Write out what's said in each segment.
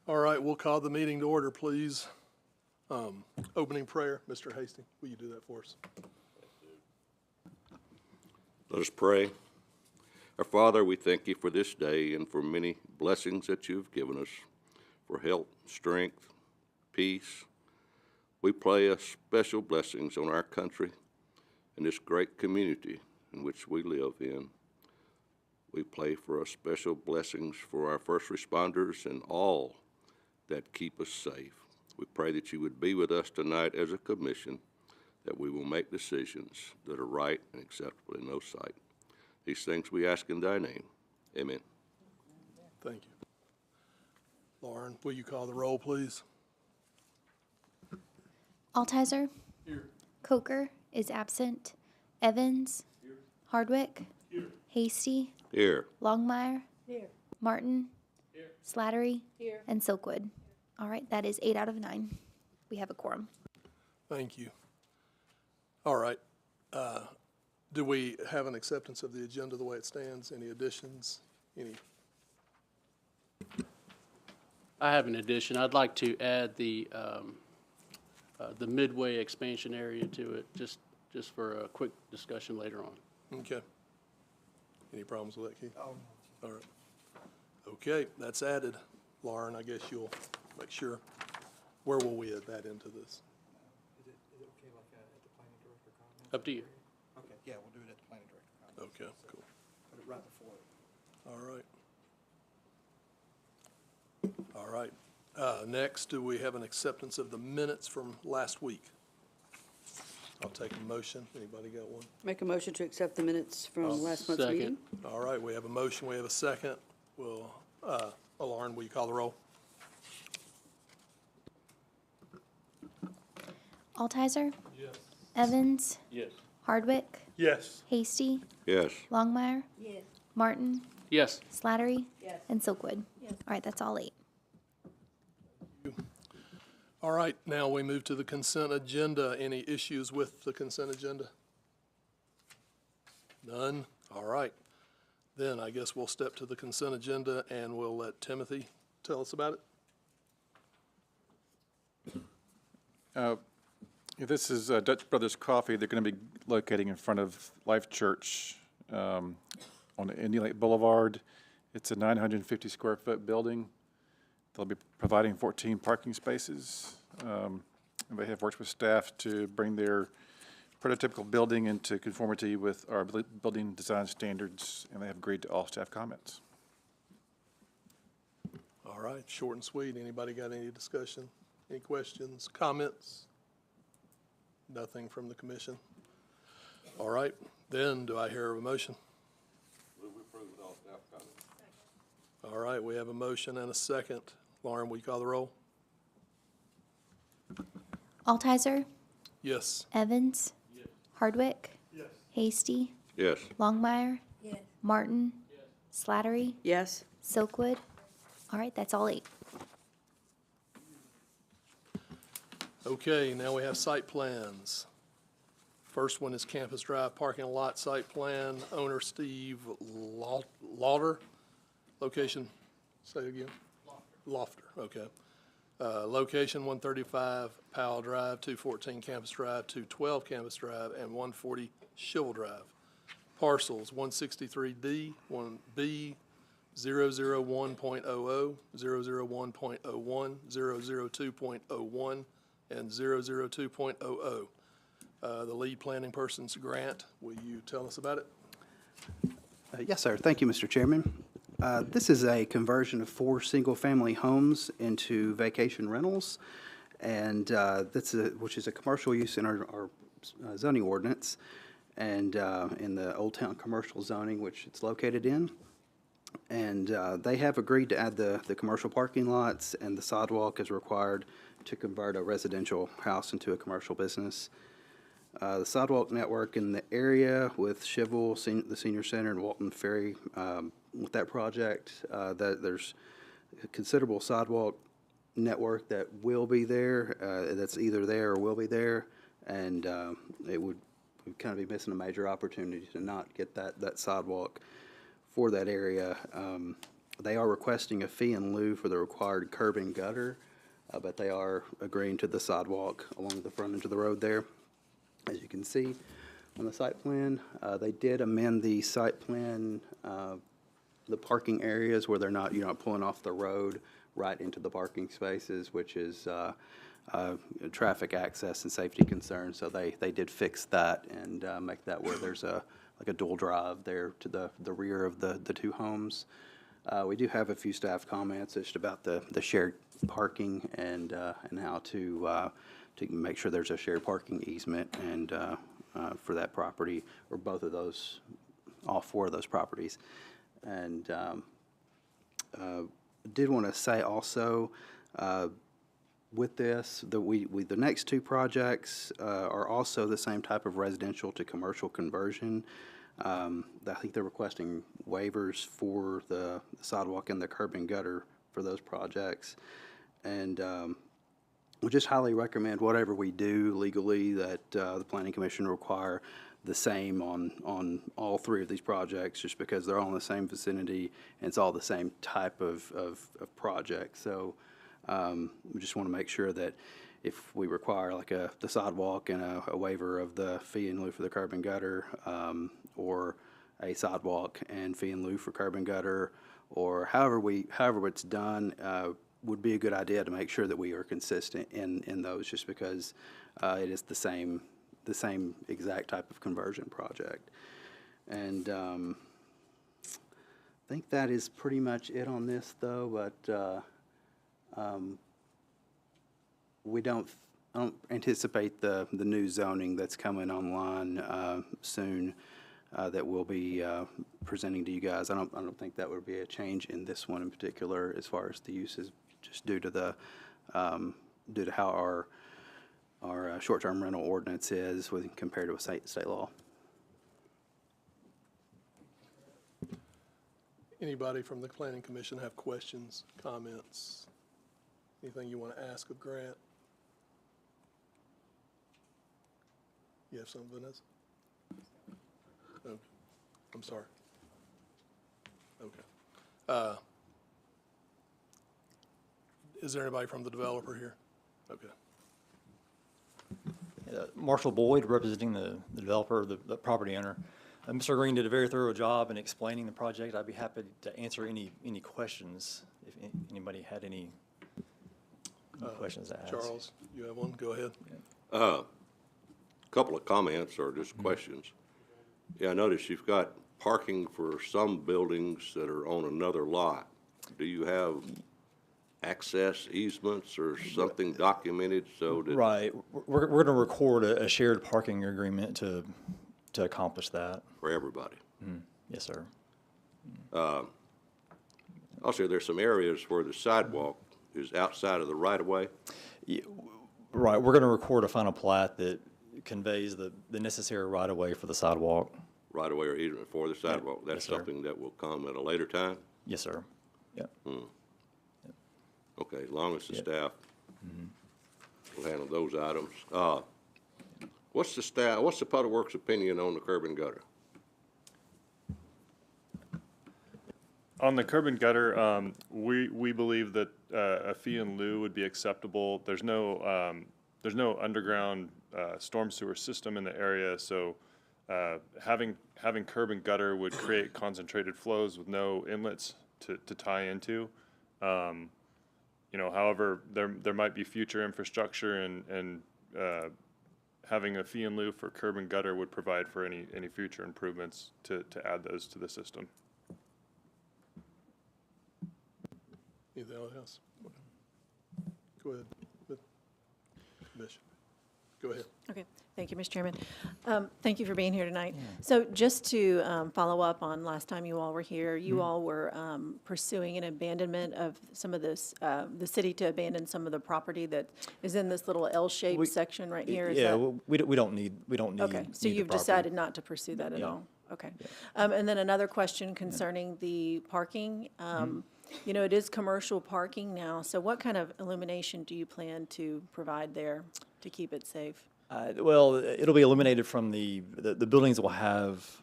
All right, we'll call the meeting to order, please. Opening prayer, Mr. Hastings, will you do that for us? Let us pray. Our Father, we thank you for this day and for many blessings that you've given us, for health, strength, peace. We pray a special blessings on our country and this great community in which we live in. We pray for a special blessings for our first responders and all that keep us safe. We pray that you would be with us tonight as a commission, that we will make decisions that are right and acceptable in those sight. These things we ask in thy name. Amen. Thank you. Lauren, will you call the roll, please? Altizer. Here. Coker is absent. Evans. Here. Hardwick. Here. Hasty. Here. Longmire. Here. Martin. Here. Slattery. Here. And Silkwood. All right, that is 8 out of 9. We have a quorum. Thank you. All right. Do we have an acceptance of the agenda the way it stands? Any additions? Any? I have an addition. I'd like to add the Midway expansion area to it, just for a quick discussion later on. Okay. Any problems with that, Keith? Oh, no. All right. Okay, that's added. Lauren, I guess you'll make sure. Where will we add that into this? Is it okay like at the planning director comment? Up to you. Okay, yeah, we'll do it at the planning director comment. Okay, cool. Put it right before it. All right. All right. Next, do we have an acceptance of the minutes from last week? I'll take a motion. Anybody got one? Make a motion to accept the minutes from last month's second. meeting. All right, we have a motion. We have a second. Well, Lauren, will you call the roll? Altizer. Yes. Evans. Yes. Hardwick. Yes. Hasty. Yes. Longmire. Yes. Martin. Yes. Slattery. Yes. And Silkwood. Yes. All right, that's all 8. All right, now we move to the consent agenda. Any issues with the consent agenda? None? All right. Then I guess we'll step to the consent agenda and we'll let Timothy tell us about it. This is Dutch Brothers Coffee. They're going to be locating in front of Life Church on Indian Lake Boulevard. It's a 950 square foot building. They'll be providing 14 parking spaces. And they have worked with staff to bring their prototypical building into conformity with our building design standards, and they have agreed to all staff comments. All right, short and sweet. Anybody got any discussion? Any questions, comments? Nothing from the commission? All right, then do I hear a motion? Move we approve with all staff comments. All right, we have a motion and a second. Lauren, will you call the roll? Altizer. Yes. Evans. Yes. Hardwick. Yes. Hasty. Yes. Longmire. Yes. Martin. Slattery. Yes. Silkwood. All right, that's all 8. Okay, now we have site plans. First one is Campus Drive Parking Lot Site Plan, owner Steve Lauder. Location, say it again? Lofter, okay. Location 135 Powell Drive, 214 Campus Drive, 212 Campus Drive, and 140 Schivel Drive. Parcels 163D, 1B, 001.00, 001.01, 002.01, and 002.00. The lead planning person's Grant. Will you tell us about it? Yes, sir. Thank you, Mr. Chairman. This is a conversion of 4 single-family homes into vacation rentals, and which is a commercial use in our zoning ordinance, and in the Old Town Commercial zoning, which it's located in. And they have agreed to add the commercial parking lots, and the sidewalk is required to convert a residential house into a commercial business. The sidewalk network in the area with Schivel, the Senior Center, and Walton Ferry, with that project, that there's a considerable sidewalk network that will be there, that's either there or will be there, and we'd kind of be missing a major opportunity to not get that sidewalk for that area. They are requesting a fee in lieu for the required curb and gutter, but they are agreeing to the sidewalk along the frontage of the road there. As you can see on the site plan, they did amend the site plan, the parking areas where they're not, you're not pulling off the road right into the parking spaces, which is traffic access and safety concerns. So they did fix that and make that where there's like a dual drive there to the rear of the two homes. We do have a few staff comments just about the shared parking and how to make sure there's a shared parking easement and for that property, or both of those, all four of those properties. And did want to say also, with this, that the next two projects are also the same type of residential to commercial conversion. I think they're requesting waivers for the sidewalk and the curb and gutter for those projects. And we just highly recommend whatever we do legally that the Planning Commission require the same on all three of these projects, just because they're all in the same vicinity and it's all the same type of project. So we just want to make sure that if we require like the sidewalk and a waiver of the fee in lieu for the curb and gutter, or a sidewalk and fee in lieu for curb and gutter, or however it's done, would be a good idea to make sure that we are consistent in those, just because it is the same exact type of conversion project. And I think that is pretty much it on this, though. But I don't anticipate the new zoning that's coming online soon that we'll be presenting to you guys. I don't think that would be a change in this one in particular, as far as the uses, just due to how our short-term rental ordinance is compared to a state law. Anybody from the Planning Commission have questions, comments? Anything you want to ask of Grant? You have something, Vanessa? Oh, I'm sorry. Okay. Is there anybody from the developer here? Okay. Marshall Boyd, representing the developer, the property owner. Mr. Green did a very thorough job in explaining the project. I'd be happy to answer any questions if anybody had any questions to ask. Charles, you have one? Go ahead. Couple of comments or just questions. Yeah, I noticed you've got parking for some buildings that are on another lot. Do you have access easements or something documented so that? Right. We're going to record a shared parking agreement to accomplish that. For everybody? Yes, sir. Also, there's some areas where the sidewalk is outside of the right-of-way. Yeah, right. We're going to record a final plat that conveys the necessary right-of-way for the sidewalk. Right-of-way or easement for the sidewalk. That's Yes, sir. something that will come at a later time? Yes, sir. Yeah. Okay, as long as the Yep. staff will handle those items. What's the Public Works opinion on the curb and gutter? On the curb and gutter, we believe that a fee in lieu would be acceptable. There's no underground storm sewer system in the area, so having curb and gutter would create concentrated flows with no inlets to tie into. However, there might be future infrastructure, and having a fee in lieu for curb and gutter would provide for any future improvements to add those to the system. Anything else? Go ahead. Commission. Go ahead. Okay, thank you, Mr. Chairman. Thank you for being here tonight. So just to follow up on last time you all were here, you all were pursuing an abandonment of some of this, the city to abandon some of the property that is in this little L-shaped section right here. Is Yeah, that- we don't need. Okay, so need the you've property. decided not to pursue that at Yeah. all? Okay. And then another question concerning the parking. It is commercial parking now, so what kind of illumination do you plan to provide there to keep it safe? Well, it'll be eliminated from the buildings will have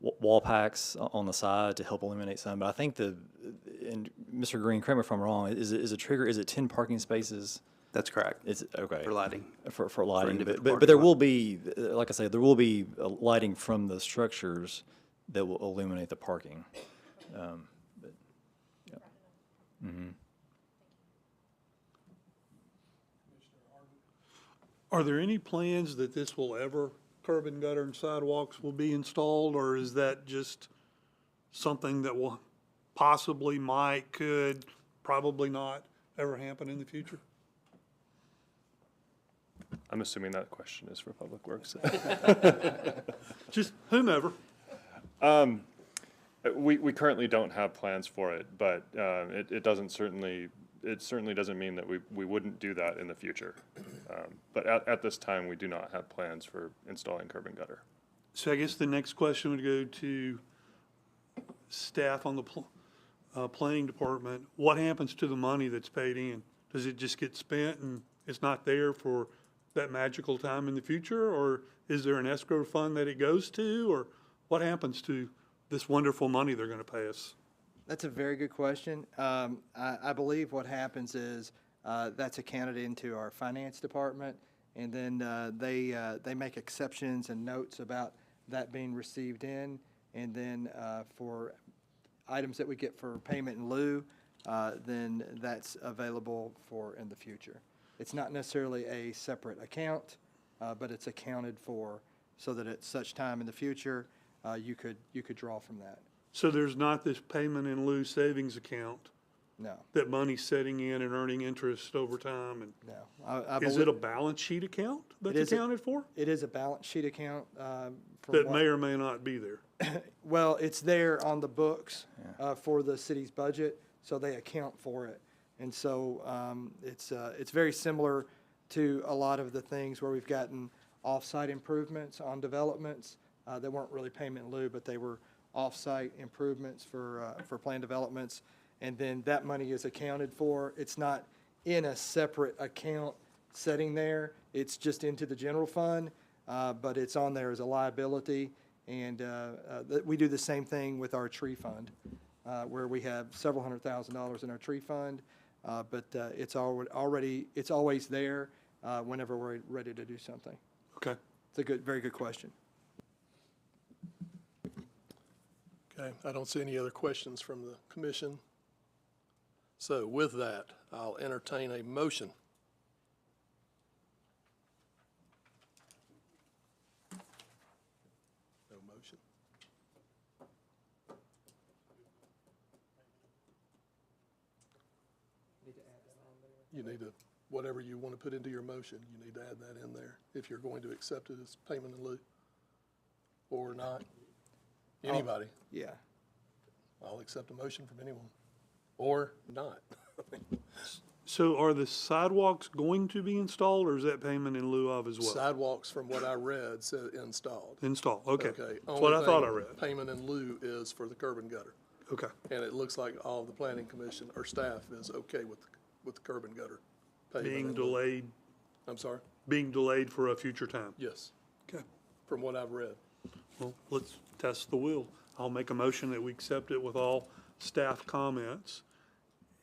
wall packs on the side to help illuminate some. But I think and Mr. Green, correct me if I'm wrong, is a trigger, is it 10 parking spaces? That's correct. It's, okay. For lighting. For lighting, individual but parking there lot. will be, like I say, there will be lighting from the structures that will illuminate the parking. Are there any plans that this will ever, curb and gutter and sidewalks will be installed, or is that just something that will possibly, might, could, probably not ever happen in the future? I'm assuming that question is for Public Works. Just whomever. We currently don't have plans for it, but it certainly doesn't mean that we wouldn't do that in the future. But at this time, we do not have plans for installing curb and gutter. So I guess the next question would go to staff on the planning department. What happens to the money that's paid in? Does it just get spent and it's not there for that magical time in the future? Or is there an escrow fund that it goes to? Or what happens to this wonderful money they're going to pay us? That's a very good question. I believe what happens is that's accounted into our finance department, and then they make exceptions and notes about that being received in, and then for items that we get for payment in lieu, then that's available for in the future. It's not necessarily a separate account, but it's accounted for so that at such time in the future, you could draw from that. So there's not this payment in lieu savings account No, that money's setting in and earning interest over time? And no. I is believe it a balance sheet account that's is a- accounted for? It is a balance sheet account. From That what- may or may not be there? Well, it's there on the books for the city's budget, so they account for it. And so it's very similar to a lot of the things where we've gotten off-site improvements on developments that weren't really payment in lieu, but they were off-site improvements for planned developments. And then that money is accounted for. It's not in a separate account sitting there. It's just into the general fund, but it's on there as a liability. And we do the same thing with our tree fund, where we have several $100,000 in our tree fund, but it's always there whenever we're ready to do something. Okay. It's a very good question. Okay, I don't see any other questions from the commission. So with that, I'll entertain a motion. No motion. You need to, whatever you want to put into your motion, you need to add that in there if you're going to accept it as payment in lieu or not. Anybody. Yeah. I'll accept a motion from anyone, or not. So are the sidewalks going to be installed, or is that payment in lieu of as well? Sidewalks, from what I read, said installed. Installed, okay. Okay. That's what I only thought I thing read. Payment in lieu is for the curb and gutter. Okay. And it looks like all of the planning commission, or staff, is okay with the curb and gutter. payment Being in lieu. delayed, I'm sorry? being delayed for a future time. Yes, Okay. from what I've read. Well, let's test the will. I'll make a motion that we accept it with all staff comments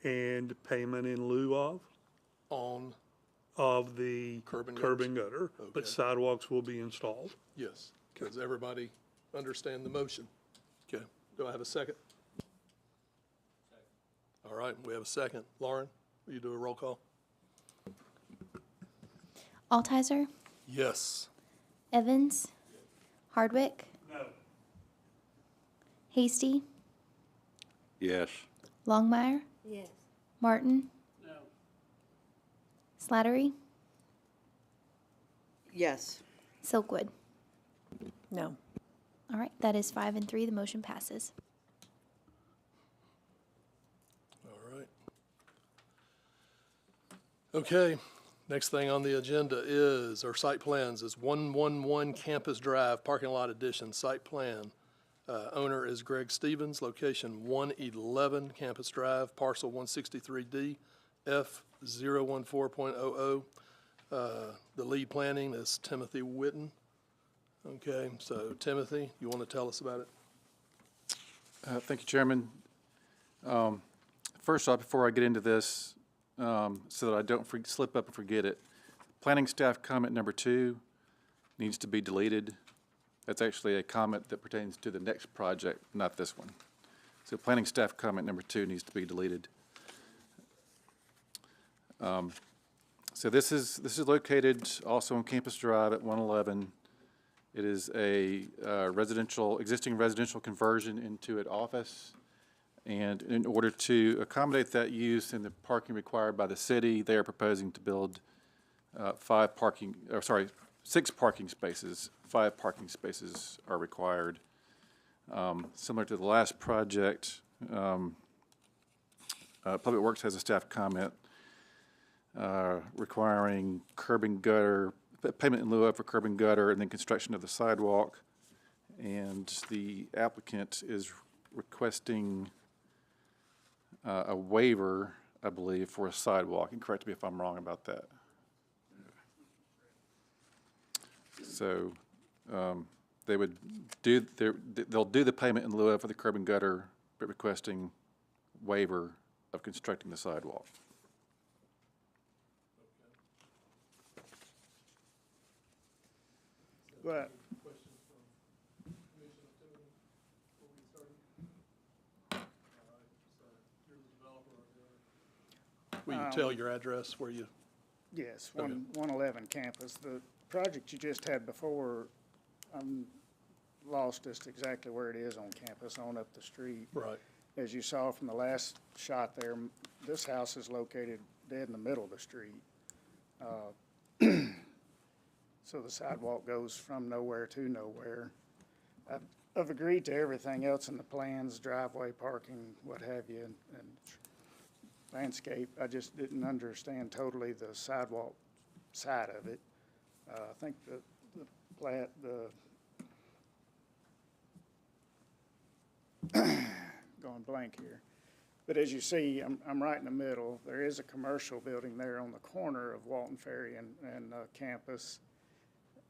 and payment in lieu On, of the Curb and curb and gutter, but Okay. sidewalks will be installed. yes, does everybody understand the motion? Okay, do I have a second? All right, we have a second. Lauren, will you do a roll call? Altizer, Yes. Evans, Hardwick. No. Hasty, Yes. Longmire, Yes. Martin. No. Slattery, Yes. Silkwood. No. All right, that is 5 and 3. The motion passes. All right. Okay, next thing on the agenda is, our site plans, is 111 Campus Drive, parking lot addition, site plan. Owner is Greg Stevens, location 111 Campus Drive, parcel 163D, F014.00. The lead planning is Timothy Witten. Okay, so Timothy, you want to tell us about it? Thank you, Chairman. First off, before I get into this, so that I don't slip up and forget it, planning staff comment number 2 needs to be deleted. That's actually a comment that pertains to the next project, not this one. So planning staff comment number 2 needs to be deleted. So this is located also on Campus Drive at 111. It is a existing residential conversion into an office. And in order to accommodate that use and the parking required by the city, they are proposing to build 6 parking spaces. 5 parking spaces are required. Similar to the last project, Public Works has a staff comment requiring curb and gutter, payment in lieu of for curb and gutter, and then construction of the sidewalk. And the applicant is requesting a waiver, I believe, for a sidewalk, and correct me if I'm wrong about that. So they would they'll do the payment in lieu of for the curb and gutter, but requesting waiver of constructing the sidewalk. But Will you tell your address where you, yes, Okay. 111 campus. The project you just had before, I'm lost as to exactly where it is on campus, on up the street. right, As you saw from the last shot there, this house is located dead in the middle of the street. So the sidewalk goes from nowhere to nowhere. I've agreed to everything else in the plans, driveway, parking, what have you, and landscape. I just didn't understand totally the sidewalk side of it. I think the plat, going blank here. But as you see, I'm right in the middle. There is a commercial building there on the corner of Walton Ferry and campus,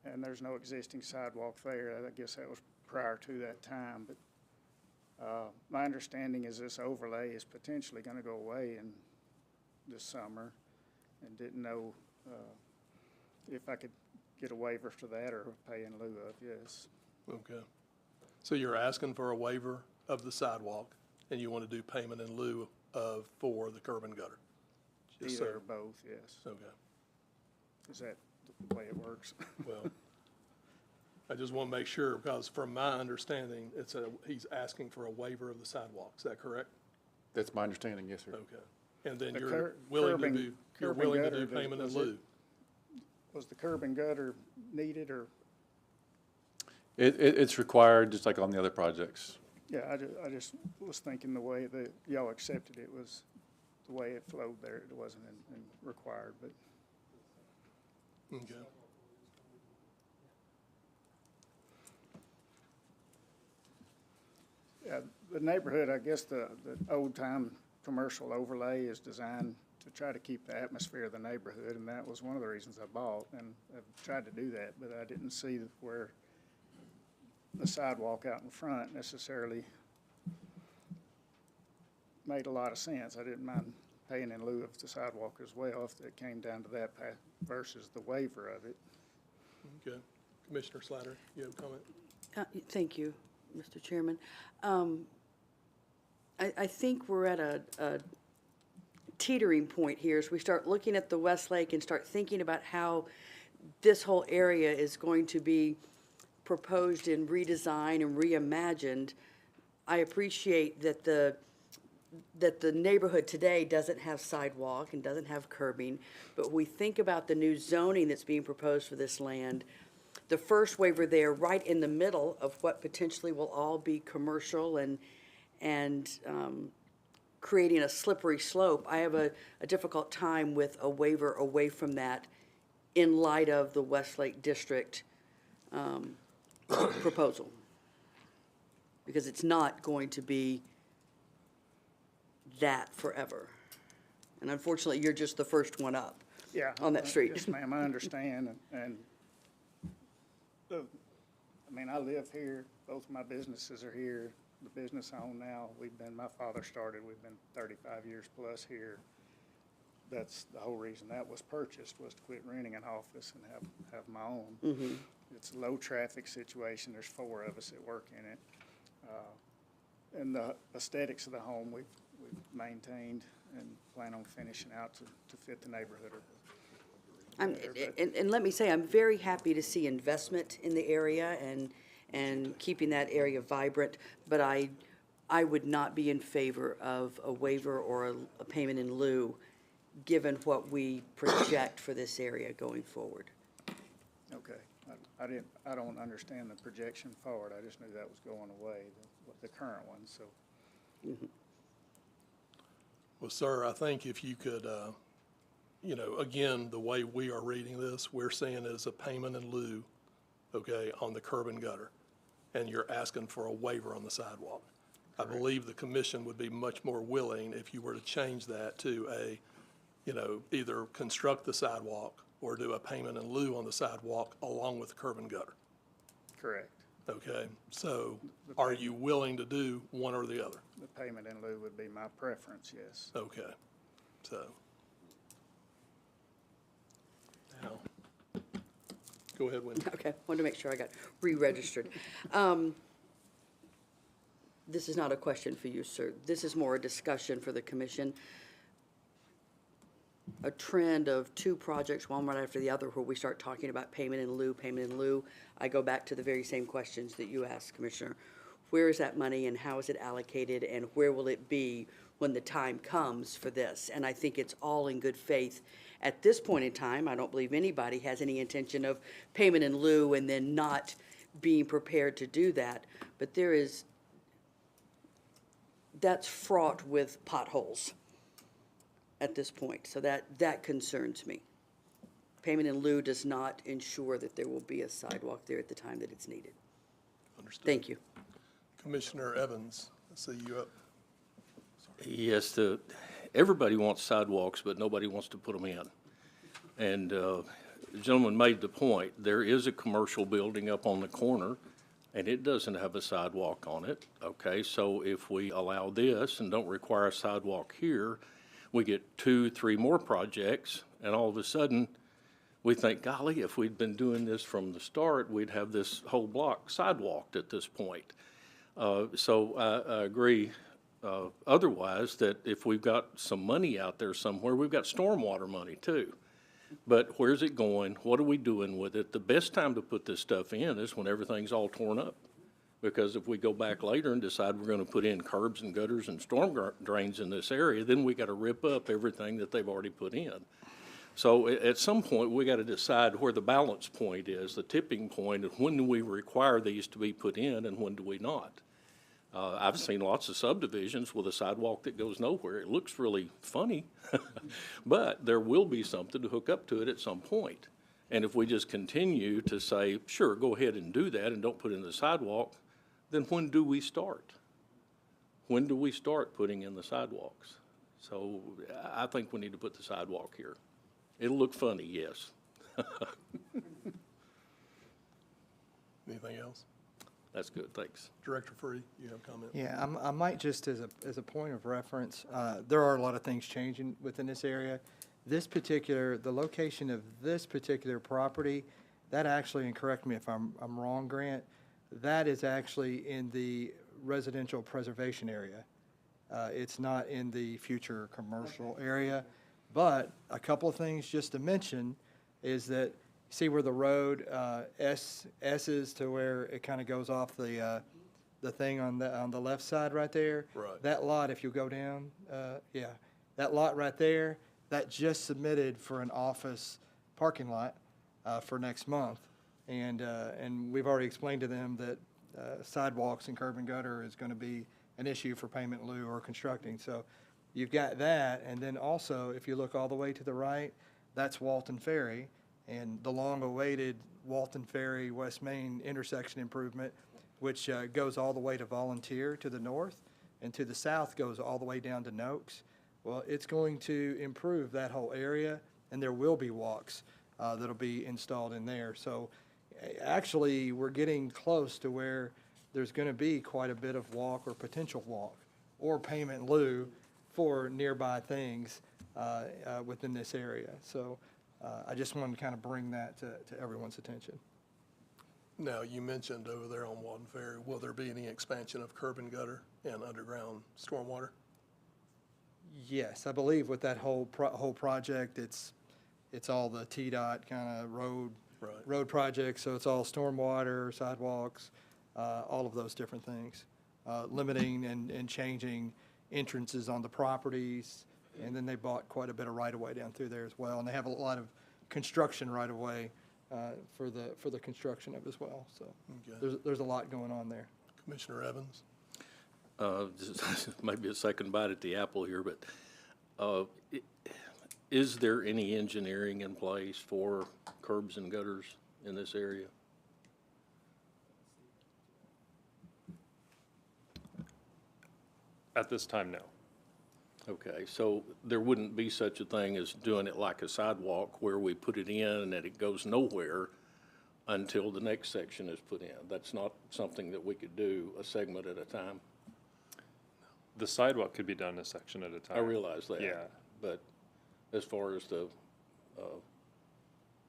and there's no existing sidewalk there. I guess that was prior to that time. But my understanding is this overlay is potentially going to go away in this summer, and didn't know if I could get a waiver for that or pay in lieu of, yes. okay. So you're asking for a waiver of the sidewalk, and you want to do payment in lieu of for the curb and gutter? Yes, Either sir. or both, yes. Okay, Is that the way it works? well, I just want to make sure, because from my understanding, he's asking for a waiver of the sidewalk, is that correct? That's my understanding, yes, sir. Okay, and then The you're willing to do, curb and gutter, payment in was lieu? Was the curb and gutter needed, or? It's required, just like on the other projects. Yeah, I just was thinking the way that y'all accepted it was the way it flowed there. It wasn't in required, but Okay. yeah, the neighborhood, I guess the old-time commercial overlay is designed to try to keep the atmosphere of the neighborhood, and that was one of the reasons I bought, and I've tried to do that, but I didn't see where the sidewalk out in front necessarily made a lot of sense. I didn't mind paying in lieu of the sidewalk as well if it came down to that versus the waiver of it. Okay. Commissioner Slatter, you have a comment? Thank you, Mr. Chairman. I think we're at a teetering point here as we start looking at the Westlake and start thinking about how this whole area is going to be proposed and redesigned and reimagined. I appreciate that the neighborhood today doesn't have sidewalk and doesn't have curbing, but we think about the new zoning that's being proposed for this land. The first waiver there, right in the middle of what potentially will all be commercial and creating a slippery slope. I have a difficult time with a waiver away from that in light of the Westlake District proposal, because it's not going to be that forever. And unfortunately, you're just the first one up. Yeah. On that street. Yes, ma'am, I understand, and I mean, I live here, both my businesses are here. the business I own now, my father started, we've been 35 years plus here. That's the whole reason that was purchased, was to quit renting an office and have my own. It's a low-traffic situation. There's 4 of us that work in it. And the aesthetics of the home, we've maintained and plan on finishing out to fit the neighborhood. And let me say, I'm very happy to see investment in the area and keeping that area vibrant, but I would not be in favor of a waiver or a payment in lieu, given what we project for this area going forward. Okay. I don't understand the projection forward. I just knew that was going away, the current one, so. Well, sir, I think if you could, you know, again, the way we are reading this, we're saying it is a payment in lieu, okay, on the curb and gutter, and you're asking for a waiver on the sidewalk. I believe the commission would be much more willing if you were to change that to a, you know, either construct the sidewalk or do a payment in lieu on the sidewalk along with the curb and gutter. Correct. Okay, so are you willing to do one or the other? The payment in lieu would be my preference, yes. Okay, so. Now, go ahead, Wendy. Okay, wanted to make sure I got re-registered. This is not a question for you, sir. This is more a discussion for the commission. A trend of 2 projects, one right after the other, where we start talking about payment in lieu, payment in lieu. I go back to the very same questions that you asked, Commissioner. Where is that money and how is it allocated and where will it be when the time comes for this? And I think it's all in good faith. At this point in time, I don't believe anybody has any intention of payment in lieu and then not being prepared to do that. But that's fraught with potholes at this point, so that concerns me. Payment in lieu does not ensure that there will be a sidewalk there at the time that it's needed. Understood. Thank you. Commissioner Evans, I see you up. Yes, everybody wants sidewalks, but nobody wants to put them in. And the gentleman made the point, there is a commercial building up on the corner, and it doesn't have a sidewalk on it, okay? So if we allow this and don't require a sidewalk here, we get 2, 3 more projects, and all of a sudden, we think, golly, if we'd been doing this from the start, we'd have this whole block sidewalked at this point. So I agree otherwise that if we've got some money out there somewhere, we've got stormwater money too. But where's it going? What are we doing with it? The best time to put this stuff in is when everything's all torn up. Because if we go back later and decide we're going to put in curbs and gutters and storm drains in this area, then we got to rip up everything that they've already put in. So at some point, we got to decide where the balance point is, the tipping point, and when do we require these to be put in and when do we not? I've seen lots of subdivisions with a sidewalk that goes nowhere. It looks really funny, but there will be something to hook up to it at some point. And if we just continue to say, sure, go ahead and do that and don't put in the sidewalk, then when do we start? When do we start putting in the sidewalks? So I think we need to put the sidewalk here. It'll look funny, yes. Anything else? That's good, thanks. Director Free, you have a comment? Yeah, I might just as a point of reference, there are a lot of things changing within this area. The location of this particular property, that actually, and correct me if I'm wrong, Grant, that is actually in the residential preservation area. It's not in the future commercial area. But a couple of things just to mention is that, see where the road S is to where it kind of goes off the thing on the left side right there? Right. That lot, if you go down, that lot right there, that just submitted for an office parking lot for next month. And we've already explained to them that sidewalks and curb and gutter is going to be an issue for payment in lieu or constructing. So you've got that, and then also, if you look all the way to the right, that's Walton Ferry, and the long-awaited Walton Ferry West Main intersection improvement, which goes all the way to Volunteer to the north, and to the south goes all the way down to Noakes. Well, it's going to improve that whole area, and there will be walks that'll be installed in there. So actually, we're getting close to where there's going to be quite a bit of walk or potential walk or payment in lieu for nearby things within this area. So I just wanted to kind of bring that to everyone's attention. Now, you mentioned over there on Walton Ferry, will there be any expansion of curb and gutter and underground stormwater? Yes, I believe with that whole project, it's all the TDOT kind of road projects, so it's all stormwater, sidewalks, all of those different things. Limiting and changing entrances on the properties, and then they bought quite a bit of right-of-way down through there as well, and they have a lot of construction right-of-way for the construction of it as well, so Okay. there's a lot going on there. Commissioner Evans? Maybe a second bite at the apple here, but is there any engineering in place for curbs and gutters in this area? At this time, no. Okay, so there wouldn't be such a thing as doing it like a sidewalk where we put it in and that it goes nowhere until the next section is put in. That's not something that we could do a segment at a time. The sidewalk could be done a section at a time. I realize that. Yeah. But as far as the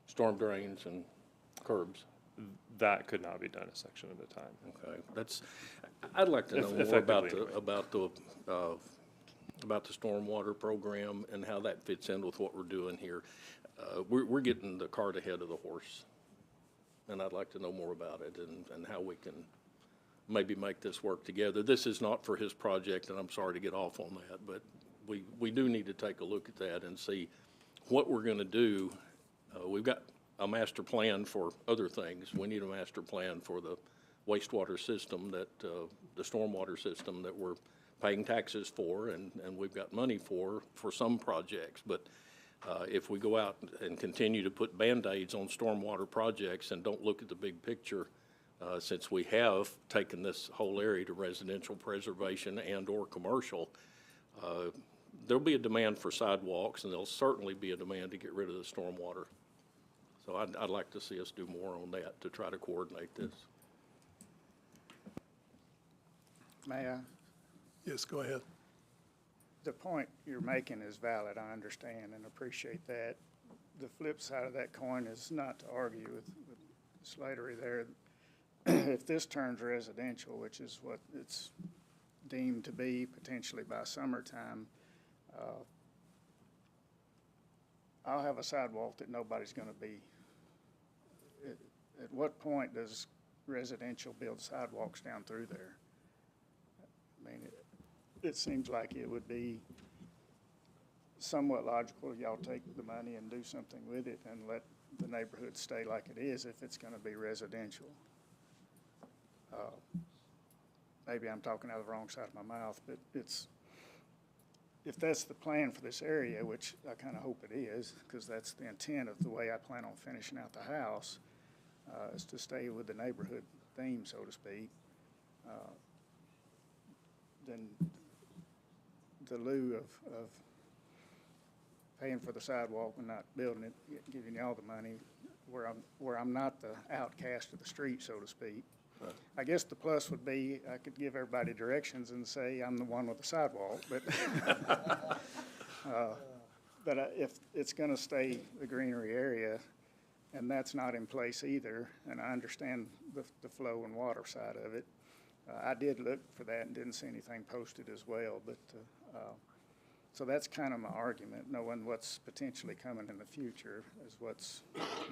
storm drains and curbs, That could not be done a section at a time. okay, I'd like to know more Effectively, about the stormwater program and how that fits in with what we're doing here. We're getting the cart ahead of the horse, and I'd like to know more about it and how we can maybe make this work together. This is not for his project, and I'm sorry to get off on that, but we do need to take a look at that and see what we're gonna do. We've got a master plan for other things. We need a master plan for the wastewater system that, the stormwater system that we're paying taxes for and we've got money for some projects. But if we go out and continue to put Band-Aids on stormwater projects and don't look at the big picture, since we have taken this whole area to residential preservation and/or commercial, there'll be a demand for sidewalks, and there'll certainly be a demand to get rid of the stormwater. So I'd like to see us do more on that to try to coordinate this. May I? Yes, go ahead. The point you're making is valid, I understand and appreciate that. The flip side of that coin is not to argue with Slattery there. If this turns residential, which is what it's deemed to be potentially by summertime, I'll have a sidewalk that nobody's gonna be. At what point does residential build sidewalks down through there? I mean, it seems like it would be somewhat logical, y'all take the money and do something with it and let the neighborhood stay like it is if it's gonna be residential. Maybe I'm talking out of the wrong side of my mouth, but if that's the plan for this area, which I kinda hope it is, because that's the intent of the way I plan on finishing out the house, is to stay with the neighborhood theme, so to speak, then the lieu of paying for the sidewalk and not building it, giving y'all the money, where I'm not the outcast of the street, so to speak. Right. I guess the plus would be I could give everybody directions and say I'm the one with the sidewalk, but if it's gonna stay the greenery area, and that's not in place either, and I understand the flow and water side of it. I did look for that and didn't see anything posted as well, but, so that's kind of my argument, knowing what's potentially coming in the future is what's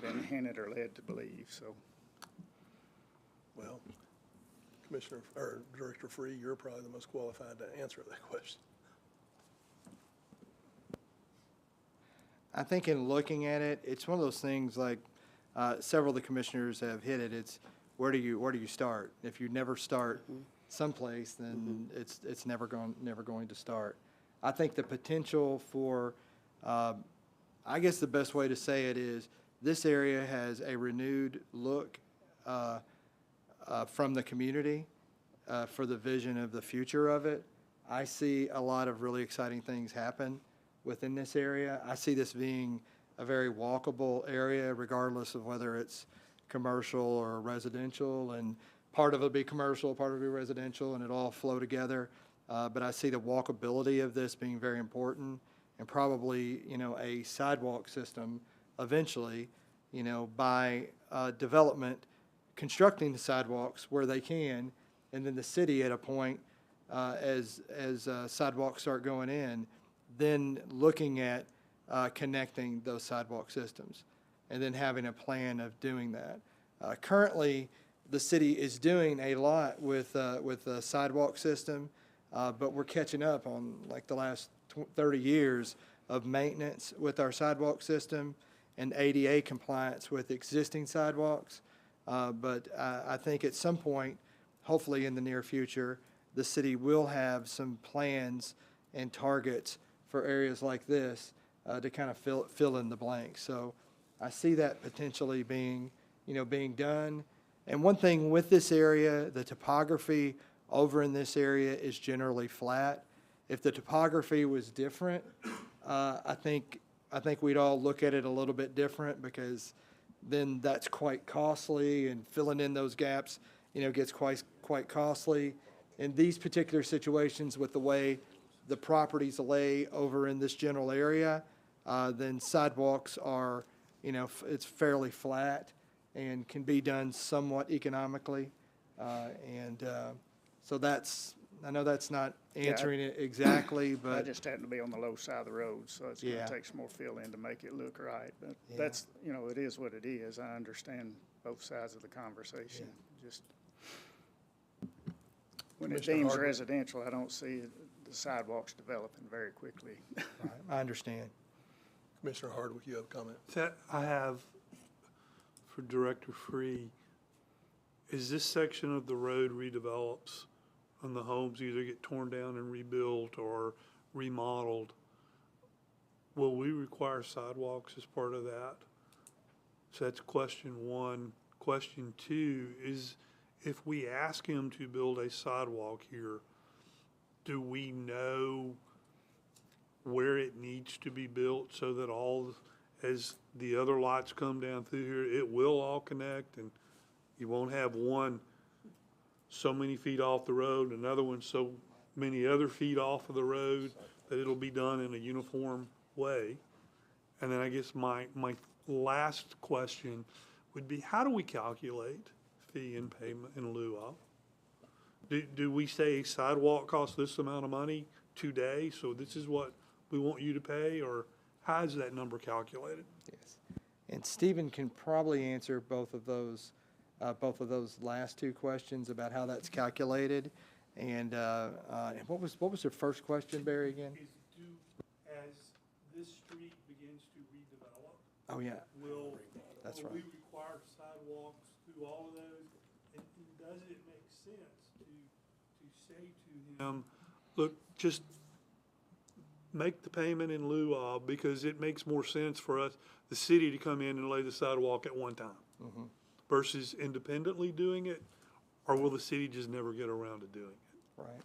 been hinted or led to believe, so. Well, Commissioner, or Director Free, you're probably the most qualified to answer that question. I think in looking at it, it's one of those things like several of the commissioners have hit it. It's where do you start? If you never start someplace, then it's never going to start. I think the potential for, I guess the best way to say it is this area has a renewed look from the community for the vision of the future of it. I see a lot of really exciting things happen within this area. I see this being a very walkable area regardless of whether it's commercial or residential, and part of it'll be commercial, part of it'll be residential, and it'll all flow together. But I see the walkability of this being very important, and probably, a sidewalk system eventually, by development, constructing the sidewalks where they can, and then the city at a point, as sidewalks start going in, then looking at connecting those sidewalk systems, and then having a plan of doing that. Currently, the city is doing a lot with the sidewalk system, but we're catching up on like the last 30 years of maintenance with our sidewalk system and ADA compliance with existing sidewalks. But I think at some point, hopefully in the near future, the city will have some plans and targets for areas like this to kind of fill in the blanks. So I see that potentially being done. And one thing with this area, the topography over in this area is generally flat. If the topography was different, I think we'd all look at it a little bit different, because then that's quite costly, and filling in those gaps, gets quite costly. In these particular situations, with the way the properties lay over in this general area, then sidewalks are, it's fairly flat and can be done somewhat economically. So I know that's not answering it exactly, I but just happen to be on the low side of the road, so it's Yeah. gonna take some more fill in to make it look right. But Yeah. that's, it is what it is. I understand both sides of the conversation. Just when it Commissioner deems Hardwick. residential, I don't see the sidewalks developing very quickly. I understand. Commissioner Hardwick, you have a comment? That I have for Director Free, is this section of the road redevelops and the homes either get torn down and rebuilt or remodeled? Will we require sidewalks as part of that? So that's question one. Question two is, if we ask him to build a sidewalk here, do we know where it needs to be built so that as the other lots come down through here, it will all connect, and you won't have one so many feet off the road, another one so many other feet off of the road, that it'll be done in a uniform way? And then I guess my last question would be, how do we calculate fee and payment in lieu of? Do we say a sidewalk costs this amount of money today, so this is what we want you to pay, or how is that number calculated? Yes. And Stephen can probably answer both of those last two questions about how that's calculated. And what was your first question, Barry, again? As this street begins to redevelop, Oh, yeah. will That's we right. require sidewalks through all of those? And does it make sense to say to him, look, just make the payment in lieu of, because it makes more sense for us, the city, to come in and lay the sidewalk at one time versus independently doing it? Or will the city just never get around to doing it? Right.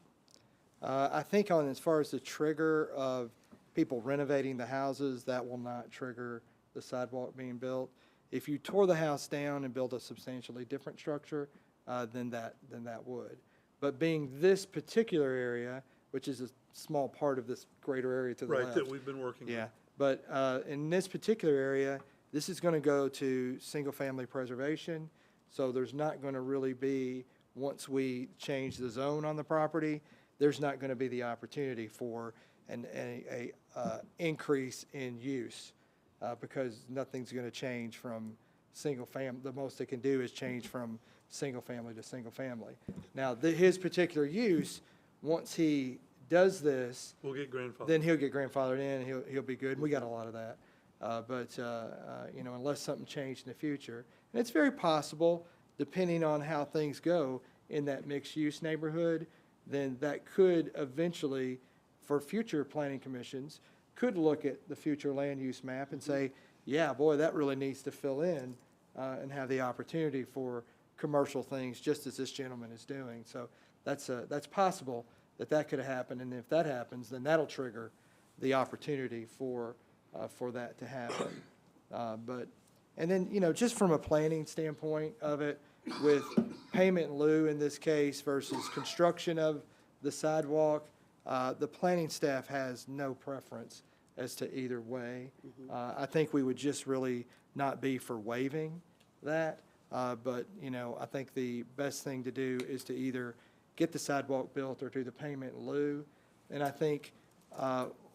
I think as far as the trigger of people renovating the houses, that will not trigger the sidewalk being built. If you tore the house down and built a substantially different structure, then that would. But being this particular area, which is a small part of this greater area to the left. Right, that we've been working on. Yeah, but in this particular area, this is going to go to single-family preservation, so there's not going to really be, once we change the zone on the property, there's not going to be the opportunity for an increase in use, because nothing's going to change from single-family. The most it can do is change from single-family to single-family. Now, his particular use, once he does this, We'll get grandfathered. then he'll get grandfathered in, and he'll be good. We got a lot of that. But unless something changed in the future. And it's very possible, depending on how things go in that mixed-use neighborhood, then that could eventually, for future planning commissions, could look at the future land use map and say, yeah, boy, that really needs to fill in, and have the opportunity for commercial things, just as this gentleman is doing. So that's possible that could have happened, and if that happens, then that'll trigger the opportunity for that to happen. And then, just from a planning standpoint of it, with payment in lieu in this case versus construction of the sidewalk, the planning staff has no preference as to either way. I think we would just really not be for waiving that. But, you know, I think the best thing to do is to either get the sidewalk built or do the payment in lieu. And I think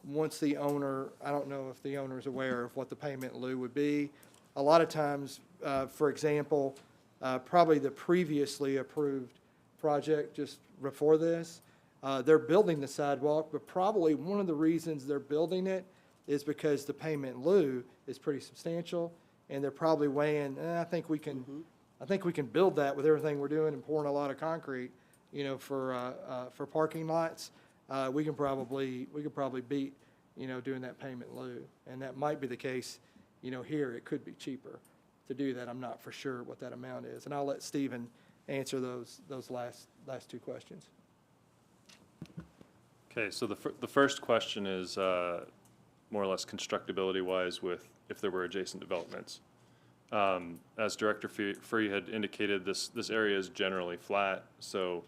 once the owner, I don't know if the owner is aware of what the payment in lieu would be. A lot of times, for example, probably the previously approved project just before this, they're building the sidewalk, but probably one of the reasons they're building it is because the payment in lieu is pretty substantial, and they're probably weighing, I think we can build that with everything we're doing and pouring a lot of concrete, you know, for parking lots. We could probably beat, you know, doing that payment in lieu, and that might be the case, you know, here. It could be cheaper to do that. I'm not for sure what that amount is, and I'll let Stephen answer those last two questions. Okay, so the first question is more or less constructability-wise with if there were adjacent developments. As Director Free had indicated, this area is generally flat, so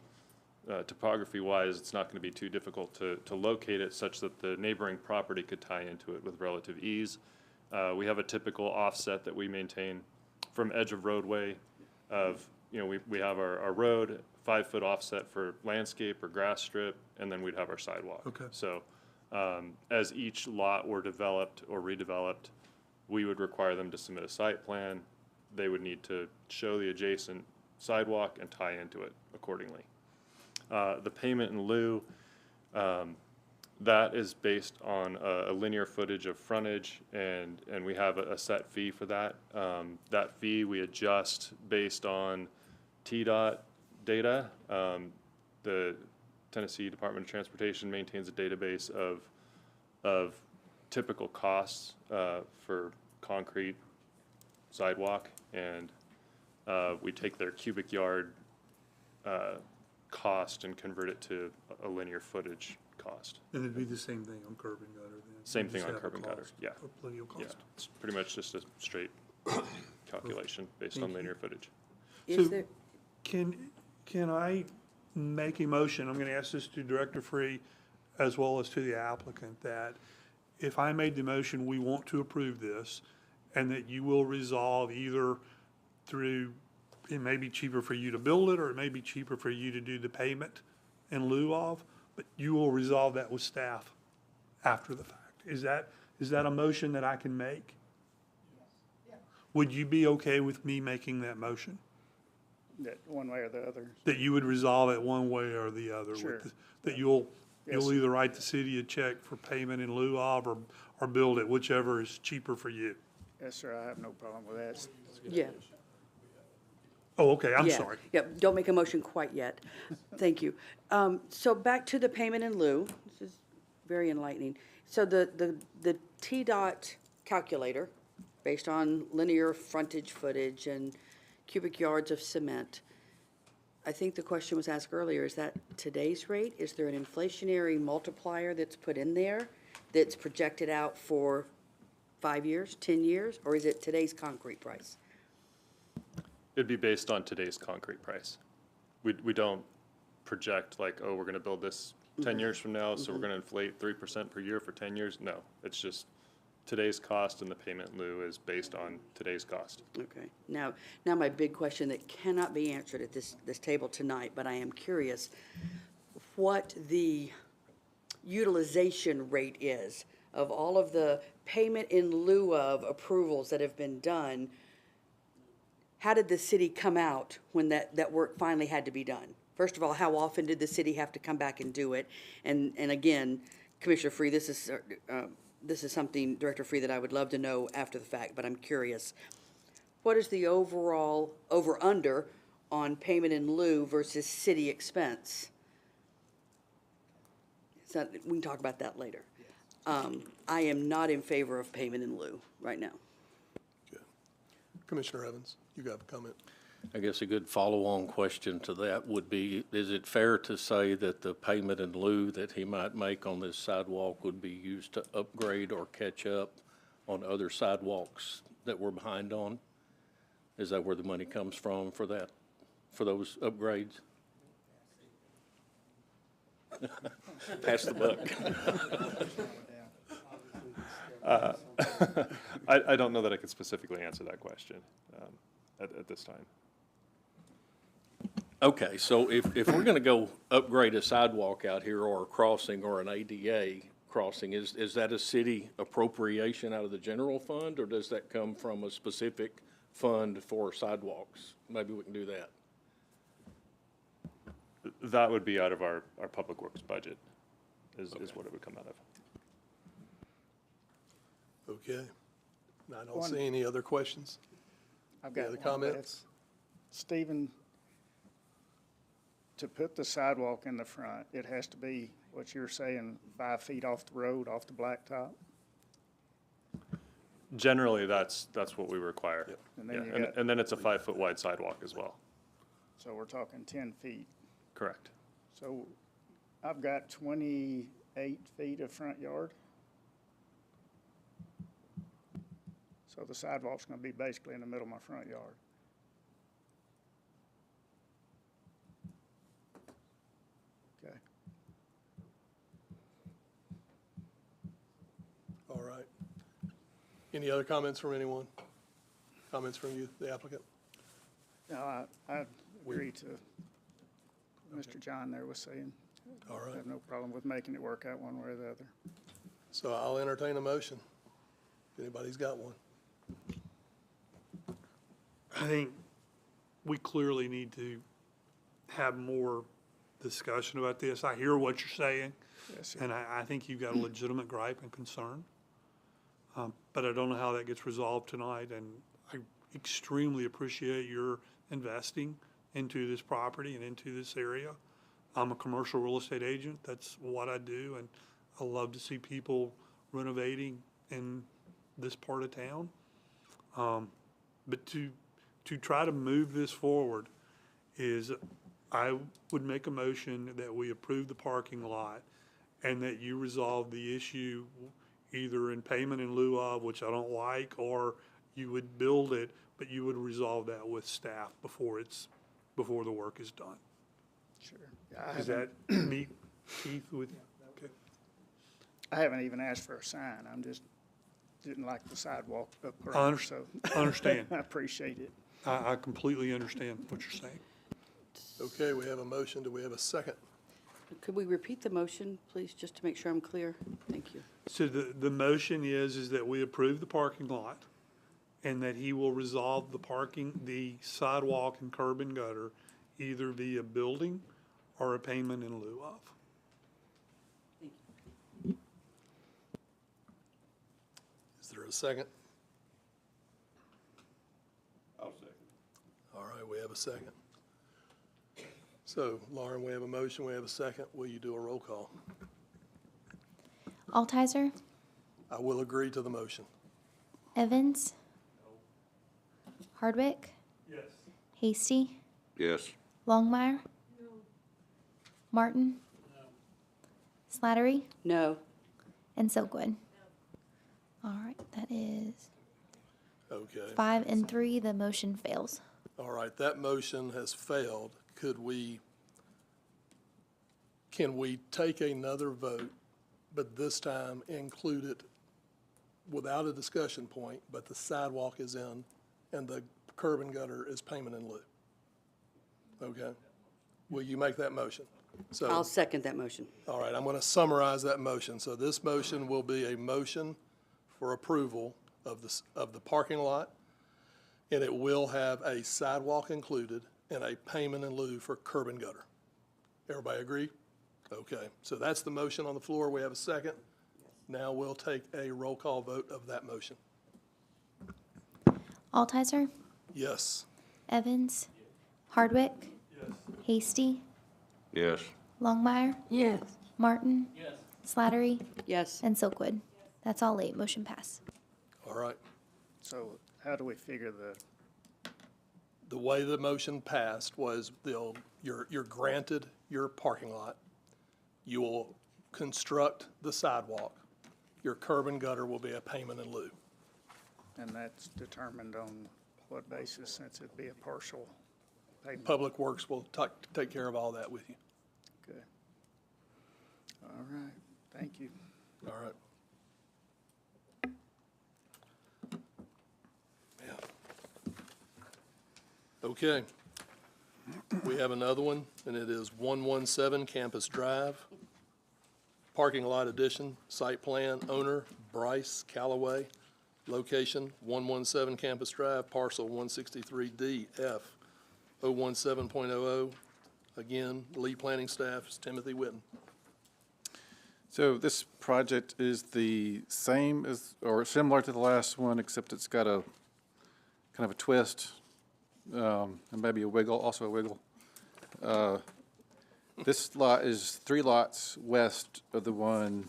topography-wise, it's not going to be too difficult to locate it such that the neighboring property could tie into it with relative ease. We have a typical offset that we maintain from edge of roadway of, you know, we have our road, 5-foot offset for landscape or grass strip, and then we'd have our sidewalk. Okay. So as each lot were developed or redeveloped, we would require them to submit a site plan. They would need to show the adjacent sidewalk and tie into it accordingly. The payment in lieu, that is based on a linear footage of frontage, and we have a set fee for that. That fee we adjust based on TDOT data. The Tennessee Department of Transportation maintains a database of typical costs for concrete sidewalk, and we take their cubic yard cost and convert it to a linear footage cost. And it'd be the same thing on curb and gutter then? Same You thing just on have a curb and gutter, cost, yeah. a linear Yeah, cost. it's pretty much just a straight calculation based on linear footage. Is So- there, Can I make a motion, I'm gonna ask this to Director Free as well as to the applicant, that if I made the motion, we want to approve this, and that you will resolve either through, it may be cheaper for you to build it, or it may be cheaper for you to do the payment in lieu of, but you will resolve that with staff after the fact. Is that a motion that I can make? Would you be okay with me making that motion? That one way or the other. That you would resolve it one way or the other? Sure. That you'll Yes. either write the city a check for payment in lieu of, or build it, whichever is cheaper for you? Yes, sir, I have no problem with that. yeah. Oh, okay, I'm Yeah, sorry. Yep, don't make a motion quite yet. Thank you. So back to the payment in lieu. This is very enlightening. So the TDOT calculator, based on linear frontage footage and cubic yards of cement, I think the question was asked earlier, is that today's rate? Is there an inflationary multiplier that's put in there that's projected out for 5 years, 10 years, or is it today's concrete price? It'd be based on today's concrete price. We don't project like, oh, we're gonna build this 10 years from now, so we're gonna inflate 3% per year for 10 years. No, it's just today's cost, and the payment in lieu is based on today's cost. Okay. Now my big question that cannot be answered at this table tonight, but I am curious what the utilization rate is of all of the payment in lieu of approvals that have been done. How did the city come out when that work finally had to be done? First of all, how often did the city have to come back and do it? And again, Commissioner Free, this is something, Director Free, that I would love to know after the fact, but I'm curious. What is the overall over-under on payment in lieu versus city expense? So we can talk about that later. I am not in favor of payment in lieu right now. Commissioner Evans, you got a comment? I guess a good follow-on question to that would be, is it fair to say that the payment in lieu that he might make on this sidewalk would be used to upgrade or catch up on other sidewalks that we're behind on? Is that where the money comes from for that? for those upgrades? Pass the buck. I don't know that I could specifically answer that question at this time. Okay, so if we're gonna go upgrade a sidewalk out here or a crossing or an ADA crossing, is that a city appropriation out of the general fund, or does that come from a specific fund for sidewalks? Maybe we can do that. That would be out of our Public Works budget, is what it would come out of. Okay. I don't see any other questions. I've got other one, but comments? it's- Stephen, to put the sidewalk in the front, it has to be, what you're saying, 5 feet off the road, off the blacktop? Generally, that's what we require. And then Yeah, you and, got- and then it's a 5-foot wide sidewalk as well. So we're talking 10 feet. Correct. So I've got 28 feet of front yard. So the sidewalk's gonna be basically in the middle of my front yard. Okay. All right. Any other comments from anyone? Comments from you, the applicant? No, I agree to Mr. John there was saying. All right. I have no problem with making it work out one way or the other. So I'll entertain a motion. If anybody's got one. I think we clearly need to have more discussion about this. I hear what you're saying, Yes, sir. and I think you've got a legitimate gripe and concern. But I don't know how that gets resolved tonight, and I extremely appreciate your investing into this property and into this area. I'm a commercial real estate agent. That's what I do, and I love to see people renovating in this part of town. But to try to move this forward is, I would make a motion that we approve the parking lot and that you resolve the issue either in payment in lieu of, which I don't like, or you would build it, but you would resolve that with staff before the work is done. Sure. Yeah, Does that meet Keith with? Okay. I haven't even asked for a sign. I'm just, didn't like the sidewalk I upgrade, so. understand. I appreciate it. I completely understand what you're saying. Okay, we have a motion. Do we have a second? Could we repeat the motion, please, just to make sure I'm clear? Thank you. So the motion is that we approve the parking lot and that he will resolve the sidewalk and curb and gutter either via building or a payment in lieu of. Is there a second? I'll second. All right, we have a second. So, Lauren, we have a motion, we have a second. Will you do a roll call? Altizer, I will agree to the motion. Evans, Hardwick, Yes. Hasty, Yes. Longmire, Martin, Slattery, No. and Silkwood. All right, that is Okay. 5 and 3. The motion fails. All right, that motion has failed. Can we take another vote, but this time include it without a discussion point, but the sidewalk is in and the curb and gutter is payment in lieu? Okay? Will you make that motion? So, I'll second that motion. all right, I'm going to summarize that motion. So this motion will be a motion for approval of the parking lot, and it will have a sidewalk included and a payment in lieu for curb and gutter. Everybody agree? Okay, so that's the motion on the floor. We have a second. Now we'll take a roll call vote of that motion. Altizer, Yes. Evans, Hardwick, Hasty, Yes. Longmire, Yes. Martin, Slattery, Yes. and Silkwood. That's all 8. Motion pass. All right. So how do we figure The way the motion passed was you're granted your parking lot. You will construct the sidewalk. Your curb and gutter will be a payment in lieu. and that's determined on what basis, since it'd be a partial pavement. Public Works will take care of all that with you. Good. All right, thank you. All right. Yeah. Okay. We have another one, and it is 117 Campus Drive. Parking lot addition, site plan, owner Bryce Callaway. Location 117 Campus Drive, parcel 163D F 017.00. Again, lead planning staff is Timothy Whitten. So this project is the same as, or similar to the last one, except it's got a kind of a twist, and maybe a wiggle, also a wiggle. This lot is 3 lots west of the one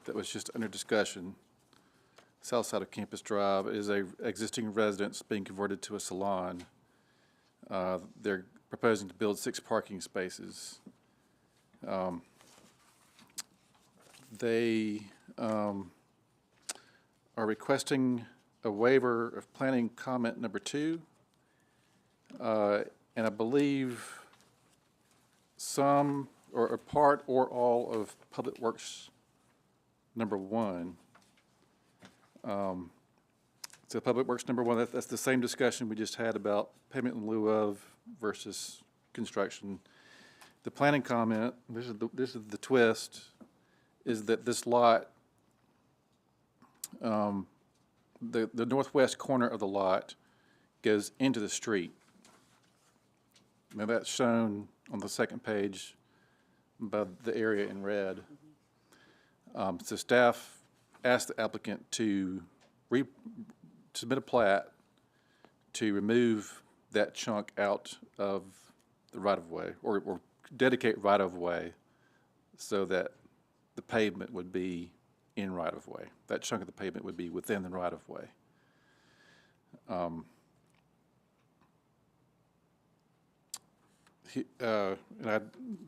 that was just under discussion. South side of Campus Drive is a existing residence being converted to a salon. They're proposing to build 6 parking spaces. They are requesting a waiver of planning comment number 2. And I believe some, or a part or all of Public Works number 1. So Public Works number 1, that's the same discussion we just had about payment in lieu of versus construction. The planning comment, this is the twist, is that this lot, the northwest corner of the lot goes into the street. Now that's shown on the second page by the area in red. So staff asked the applicant to submit a plat to remove that chunk out of the right-of-way, or dedicate right-of-way so that the pavement would be in right-of-way. That chunk of the pavement would be within the right-of-way.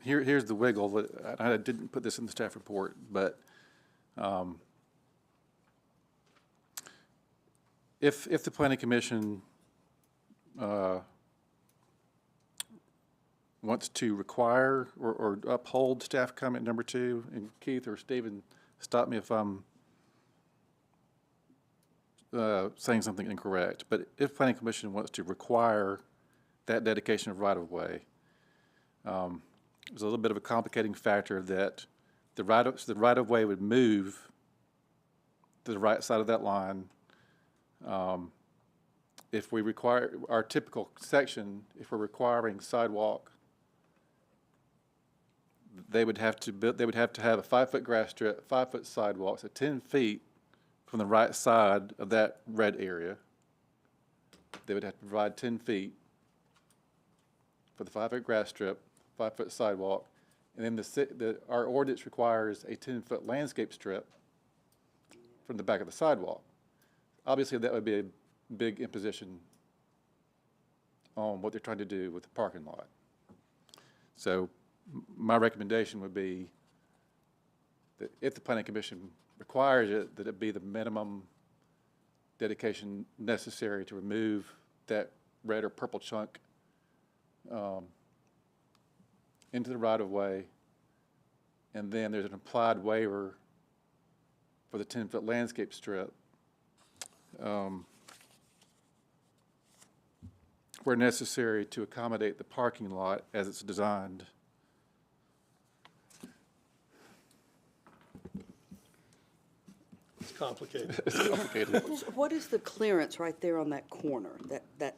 Here's the wiggle. I didn't put this in the staff report, but if the Planning Commission wants to require or uphold staff comment number 2, and Keith or Stephen, stop me if I'm saying something incorrect, but if Planning Commission wants to require that dedication of right-of-way, there's a little bit of a complicating factor that the right-of-way would move to the right side of that line. If we require, our typical section, if we're requiring sidewalk, they would have to have a 5-foot grass strip, 5-foot sidewalk, so 10 feet from the right side of that red area. They would have to provide 10 feet for the 5-foot grass strip, 5-foot sidewalk, and then our ordinance requires a 10-foot landscape strip from the back of the sidewalk. Obviously, that would be a big imposition on what they're trying to do with the parking lot. So my recommendation would be that if the Planning Commission requires it, that it be the minimum dedication necessary to remove that red or purple chunk into the right-of-way, and then there's an applied waiver for the 10-foot landscape strip where necessary to accommodate the parking lot as it's designed. It's complicated. It's complicated. What is the clearance right there on that corner? That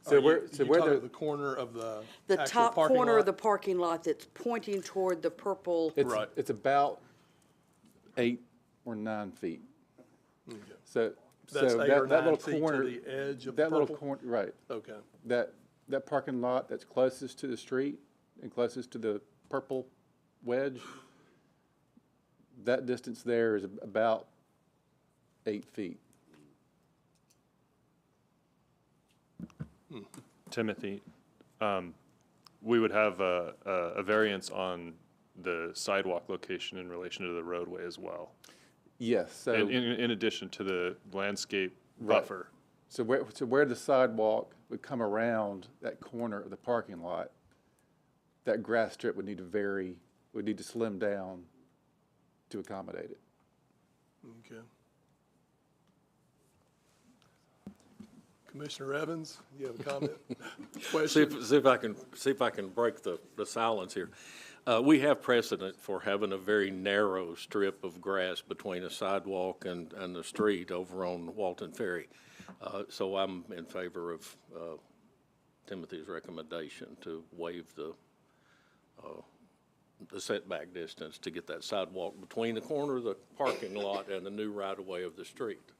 So Are you where talking the corner of the the actual top parking corner lot? of the parking lot that's pointing toward the purple. Right. it's about 8 or 9 feet. Okay. So That's so 8 that or that 9 little feet corner, to the edge of the that little purple? corner, right? Okay. That parking lot that's closest to the street and closest to the purple wedge, that distance there is about 8 feet. Timothy, we would have a variance on the sidewalk location in relation to the roadway as well, Yes, so. in addition to the landscape Right. buffer. So where the sidewalk would come around that corner of the parking lot, that grass strip would need to slim down to accommodate it. Okay. Commissioner Evans, you have a comment? Question? See if I can break the silence here. We have precedent for having a very narrow strip of grass between a sidewalk and the street over on Walton Ferry. So I'm in favor of Timothy's recommendation to waive the setback distance to get that sidewalk between the corner of the parking lot and the new right-of-way of the street.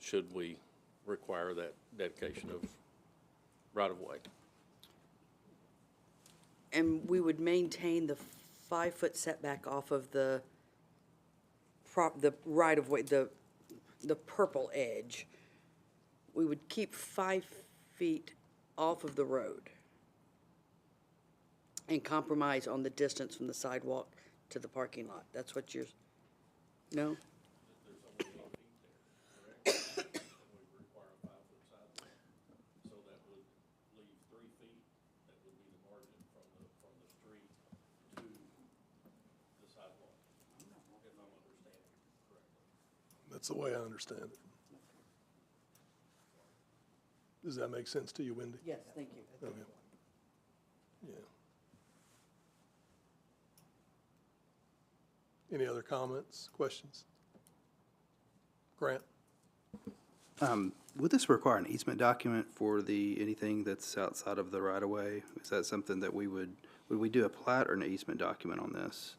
Should we require that dedication of right-of-way? And we would maintain the 5-foot setback off of the right-of-way, the purple edge. We would keep 5 feet off of the road and compromise on the distance from the sidewalk to the parking lot. That's what you're, no? That's the way I understand it. Does that make sense to you, Wendy? Yes, thank you. Okay. Yeah. Any other comments, questions? Grant? Would this require an easement document for anything that's outside of the right-of-way? Is that something that would we do a plat or an easement document on this?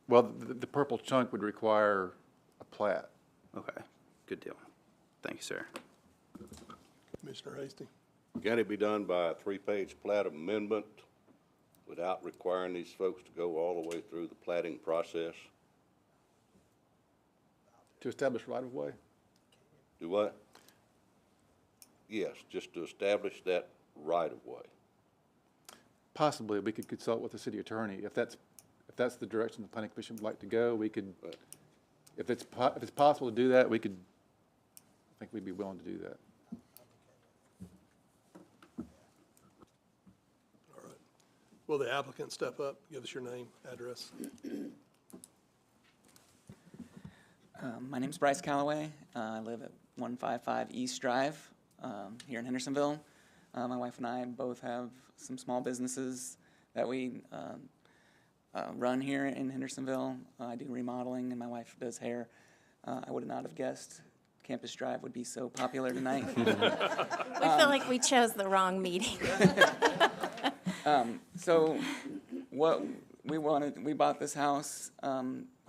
Well, the purple chunk would require a plat. Okay, good deal. Thank you, sir. Commissioner Hasty? Can it be done by a 3-page plat amendment without requiring these folks to go all the way through the platting process? To establish right-of-way? Do what? Yes, just to establish that right-of-way. Possibly, we could consult with the city attorney. If that's the direction the planning commission would like to go, we could, if it's possible to do that, I think we'd be willing to do that. All right. Will the applicant step up, give us your name, address? My name's Bryce Calloway. I live at 155 East Drive here in Hendersonville. My wife and I both have some small businesses that we run here in Hendersonville. I do remodeling and my wife does hair. I would not have guessed Campus Drive would be so popular tonight. We feel like we chose the wrong meeting. So what we bought this house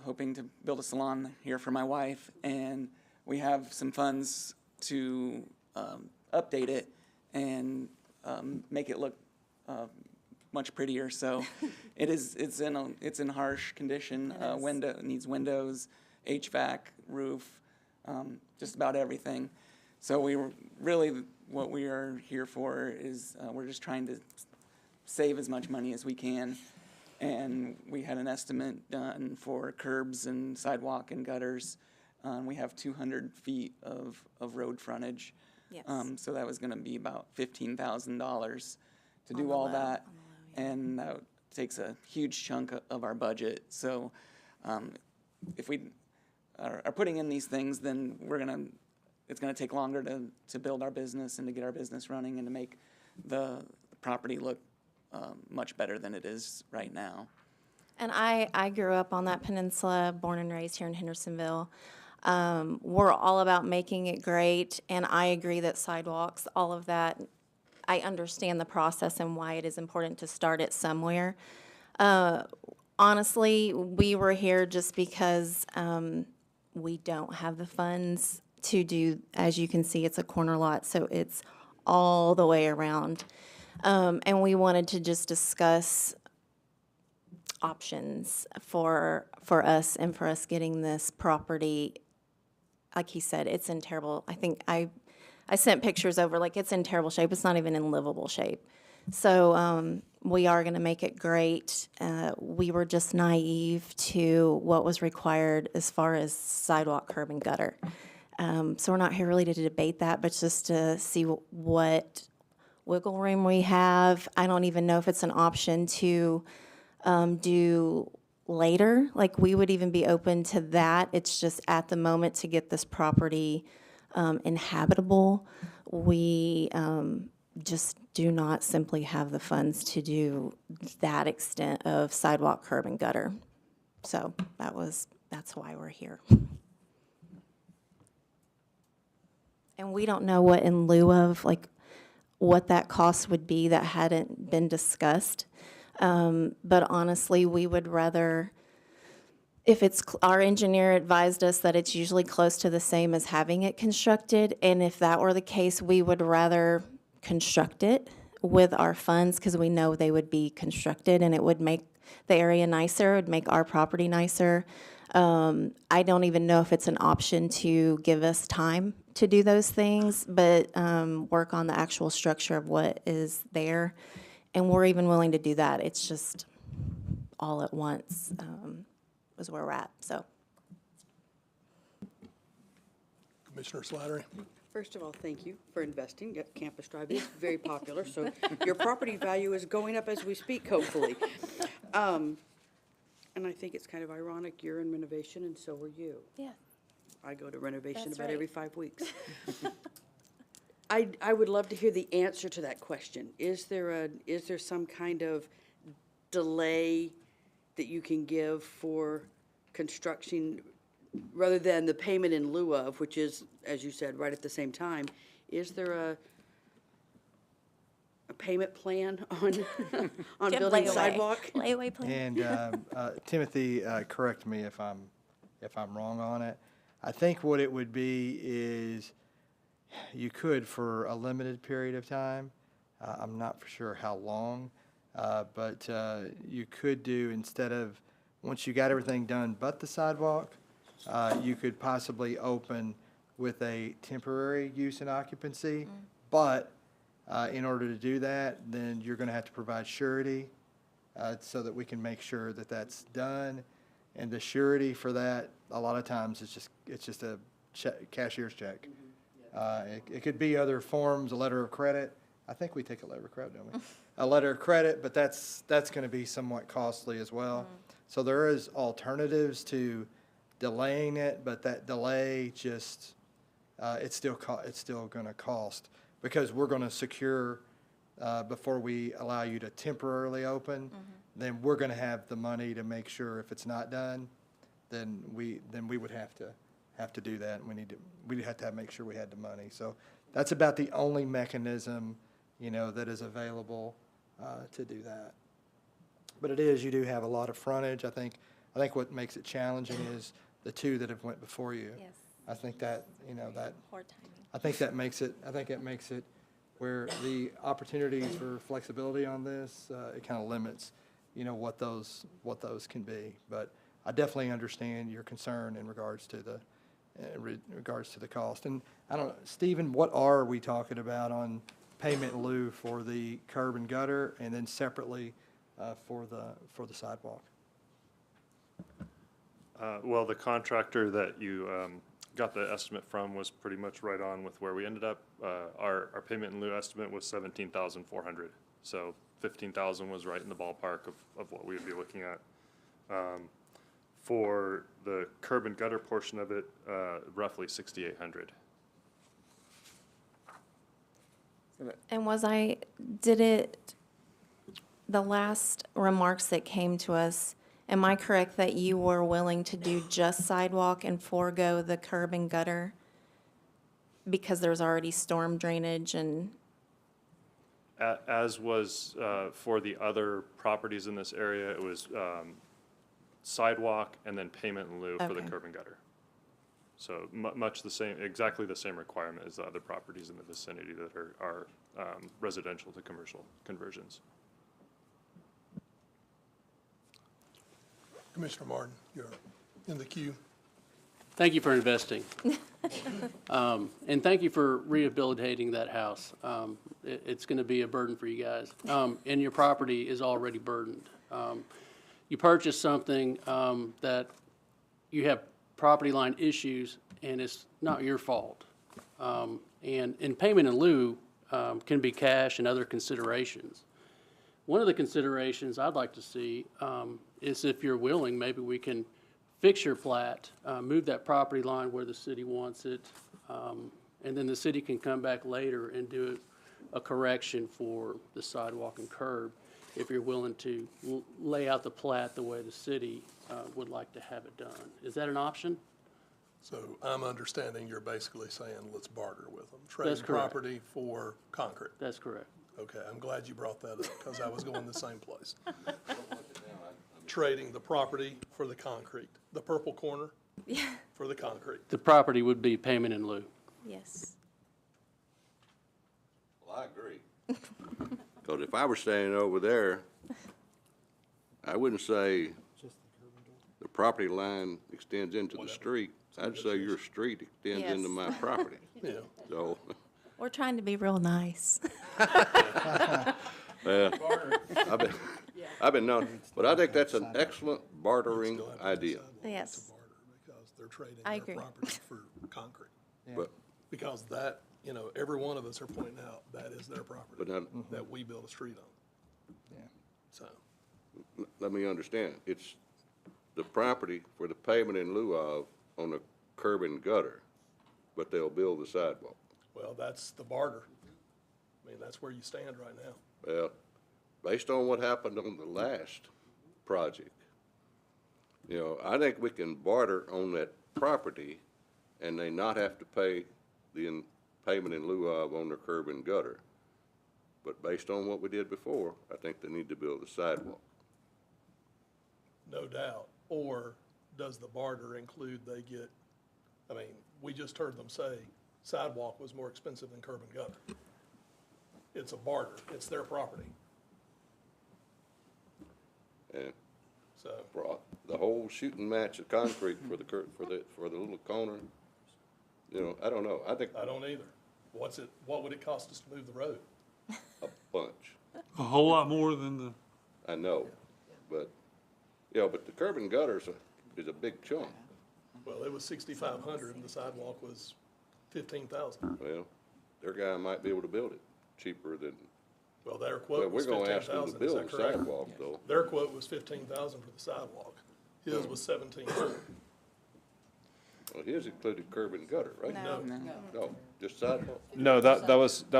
hoping to build a salon here for my wife, and we have some funds to update it and make it look much prettier. So it's in harsh condition. It needs windows, HVAC, roof, just about everything. So what we are here for is we're just trying to save as much money as we can. And we had an estimate done for curbs and sidewalk and gutters. We have 200 feet of road frontage. Yes. So that was going to be about $15,000 to do all that. And that takes a huge chunk of our budget. So if we are putting in these things, then it's going to take longer to build our business and to get our business running and to make the property look much better than it is right now. And I grew up on that peninsula, born and raised here in Hendersonville. We're all about making it great, and I agree that sidewalks, all of that, I understand the process and why it is important to start it somewhere. Honestly, we were here just because we don't have the funds to do, as you can see, it's a corner lot, so it's all the way around. And we wanted to just discuss options for us and for us getting this property. Like he said, it's in terrible, I think I sent pictures over, like it's in terrible shape. It's not even in livable shape. So we are going to make it great. We were just naive to what was required as far as sidewalk, curb, and gutter. So we're not here really to debate that, but just to see what wiggle room we have. I don't even know if it's an option to do later. Like, we would even be open to that. It's just at the moment to get this property inhabitable. We just do not simply have the funds to do that extent of sidewalk, curb, and gutter. So that's why we're here. And we don't know what in lieu of, like, what that cost would be that hadn't been discussed. But honestly, we would rather, if it's, our engineer advised us that it's usually close to the same as having it constructed. And if that were the case, we would rather construct it with our funds because we know they would be constructed and it would make the area nicer, it would make our property nicer. I don't even know if it's an option to give us time to do those things, but work on the actual structure of what is there. And we're even willing to do that. It's just all at once is where we're at, so. Commissioner Slattery? First of all, thank you for investing. Campus Drive is very popular, so your property value is going up as we speak, hopefully. And I think it's kind of ironic, you're in renovation and so are you. Yeah. I go to renovation That's about right. every 5 weeks. I would love to hear the answer to that question. Is there some kind of delay that you can give for construction rather than the payment in lieu of, which is, as you said, right at the same time? Is there a payment plan on building sidewalk? Layaway plan. And Timothy, correct me if I'm wrong on it. I think what it would be is you could, for a limited period of time, I'm not for sure how long, but you could do, instead of, once you got everything done but the sidewalk, you could possibly open with a temporary use and occupancy. But in order to do that, then you're going to have to provide surety so that we can make sure that that's done. And the surety for that, a lot of times, it's just a cashier's check. It could be other forms, a letter of credit. I think we take a letter of credit, don't we? A letter of credit, but that's going to be somewhat costly as well. So there is alternatives to delaying it, but that delay just, it's still going to cost, because we're going to secure, before we allow you to temporarily open, then we're going to have the money to make sure if it's not done, then we would have to do that, and we'd have to make sure we had the money. So that's about the only mechanism, that is available to do that. But you do have a lot of frontage. I think what makes it challenging is the two that have went before you. Yes. I think that, Poor timing. I think it makes it where the opportunities for flexibility on this, it kind of limits, what those can be. But I definitely understand your concern in regards to the cost. And I don't know, Stephen, what are we talking about on payment in lieu for the curb and gutter, and then separately for the sidewalk? Well, the contractor that you got the estimate from was pretty much right on with where we ended up. Our payment in lieu estimate was $17,400. So $15,000 was right in the ballpark of what we would be looking at. For the curb and gutter portion of it, roughly $6,800. And the last remarks that came to us, am I correct that you were willing to do just sidewalk and forego the curb and gutter because there's already storm drainage and? As was for the other properties in this area, it was sidewalk and then payment in lieu for the curb and gutter. So much the same, exactly the same requirement as the other properties in the vicinity that are residential to commercial conversions. Commissioner Martin, you're in the queue. Thank you for investing. And thank you for rehabilitating that house. It's going to be a burden for you guys. And your property is already burdened. You purchased something that you have property line issues, and it's not your fault. And payment in lieu can be cash and other considerations. One of the considerations I'd like to see is if you're willing, maybe we can fix your plat, move that property line where the city wants it, and then the city can come back later and do a correction for the sidewalk and curb if you're willing to lay out the plat the way the city would like to have it done. Is that an option? So I'm understanding you're basically saying, let's barter with them. Trade That's correct. property for concrete. That's correct. Okay, I'm glad you brought that up, because I was going the same place. Trading the property for the concrete, the purple corner for the concrete. The property would be payment in lieu. Yes. Well, I agree. Because if I were standing over there, I wouldn't say the property line extends into the street. I'd say your street extends into Yes. my property. Yeah. So, We're trying to be real nice. I've been known, but I think that's an excellent bartering idea. Yes. Barter, because they're trading I their agree. property for concrete. But, Because that, you know, every one of us are pointing out, that is their property but now, that we build a street on. Yeah. So, let me understand, it's the property for the payment in lieu of on the curb and gutter, but they'll build the sidewalk. well, that's the barter. I mean, that's where you stand right now. Well, based on what happened on the last project, you know, I think we can barter on that property and they not have to pay the payment in lieu of on their curb and gutter. But based on what we did before, I think they need to build a sidewalk. No doubt. Or does the barter include they get, I mean, we just heard them say sidewalk was more expensive than curb and gutter. It's a barter. It's their property. And So, brought the whole shooting match of concrete for the for the little corner, you know, I don't know. I think I don't either. What would it cost us to move the road? a bunch. A whole lot more than the, I know, but, you know, but the curb and gutter is a big chunk. Well, it was 6,500 and the sidewalk was 15,000. Well, their guy might be able to build it cheaper than, Well, their well, quote we're was gonna ask them to 15,000, is build that the correct? sidewalk though. Their quote was 15,000 for the sidewalk. His was 17,400. Well, his included curb and gutter, right? No. No, just sidewalk. No, that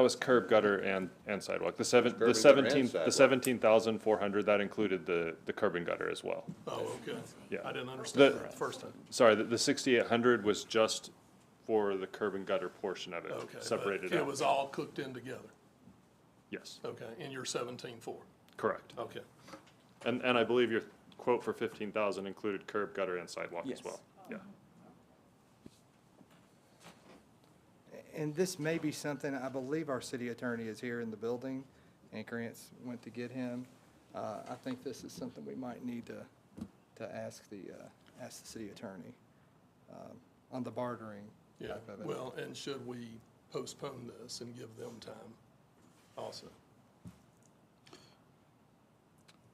was curb, gutter, and sidewalk. The Curb and gutter and 17,400, that included the curb and gutter as well. Oh, okay. Yeah. I didn't understand The- that the first time. Sorry, the 6,800 was just for the curb and gutter portion of it, Okay. but separated It out. was all cooked in together. Yes, Okay, and you're 17,400. correct. Okay. And I believe your quote for 15,000 included curb, gutter, and sidewalk as Yes. well. Yeah. And this may be something, I believe our city attorney is here in the building, and Grant's went to get him. I think this is something we might need to ask the city attorney on the bartering Yeah, type of it. well, and should we postpone this and give them time also?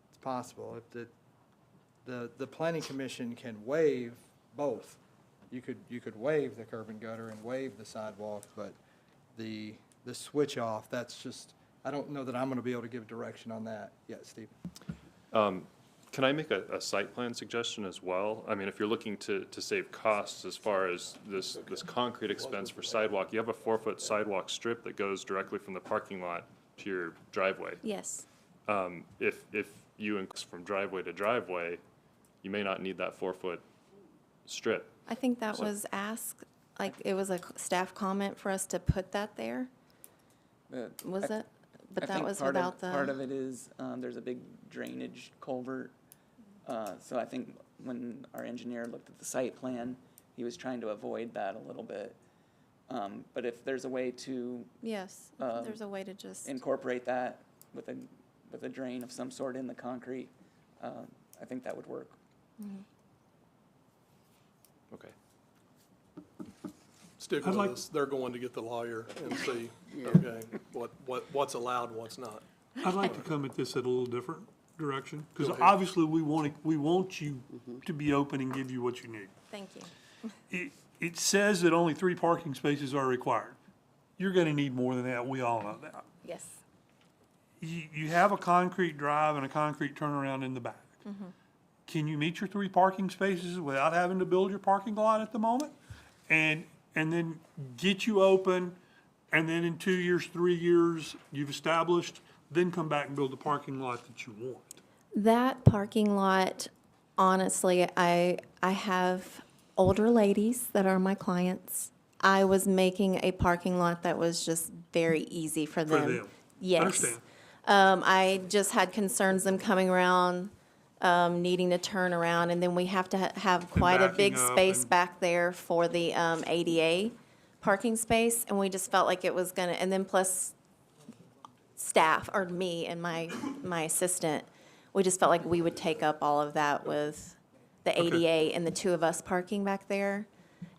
It's possible. If the planning commission can waive both. You could waive the curb and gutter and waive the sidewalk, but the switch off, that's just, I don't know that I'm gonna be able to give direction on that yet, Steve. Can I make a site plan suggestion as well? I mean, if you're looking to save costs as far as this concrete expense for sidewalk, you have a 4-foot sidewalk strip that goes directly from the parking lot to your driveway. Yes. If you increase from driveway to driveway, you may not need that 4-foot strip. I think that was asked, like, it was a staff comment for us to put that there, But was I- it? But I that think was part without the. Part of it is, there's a big drainage culvert. So I think when our engineer looked at the site plan, he was trying to avoid that a little bit. But if there's a way to Yes, there's a way to just. incorporate that with a drain of some sort in the concrete, I think that would work. Okay. Stick I'd with like- us. They're going to get the lawyer and see, okay, what's allowed, what's not. I'd like to come at this at a little different direction, Go because ahead. obviously we want you to be open and give you what you need. Thank you. it says that only 3 parking spaces are required. You're gonna need more than that, we all know that. Yes. You have a concrete drive and a concrete turnaround in the back. Can you meet your 3 parking spaces without having to build your parking lot at the moment? And then get you open, and then in 2 years, 3 years, you've established, then come back and build the parking lot that you want. That parking lot, honestly, I have older ladies that are my clients. I was making a parking lot that was just very easy for them. them. Yes. Understand. I just had concerns them coming around, needing to turn around, and then we have to have quite a big backing up space and- back there for the ADA parking space, and we just felt like it was gonna, and then plus staff, or me and my assistant, we just felt like we would take up all of that with the ADA and the 2 of us parking back there.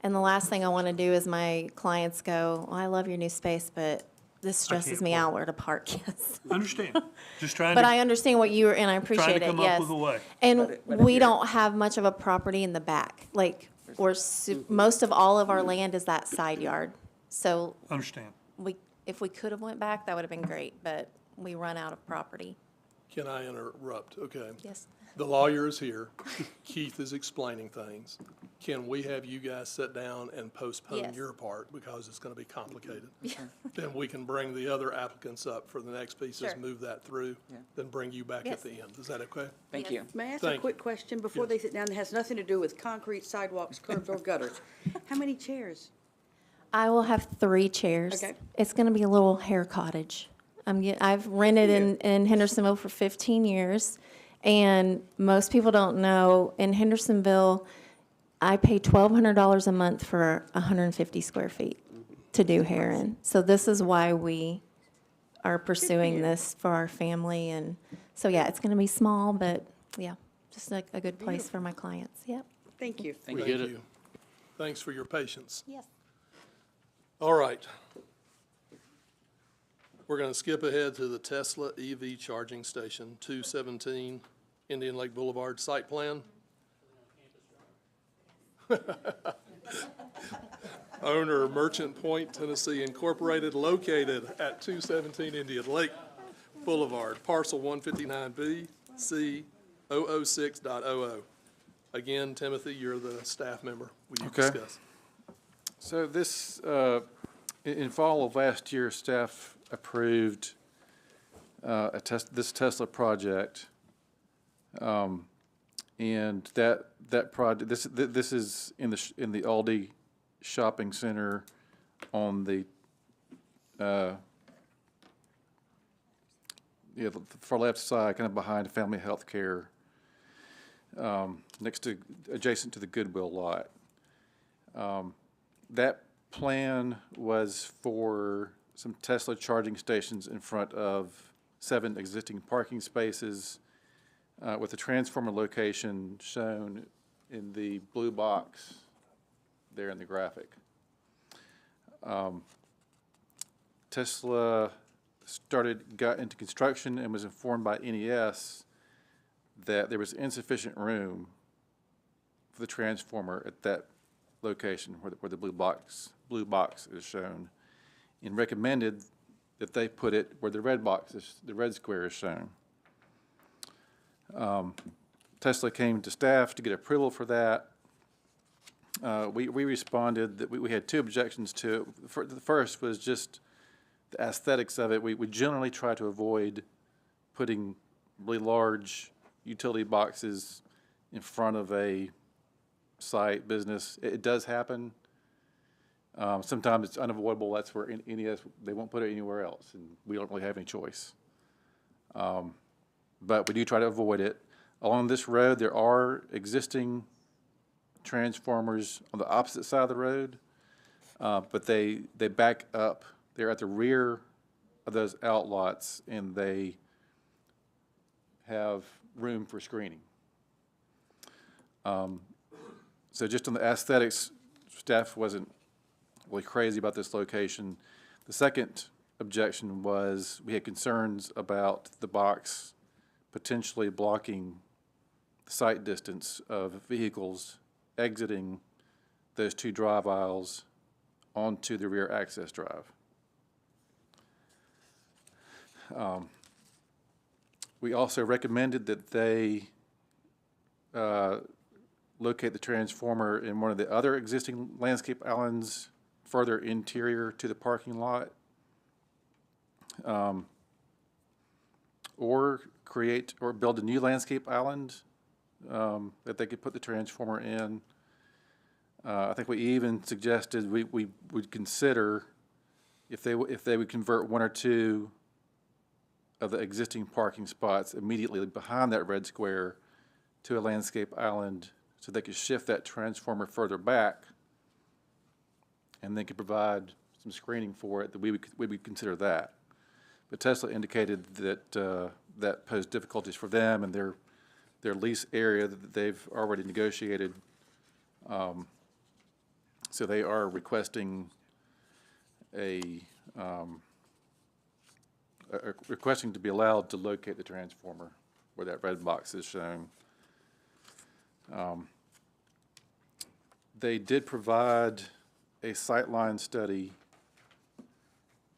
And the last thing I want to do is my clients go, well, I love your new space, but this stresses can't me park." out where to park, yes. Understand, just trying But to, I understand what you were, and I trying appreciate to it, come up yes. with a way. And But if we you're- don't have much of a property in the back, like, most of all of our land is that side yard. So Understand. if we could have went back, that would have been great, but we run out of property. Can I interrupt? Okay. Yes. The lawyer is here. Keith is explaining things. Can we have you guys sit down and postpone Yes. your part because it's going to be complicated? Then we can bring the other applicants up for the next pieces, Sure. move that through, then bring you back Yes. at the end. Is that okay? Thank you. May I ask Thank a you. quick question before they sit down that has nothing to do with concrete, sidewalks, curbs, or gutters? How many chairs? I will have 3 chairs. Okay. It's gonna be a little hair cottage. I've rented in Hendersonville for 15 years, and most people don't know, in Hendersonville, I pay $1,200 a month for 150 square feet to do hair in. So this is why we are pursuing this for our family, and so, yeah, it's gonna be small, but, yeah, just like a good place for my clients, yep. Thank you. We get it. you. Thanks for your patience. Yes. All right. We're going to skip ahead to the Tesla EV charging station, 217 Indian Lake Boulevard site plan. Owner Merchant Point, Tennessee Incorporated, located at 217 Indian Lake Boulevard, parcel 159B, C 006.00. Again, Timothy, you're the staff member. Will you Okay. discuss? So this, in fall of last year, staff approved this Tesla project. And that project, this is in the Aldi Shopping Center on the, the far left side, kind of behind Family Health Care, adjacent to the Goodwill lot. That plan was for some Tesla charging stations in front of 7 existing parking spaces, with the transformer location shown in the blue box there in the graphic. Tesla got into construction and was informed by NES that there was insufficient room for the transformer at that location where the blue box is shown, and recommended that they put it where the red square is shown. Tesla came to staff to get approval for that. We responded that we had 2 objections to it. The first was just the aesthetics of it. We generally try to avoid putting really large utility boxes in front of a site business. It does happen. Sometimes it's unavoidable. That's where NES, they won't put it anywhere else, and we don't really have any choice. But we do try to avoid it. Along this road, there are existing transformers on the opposite side of the road, but they back up. They're at the rear of those outlots, and they have room for screening. So just on the aesthetics, staff wasn't really crazy about this location. The second objection was we had concerns about the box potentially blocking the sight distance of vehicles exiting those 2 drive aisles onto the rear access drive. We also recommended that they locate the transformer in one of the other existing landscape islands further interior to the parking lot, or create or build a new landscape island that they could put the transformer in. I think we even suggested we would consider if they would convert 1 or 2 of the existing parking spots immediately behind that red square to a landscape island, so they could shift that transformer further back, and they could provide some screening for it, that we would consider that. But Tesla indicated that that posed difficulties for them and their lease area that they've already negotiated. So they are requesting requesting to be allowed to locate the transformer where that red box is shown. They did provide a sightline study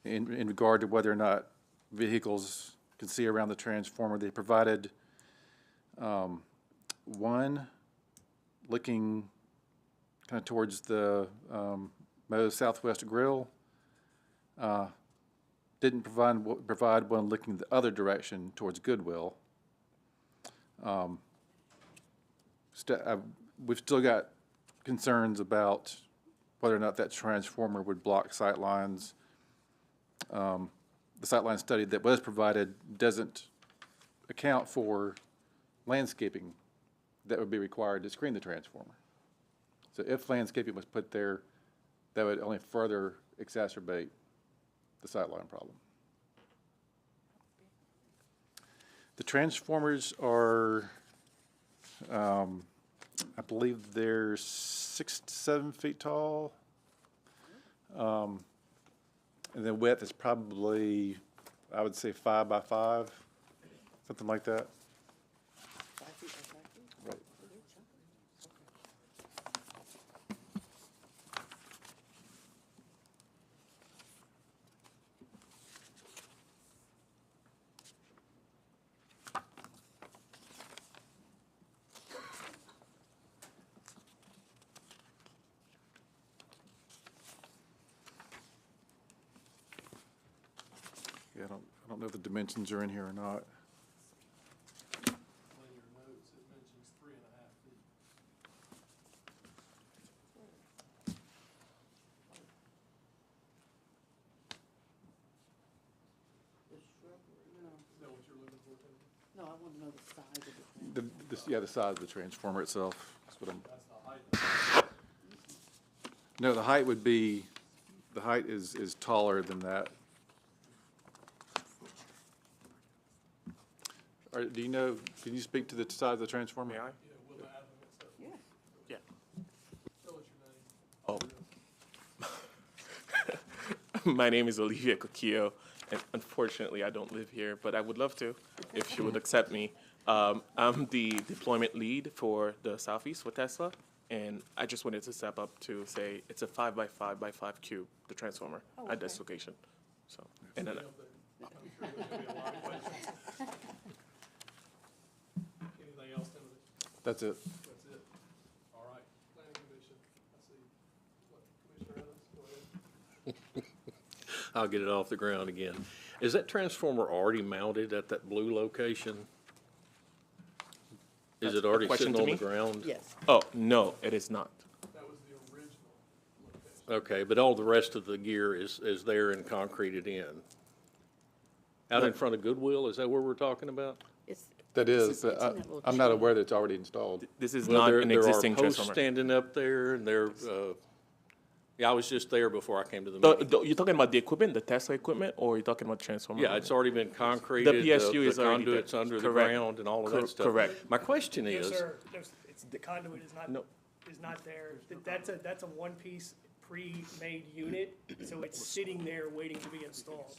in regard to whether or not vehicles can see around the transformer. They provided one looking kind of towards the Moe's Southwest Grill. Didn't provide one looking the other direction towards Goodwill. We've still got concerns about whether or not that transformer would block sight lines. The sightline study that was provided doesn't account for landscaping that would be required to screen the transformer. So if landscaping was put there, that would only further exacerbate the sightline problem. The transformers are, I believe they're 6 to 7 feet tall. And the width is probably, I would say 5 by 5, something like that. 5 feet by 5 feet? Right. Yeah, I don't know if the dimensions are in here or not. On your notes, it mentions 3.5 feet. Is that what you're looking for, Tony? No, I want to know the size of the Yeah, the size of the transformer itself. That's what I'm. That's the height. No, the height would be, the height is taller than that. Do you know, can you speak to the size of the transformer? Yeah, will the admin accept? Yeah. Tell us your name. Oh. My name is Olivia Coquillo, and unfortunately, I don't live here, but I would love to, if she would accept me. I'm the deployment lead for the Southeast with Tesla, and I just wanted to step up to say it's a 5 by 5 by 5 cube, the transformer, at this location. So, and then, I'm sure there's gonna be a lot of questions. Anything else, Timothy? That's it. That's it. All right. Planning Commission, I see, Commissioner Evans, go ahead. I'll get it off the ground again. Is that transformer already mounted at that blue location? Is it already question sitting to on the me? ground? Yes. oh, no, it is not. That was the original location. Okay, but all the rest of the gear is there and concreted in? Out in front of Goodwill, is that where we're talking about? It's, That It's is, in but that little I'm not tree. aware that it's already installed. This is Well, not there- an existing There are posts transformer. standing up there, and they're, yeah, I was just there before I came to the The, meeting. you're talking about the equipment, the Tesla equipment, or you're talking about transformer? Yeah, it's already been concreted. PSU is the already there. conduits under the Correct. ground and all of that stuff. Correct. My question No, is, sir, the conduit is No. not there. That's a one-piece pre-made unit, so it's sitting there waiting to be installed,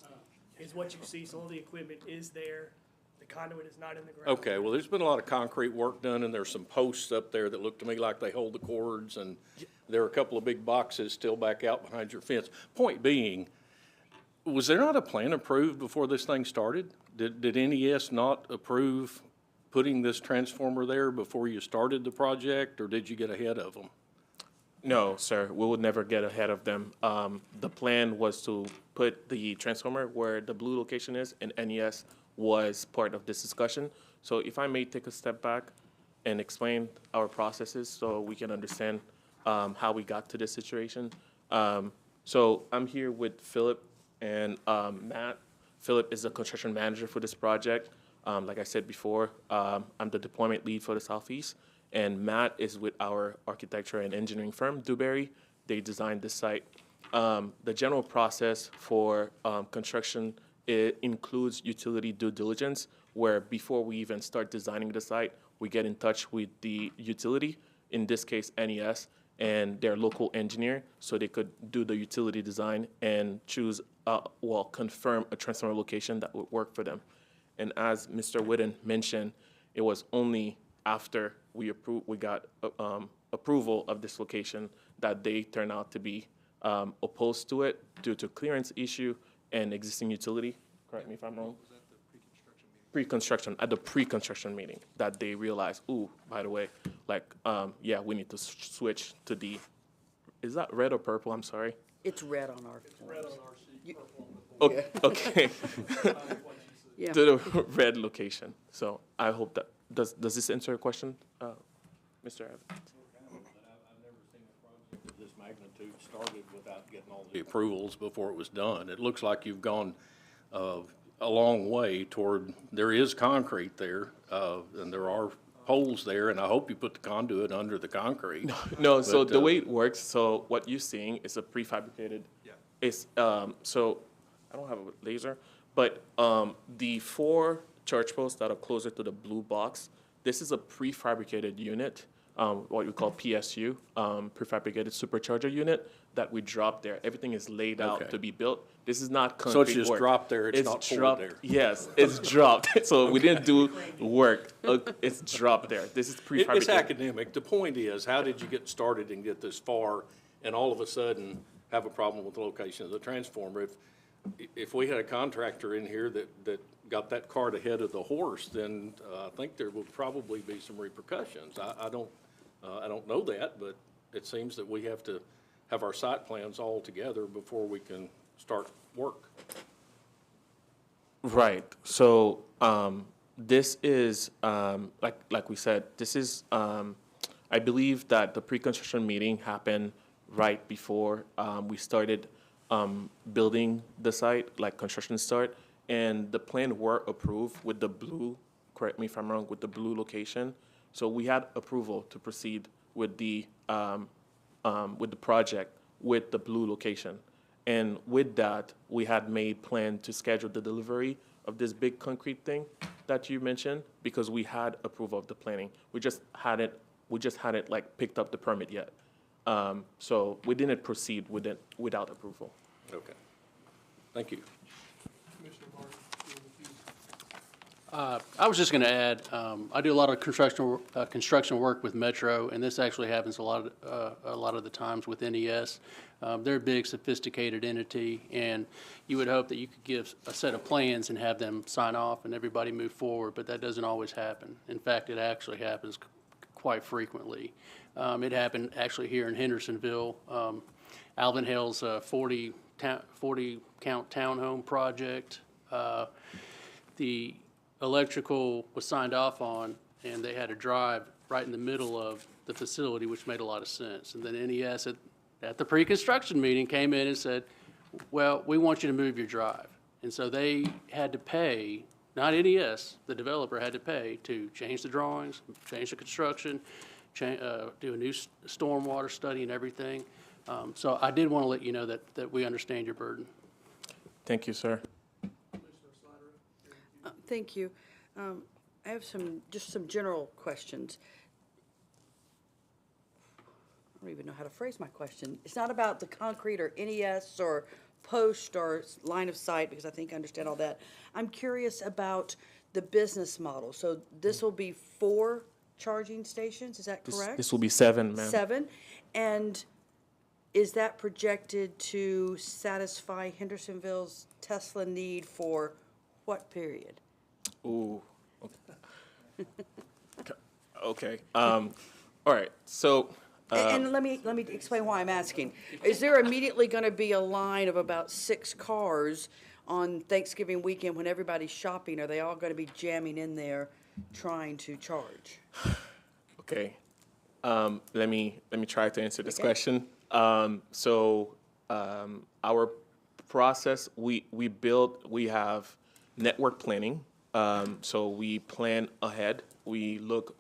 is what you see. So all the equipment is there. The conduit is not in the ground. okay, well, there's been a lot of concrete work done, and there's some posts up there that look to me like they hold the cords, and there are a couple of big boxes still back out behind your fence. Point being, was there not a plan approved before this thing started? Did NES not approve putting this transformer there before you started the project, or did you get ahead of them? No, sir, we would never get ahead of them. The plan was to put the transformer where the blue location is, and NES was part of this discussion. So if I may take a step back and explain our processes so we can understand how we got to this situation. So I'm here with Philip and Matt. Philip is the construction manager for this project. Like I said before, I'm the deployment lead for the Southeast. And Matt is with our architecture and engineering firm, Dewberry. They designed this site. The general process for construction, it includes utility due diligence, where before we even start designing the site, we get in touch with the utility, in this case NES, and their local engineer, so they could do the utility design and choose, confirm a transformer location that would work for them. And as Mr. Whitten mentioned, it was only after we got approval of this location that they turned out to be opposed to it due to clearance issue and existing utility. Correct me if I'm wrong. Was that the pre-construction meeting? At the pre-construction meeting, that they realized, ooh, by the way, like, yeah, we need to switch to the, is that red or purple? I'm sorry. It's red on our. It's red on our sheet, purple on the board. Okay. Yeah. To the red location. So I hope that, does this answer your question, Mr. Evans? I've never seen a project of this magnitude started without getting all the approvals before it was done. It looks like you've gone a long way toward, there is concrete there, and there are holes there, and I hope you put the conduit under the concrete. No, so But, the way it works, so what you're seeing is a prefabricated, it's, so, I don't have a laser, but the 4 church posts that are closer to the blue box, this is a prefabricated unit, what we call PSU, prefabricated supercharger unit, that we drop there. Everything is laid out Okay. to be built. This is not concrete So it's just work. dropped there, it's not poured dropped, there. Yes, it's dropped. So we didn't do work. It's dropped there. This is prefabricated. It's academic. The point is, how did you get started and get this far, and all of a sudden have a problem with the location of the transformer? If we had a contractor in here that got that cart ahead of the horse, then I think there would probably be some repercussions. I don't know that, but it seems that we have to have our site plans all together before we can start work. Right. So this is, like we said, this is, I believe that the pre-construction meeting happened right before we started building the site, like construction start, and the plan were approved with the blue, correct me if I'm wrong, with the blue location. So we had approval to proceed with the project with the blue location. And with that, we had made plan to schedule the delivery of this big concrete thing that you mentioned, because we had approval of the planning. We just hadn't like picked up the permit yet. So we didn't proceed with it without approval. Okay. Thank you. Commissioner Martin, you have a piece. I was just going to add, I do a lot of construction work with Metro, and this actually happens a lot of the times with NES. They're a big, sophisticated entity, and you would hope that you could give a set of plans and have them sign off and everybody move forward, but that doesn't always happen. In fact, it actually happens quite frequently. It happened actually here in Hendersonville. Alvin Hale's 40-count townhome project. The electrical was signed off on, and they had a drive right in the middle of the facility, which made a lot of sense. And then NES at the pre-construction meeting came in and said, well, we want you to move your drive. And so they had to pay, not NES, the developer had to pay to change the drawings, change the construction, do a new stormwater study and everything. So I did want to let you know that we understand your burden. Thank you, sir. Thank you. I have just some general questions. I don't even know how to phrase my question. It's not about the concrete or NES or post or line of sight, because I think I understand all that. I'm curious about the business model. So this will be 4 charging stations, is that correct? This will be 7, ma'am. 7? And is that projected to satisfy Hendersonville's Tesla need for what period? Ooh. Okay. All right. So. And let me explain why I'm asking. Is there immediately going to be a line of about 6 cars on Thanksgiving weekend when everybody's shopping? Are they all going to be jamming in there trying to charge? Okay. Let me try to answer this question. Our process, we have network planning. So we plan ahead. We look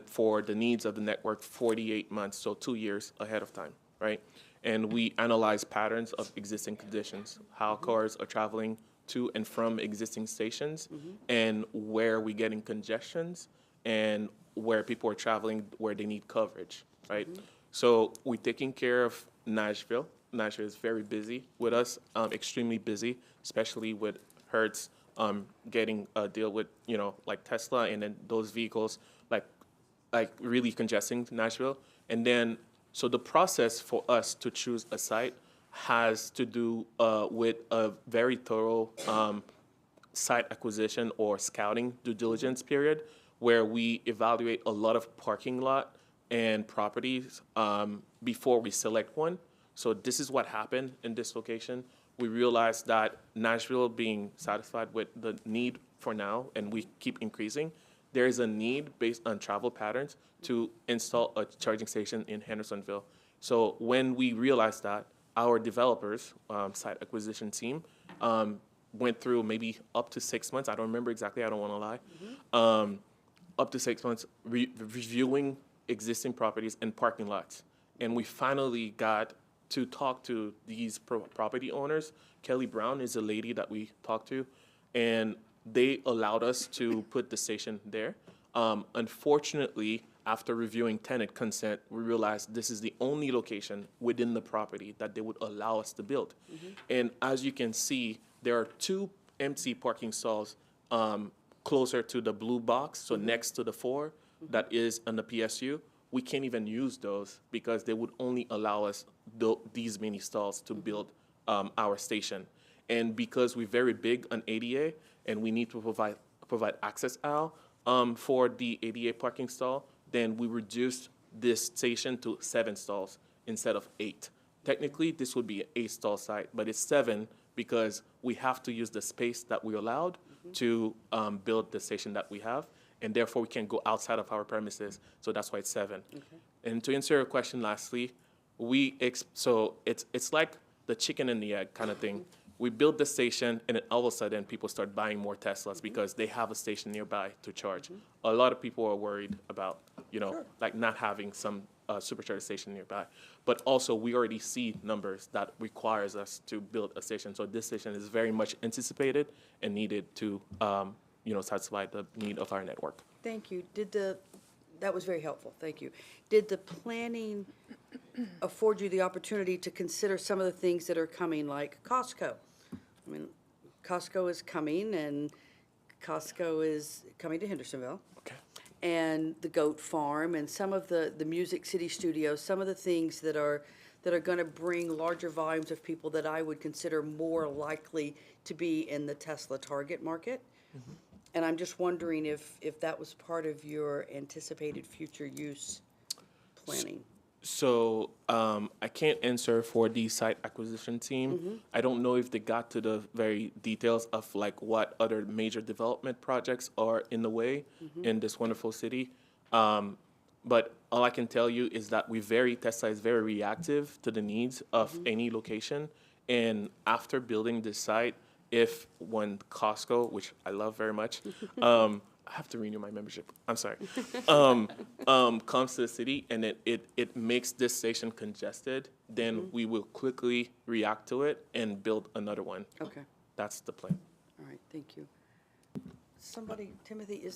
for the needs of the network 48 months, so 2 years ahead of time, right? And we analyze patterns of existing conditions, how cars are traveling to and from existing stations, and where we're getting congestions, and where people are traveling, where they need coverage, right? So we're taking care of Nashville. Nashville is very busy with us, extremely busy, especially with Hertz getting a deal with, like Tesla, and then those vehicles, like really congesting Nashville. And then, so the process for us to choose a site has to do with a very thorough site acquisition or scouting due diligence period, where we evaluate a lot of parking lot and properties before we select one. So this is what happened in this location. We realized that Nashville being satisfied with the need for now, and we keep increasing, there is a need based on travel patterns to install a charging station in Hendersonville. So when we realized that, our developers, site acquisition team, went through maybe up to 6 months, I don't remember exactly, I don't want to lie, up to 6 months reviewing existing properties and parking lots. And we finally got to talk to these property owners. Kelly Brown is a lady that we talked to, and they allowed us to put the station there. Unfortunately, after reviewing tenant consent, we realized this is the only location within the property that they would allow us to build. And as you can see, there are 2 empty parking stalls closer to the blue box, so next to the 4 that is on the PSU. We can't even use those because they would only allow us these many stalls to build our station. And because we're very big on ADA and we need to provide access aisle for the ADA parking stall, then we reduced this station to 7 stalls instead of 8. Technically, this would be an 8-stall site, but it's 7 because we have to use the space that we're allowed to build the station that we have, and therefore we can't go outside of our premises, so that's why it's 7. And to answer your question lastly, so it's like the chicken and the egg kind of thing. We build the station, and then all of a sudden people start buying more Teslas because they have a station nearby to charge. A lot of people are worried about, like not having some supercharger station nearby. But also we already see numbers that requires us to build a station. So this station is very much anticipated and needed to, satisfy the need of our network. Thank you. That was very helpful, thank you. Did the planning afford you the opportunity to consider some of the things that are coming, like Costco? I mean, Costco is coming, and Costco is coming to Hendersonville. Okay. And the goat farm, and some of the Music City Studios, some of the things that are going to bring larger volumes of people that I would consider more likely to be in the Tesla target market. And I'm just wondering if that was part of your anticipated future use planning. So I can't answer for the site acquisition team. I don't know if they got to the very details of like what other major development projects are in the way in this wonderful city. But all I can tell you is that Tesla is very reactive to the needs of any location. And after building this site, when Costco, which I love very much, I have to renew my membership. I'm sorry. Comes to the city and it makes this station congested, then we will quickly react to it and build another one. Okay. That's the plan. All right, thank you. Timothy,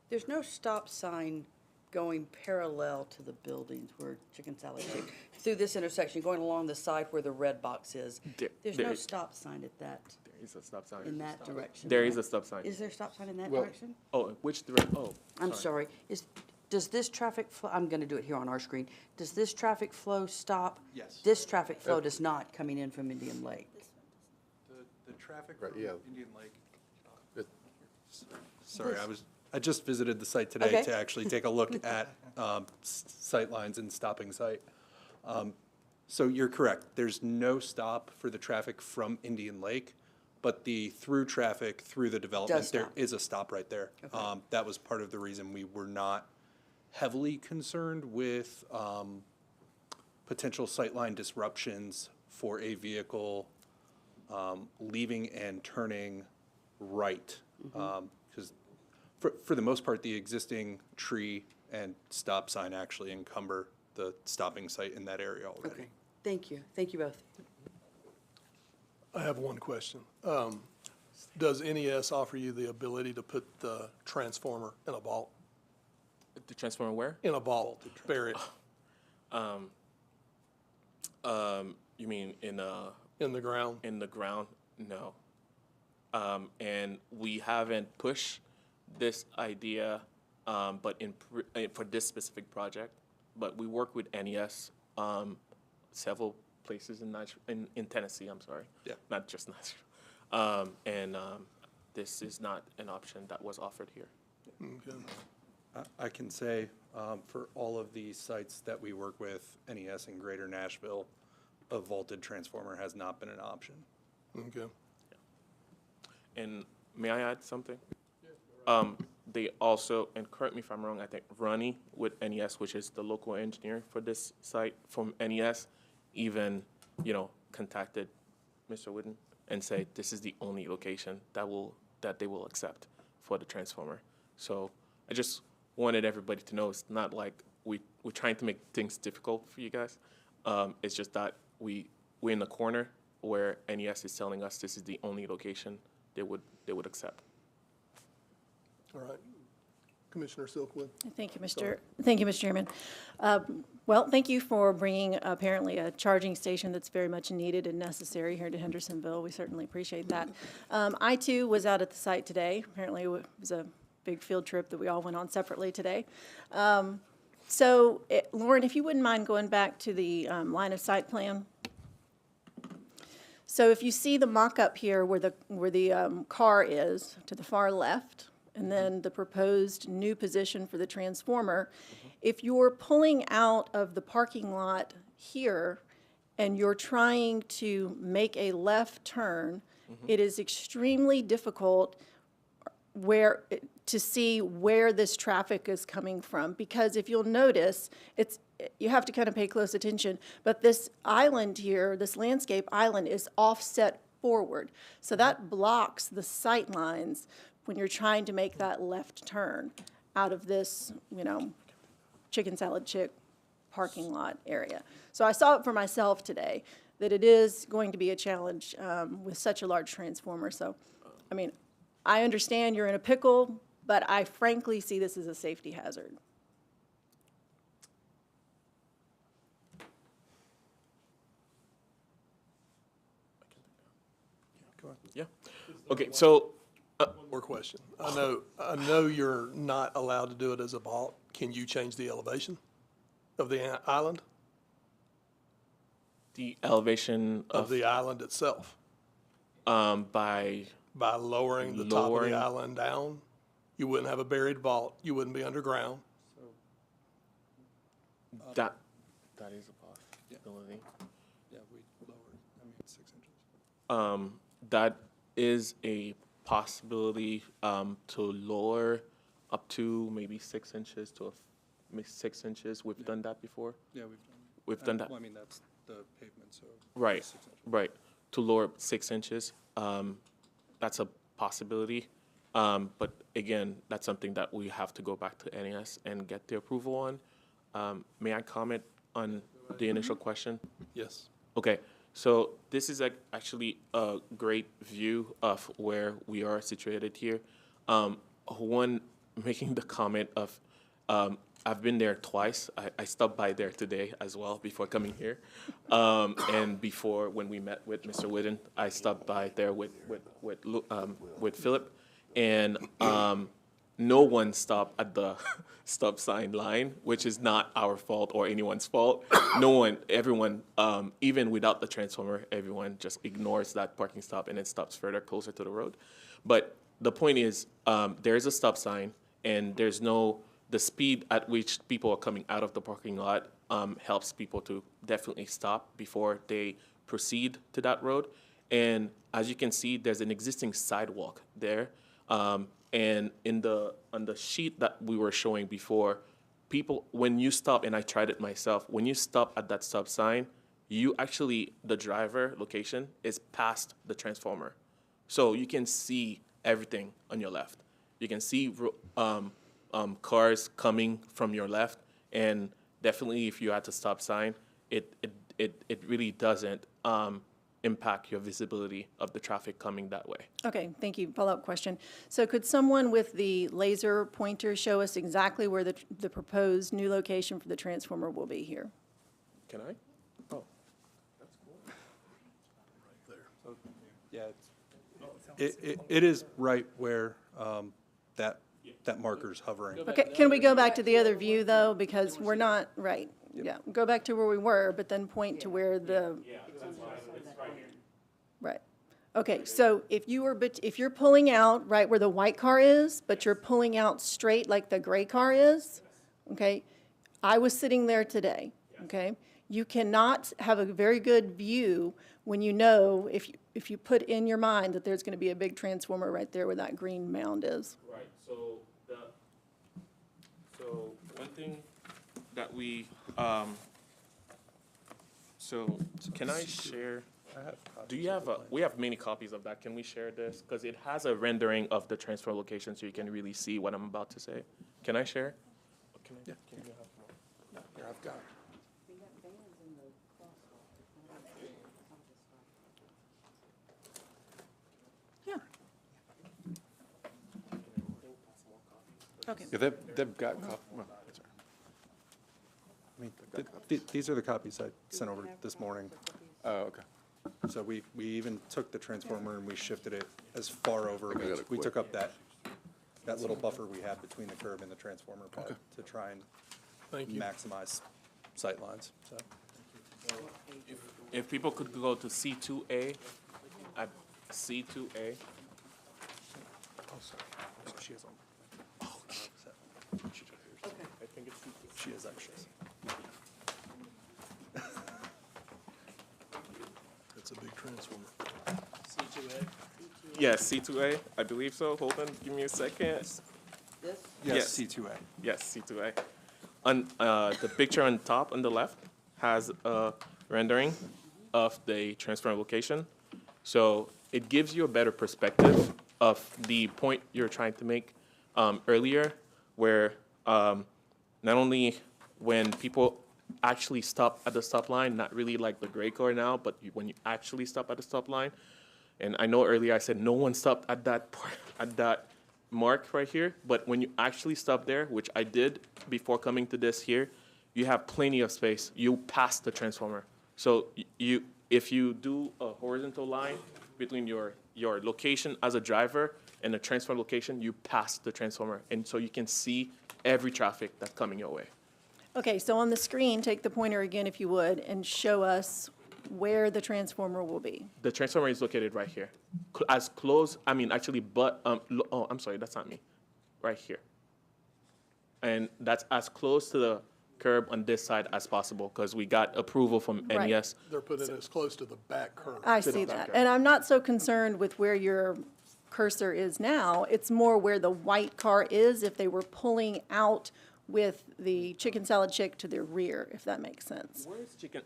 there's no stop sign going parallel to the buildings where Chicken Salad Chick, through this intersection, going along the side where the red box is. There's no stop sign at that. There is a stop sign. In that direction. There right? is a stop sign. Is there a stop sign in that direction? Oh, which direction? Oh, I'm sorry. Does this traffic flow, I'm gonna do it here on our screen, does this traffic flow stop? Yes. This traffic flow does not coming in from Indian Lake? The traffic Right, from yeah. Indian Lake. Sorry, This- I just visited the site today Okay. to actually take a look at sight lines and stopping site. So you're correct, there's no stop for the traffic from Indian Lake, but the through traffic through the development, there stop. is a stop right there. That was part of the reason we were not heavily concerned with potential sightline disruptions for a vehicle leaving and turning right. Because for the most part, the existing tree and stop sign actually encumber the stopping site in that area already. Okay, thank you both. I have one question. Does NES offer you the ability to put the transformer in a vault? The transformer where? In a vault, bury it You mean in in the ground? in the ground? No. And we haven't pushed this idea, but for this specific project. But we work with NES, several places in Tennessee. I'm sorry. Yeah. Not just Nashville. This is not an option that was offered here. Okay. I can say for all of the sites that we work with, NES in Greater Nashville, a vaulted transformer has not been an option. Okay. And may I add something? They also, and correct me if I'm wrong, I think Ronnie with NES, which is the local engineer for this site from NES, even, contacted Mr. Whitten and said this is the only location that they will accept for the transformer. So I just wanted everybody to know it's not like we're trying to make things difficult for you guys. It's just that we're in the corner where NES is telling us this is the only location they would accept. All right. Commissioner Silkwood? Thank you, Mr. Chairman. Well, thank you for bringing apparently a charging station that's very much needed and necessary here to Hendersonville. We certainly appreciate that. I too was out at the site today. Apparently it was a big field trip that we all went on separately today. Lauren, if you wouldn't mind going back to the line of sight plan. So if you see the mock-up here where the car is to the far left, and then the proposed new position for the transformer, if you're pulling out of the parking lot here and you're trying to make a left turn, it is extremely difficult to see where this traffic is coming from, because if you'll notice, you have to kind of pay close attention, but this island here, this landscape island, is offset forward. So that blocks the sight lines when you're trying to make that left turn out of this, Chicken Salad Chick parking lot area. So I saw it for myself today, that it is going to be a challenge with such a large transformer. So, I understand you're in a pickle, but I frankly see this as a safety hazard. Yeah. Okay, so One more question. I know you're not allowed to do it as a vault. Can you change the elevation of the island? the elevation Of the island itself? by By lowering the top of Lowering- the island down? You wouldn't have a buried vault. You wouldn't be underground. that is a possibility. Yeah, we lowered, 6 inches. That is a possibility to lower up to maybe 6 inches to maybe 6 inches. We've done that before. Yeah, We've done that. Well, that's the pavement, so. Right, 6 inches. right. To lower 6 inches, that's a possibility. But again, that's something that we have to go back to NES and get the approval on. May I comment on the initial question? Yes. Okay, so this is actually a great view of where we are situated here. One, making the comment of, I've been there twice. I stopped by there today as well before coming here. And before, when we met with Mr. Whitten, I stopped by there with Philip. And no one stopped at the stop sign line, which is not our fault or anyone's fault. No one, everyone, even without the transformer, everyone just ignores that parking stop and it stops further closer to the road. But the point is, there is a stop sign and there's no, the speed at which people are coming out of the parking lot helps people to definitely stop before they proceed to that road. And as you can see, there's an existing sidewalk there. And on the sheet that we were showing before, people, when you stop, and I tried it myself, when you stop at that stop sign, you actually, the driver location is past the transformer. So you can see everything on your left. You can see cars coming from your left, and definitely if you're at the stop sign, it really doesn't impact your visibility of the traffic coming that way. Okay, thank you. Follow-up question. So could someone with the laser pointer show us exactly where the proposed new location for the transformer will be here? Can I? Oh. Yeah, it is right where that marker's hovering. Okay, can we go back to the other view, though? Because we're not, right, yeah. Go back to where we were, but then point to where the, right. Okay, so if you're pulling out right where the white car is, but you're pulling out straight like the gray car is, okay? I was sitting there today, okay? You cannot have a very good view when you know, if you put in your mind that there's gonna be a big transformer right there where that green mound is. Right, so one thing that we, so can I share? Do you have we have many copies of that. Can we share this? Because it has a rendering of the transfer location so you can really see what I'm about to say. Can I share? Can you have more? Here, I've got it. Yeah. Okay. Yeah, they've got copies. I mean, these are the copies I sent over this morning. Oh, okay. So we even took the transformer and we shifted it as far over. We took up that little buffer we had between the curb and the transformer pad to try and Thank you. maximize sight lines, so. If people could go to C2A, at C2A. Oh, sorry. She is on. Oh, I think it's C2. She is actually. That's a big transformer. Yes, C2A, I believe so. Hold on, give me a second. This? Yes, C2A. Yes, C2A. On the picture on top on the left has a rendering of the transfer location. So it gives you a better perspective of the point you're trying to make earlier, where not only when people actually stop at the stop line, not really like the gray car now, but when you actually stop at the stop line. And I know earlier I said no one stopped at that mark right here, but when you actually stop there, which I did before coming to this here, you have plenty of space. You pass the transformer. So if you do a horizontal line between your location as a driver and the transfer location, you pass the transformer. And so you can see every traffic that's coming your way. Okay, so on the screen, take the pointer again if you would, and show us where the transformer will be. The transformer is located right here. As close, I mean, actually, but, oh, I'm sorry, that's not me. Right here. And that's as close to the curb on this side as possible, because we got approval from Right. NES. They're putting it as close to the back curb. I see that. And I'm not so concerned with where your cursor is now. It's more where the white car is if they were pulling out with the chicken salad chick to their rear, if that makes sense.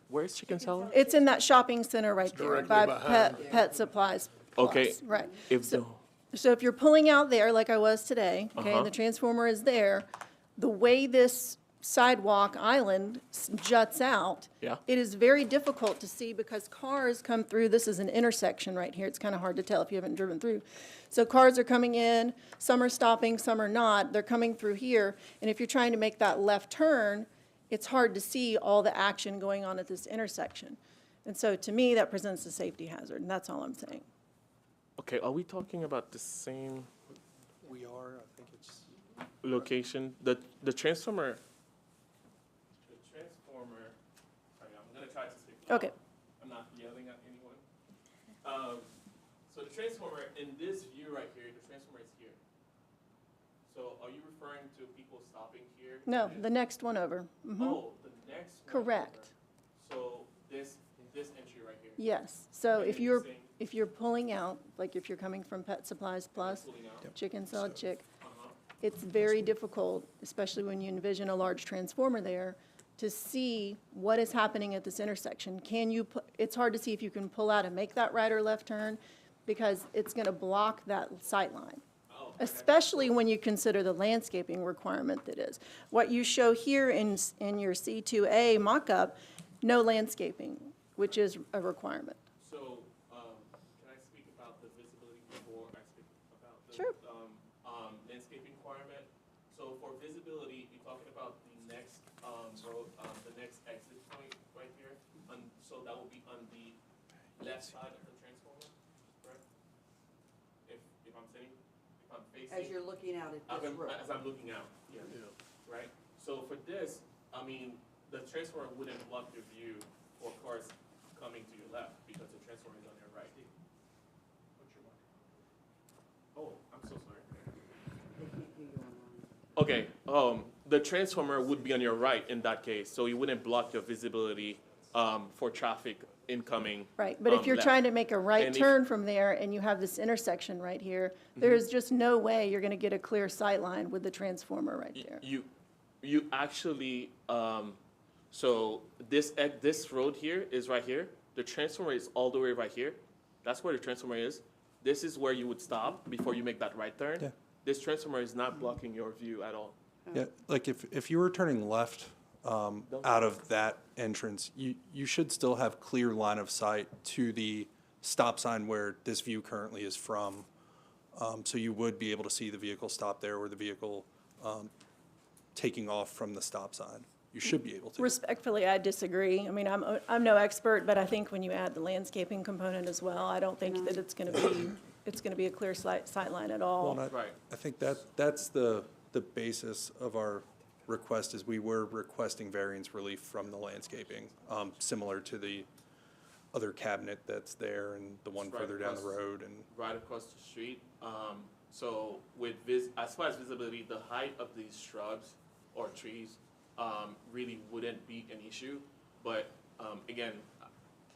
Where's chicken salad? It's in that shopping center right there directly by behind. Pet Supplies Plus. Okay. Right. If So if you're pulling out there like I was today, okay, Uh-huh. and the transformer is there, the way this sidewalk island juts out, Yeah. it is very difficult to see because cars come through. This is an intersection right here. It's kind of hard to tell if you haven't driven through. So cars are coming in, some are stopping, some are not. They're coming through here. And if you're trying to make that left turn, it's hard to see all the action going on at this intersection. And so to me, that presents a safety hazard, and that's all I'm saying. Okay, are we talking about the same? We are, I think it's. location, the transformer, sorry, I'm gonna try to speak. Okay. I'm not yelling at anyone. So the transformer, in this view right here, the transformer is here. So are you referring to people stopping here? No, the next one over. Mhm. Oh, the next one. Correct. over. So this entry right here. Yes. So And if then you're, saying- if you're pulling out, like if you're coming from Pet Supplies Plus, Pulling out. chicken salad chick, Uh-huh. it's very difficult, especially when you envision a large transformer there, to see what is happening at this intersection. Can you, it's hard to see if you can pull out and make that right or left turn because it's going to block that sight line, especially when you consider the landscaping requirement that is. What you show here in your C2A mock-up, no landscaping, which is a requirement. So, can I speak about the visibility before I speak about the Sure. Landscaping requirement? So for visibility, you're talking about the next road, the next exit point right here. So that will be on the left side of the transformer, right? If I'm saying, if I'm facing. As you're looking out at this road. As I'm looking out, yeah, right? So for this, I mean, the transformer wouldn't block your view for cars coming to your left because the transformer is on your right. Oh, I'm so sorry. Okay, the transformer would be on your right in that case, so it wouldn't block your visibility for traffic incoming. Right, but if you're left. trying to make a right And if- turn from there and you have this intersection right here, there's just no way you're going to get a clear sight line with the transformer right there. You actually, so this road here is right here. The transformer is all the way right here. That's where the transformer is. This is where you would stop before you make that right turn. Yeah. This transformer is not blocking your view at all. Yeah, like if you were turning left out of that entrance, you should still have clear line of sight to the stop sign where this view currently is from. So you would be able to see the vehicle stop there or the vehicle taking off from the stop sign. You should be able to. Respectfully, I disagree. I mean, I'm no expert, but I think when you add the landscaping component as well, I don't think that it's going to be a clear sight line at all. Well, and Right. I think that's the basis of our request is we were requesting variance relief from the landscaping, similar to the other cabinet that's there and the one Right further down the across- road and. Right across the street. So with as far as visibility, the height of these shrubs or trees really wouldn't be an issue. But again,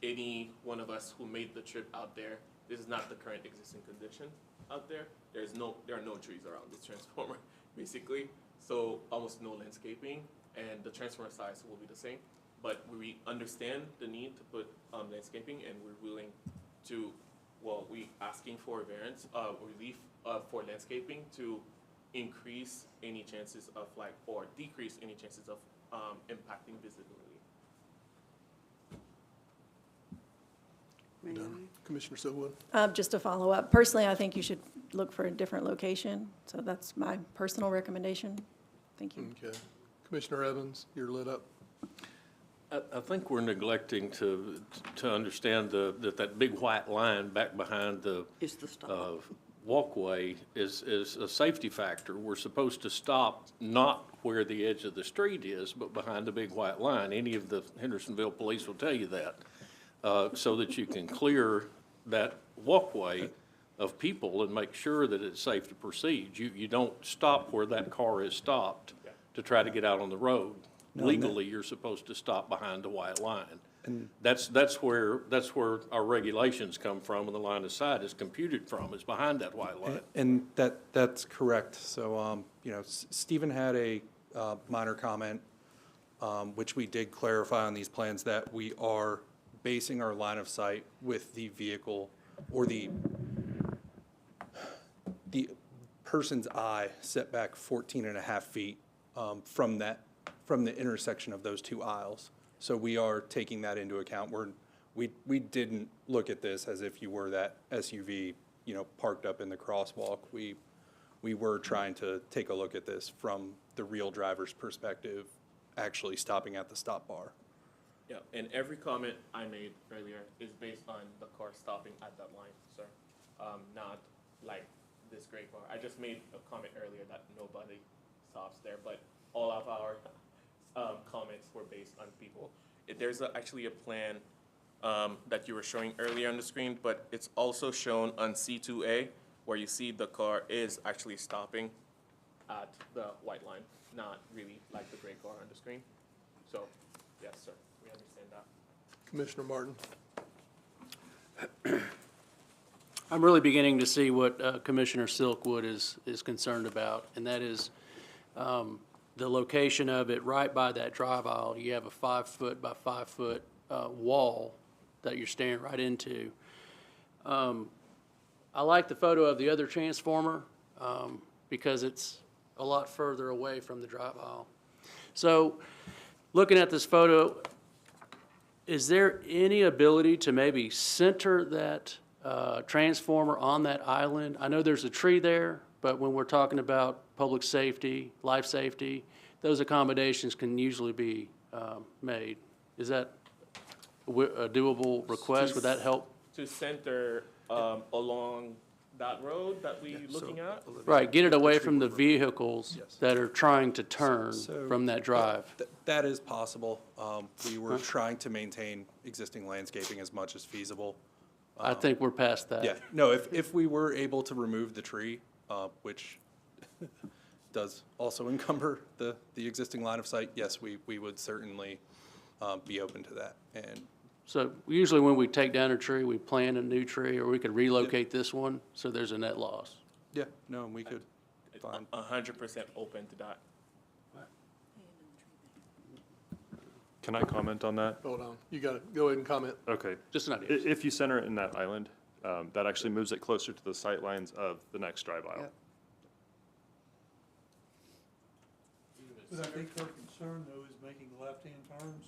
any one of us who made the trip out there, this is not the current existing condition out there. There are no trees around this transformer, basically. So almost no landscaping, and the transformer size will be the same. But we understand the need to put landscaping, and we're willing to, well, we asking for a variance, relief for landscaping to increase any chances of or decrease any chances of impacting visibility. Commissioner Silwood? Just to follow up, personally, I think you should look for a different location. So that's my personal recommendation. Thank you. Okay. Commissioner Evans, you're lit up. I think we're neglecting to understand that big white line back behind the Is the stop. walkway is a safety factor. We're supposed to stop not where the edge of the street is, but behind the big white line. Any of the Hendersonville police will tell you that, so that you can clear that walkway of people and make sure that it's safe to proceed. You don't stop where that car is stopped to try to get out on the road. Legally, you're supposed to stop behind the white line. And That's where our regulations come from, and the line of sight is computed from, is behind that white line. And that's correct. So, Stephen had a minor comment, which we did clarify on these plans, that we are basing our line of sight with the vehicle or the person's eye set back 14 and a half feet from the intersection of those two aisles. So we are taking that into account. We didn't look at this as if you were that SUV, parked up in the crosswalk. We were trying to take a look at this from the real driver's perspective, actually stopping at the stop bar. Yeah, and every comment I made earlier is based on the car stopping at that line, sir. Not like this great bar. I just made a comment earlier that nobody stops there, but all of our comments were based on people. There's actually a plan that you were showing earlier on the screen, but it's also shown on C2A, where you see the car is actually stopping at the white line, not really like the gray car on the screen. So, yes, sir, we understand that. Commissioner Martin. I'm really beginning to see what Commissioner Silkwood is concerned about, and that is the location of it right by that drive aisle. You have a 5-foot by 5-foot wall that you're staring right into. I like the photo of the other transformer because it's a lot further away from the drive aisle. So looking at this photo, is there any ability to maybe center that transformer on that island? I know there's a tree there, but when we're talking about public safety, life safety, those accommodations can usually be made. Is that a doable request? Would that help? To center along that road that we're looking at? Right, get it away from the vehicles that are trying to turn So- from that drive. That is possible. We were trying to maintain existing landscaping as much as feasible. I think we're past that. Yeah, no, if we were able to remove the tree, which does also encumber the existing line of sight, yes, we would certainly be open to that. And So usually when we take down a tree, we plant a new tree, or we could relocate this one, so there's a net loss. yeah, no, we could find. 100% open to that. Can I comment on that? Hold on, you got it, go ahead and comment. Okay. Just an idea. If you center it in that island, that actually moves it closer to the sight lines of the next drive aisle. But I think their concern though is making left-hand turns.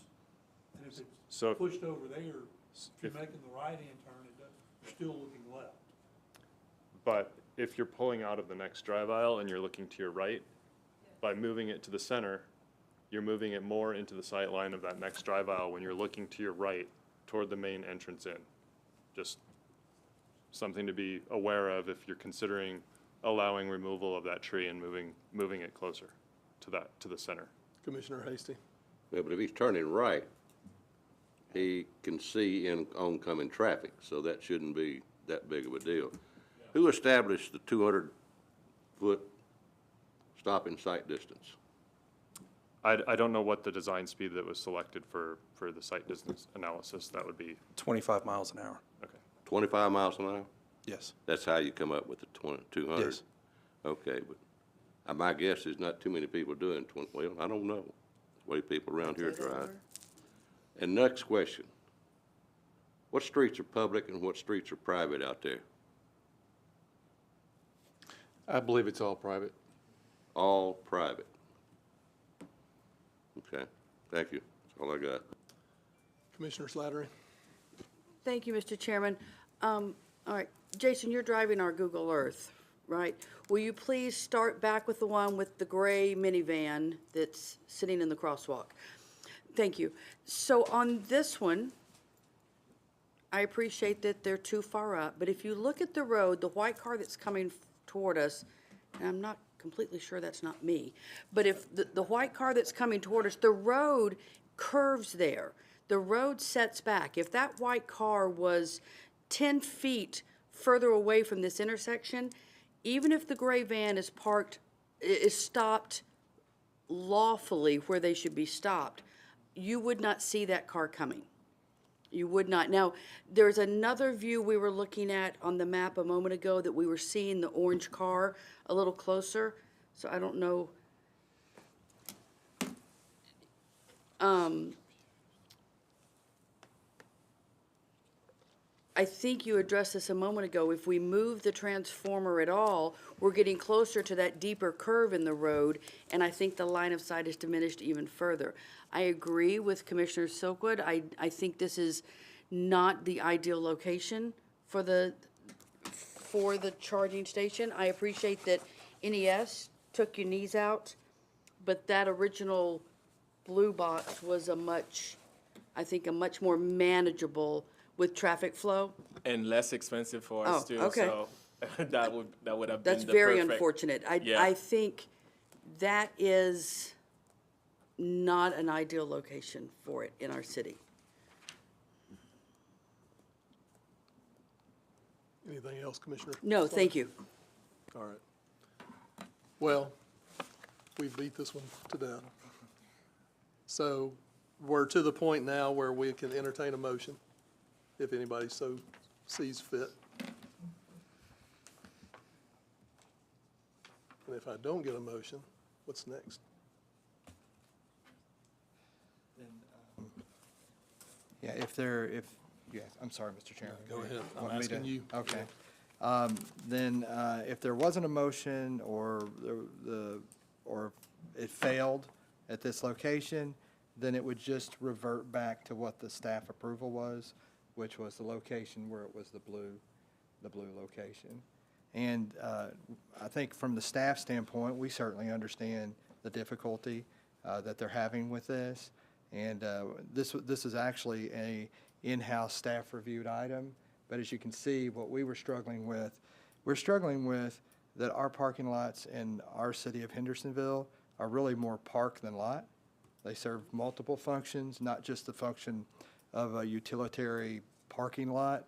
And if So it's pushed over there, if you're making the right-hand turn, you're still looking left. But if you're pulling out of the next drive aisle and you're looking to your right, by moving it to the center, you're moving it more into the sight line of that next drive aisle when you're looking to your right toward the main entrance in. Just something to be aware of if you're considering allowing removal of that tree and moving it closer to the center. Commissioner Hasty. Yeah, but if he's turning right, he can see oncoming traffic, so that shouldn't be that big of a deal. Who established the 200-foot stop in sight distance? I don't know what the design speed that was selected for the site distance analysis, that would be. 25 miles an hour. Okay. 25 miles an hour? Yes. That's how you come up with the 200? Yes. Okay, but my guess is not too many people doing 20, well, I don't know, the way people around here drive. And next question. What streets are public and what streets are private out there? I believe it's all private. All private. Okay, thank you. That's all I got. Commissioner Slattery. Thank you, Mr. Chairman. All right, Jason, you're driving our Google Earth, right? Will you please start back with the one with the gray minivan that's sitting in the crosswalk? Thank you. So on this one, I appreciate that they're too far up, but if you look at the road, the white car that's coming toward us, and I'm not completely sure that's not me, but if the white car that's coming toward us, the road curves there. The road sets back. If that white car was 10 feet further away from this intersection, even if the gray van is stopped lawfully where they should be stopped, you would not see that car coming. You would not. Now, there's another view we were looking at on the map a moment ago that we were seeing the orange car a little closer, so I don't know. I think you addressed this a moment ago. If we move the transformer at all, we're getting closer to that deeper curve in the road, and I think the line of sight is diminished even further. I agree with Commissioner Silkwood. I think this is not the ideal location for the charging station. I appreciate that NES took your knees out, but that original blue box was I think a much more manageable with traffic flow. And less expensive for us too. Okay. So That would have been That's the very perfect- unfortunate. Yeah. I think that is not an ideal location for it in our city. Anything else, Commissioner? No, thank you. All right. Well, we beat this one to death. So we're to the point now where we can entertain a motion, if anybody so sees fit. And if I don't get a motion, what's next? Yeah, yeah, I'm sorry, Mr. Chairman. Go ahead. I'm Want me asking to- you. Okay. Then, if there wasn't a motion or or it failed at this location, then it would just revert back to what the staff approval was, which was the location where it was the blue location. And I think from the staff standpoint, we certainly understand the difficulty that they're having with this. And this is actually a in-house staff reviewed item. But as you can see, what we're struggling with that our parking lots in our city of Hendersonville are really more park than lot. They serve multiple functions, not just the function of a utilitarian parking lot.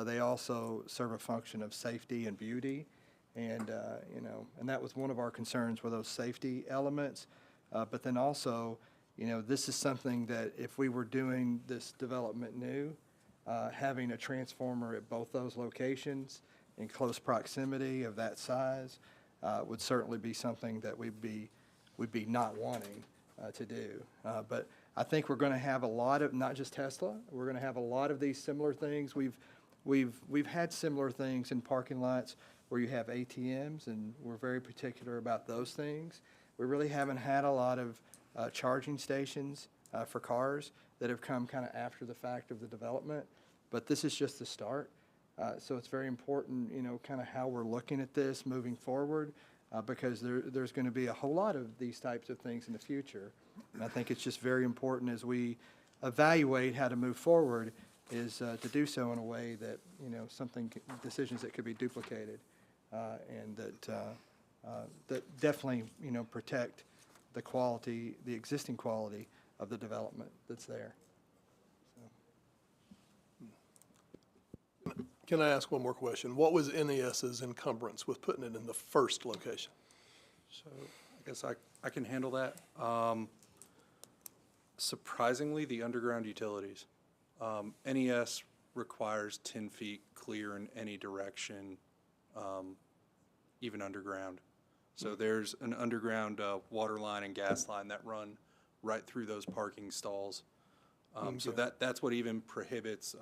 They also serve a function of safety and beauty. And, and that was one of our concerns were those safety elements. But then also, this is something that if we were doing this development new, having a transformer at both those locations in close proximity of that size would certainly be something that we'd be not wanting to do. But I think we're going to have a lot of, not just Tesla, we're going to have a lot of these similar things. We've had similar things in parking lots where you have ATMs, and we're very particular about those things. We really haven't had a lot of charging stations for cars that have come kind of after the fact of the development, but this is just the start. So it's very important, kind of how we're looking at this moving forward, because there's going to be a whole lot of these types of things in the future. And I think it's just very important as we evaluate how to move forward is to do so in a way that, decisions that could be duplicated and that definitely, protect the quality, the existing quality of the development that's there. Can I ask one more question? What was NES's encumbrance with putting it in the first location? So I guess I can handle that. Surprisingly, the underground utilities. NES requires 10 feet clear in any direction, even underground. So there's an underground water line and gas line that run right through those parking stalls. So that's what even prohibits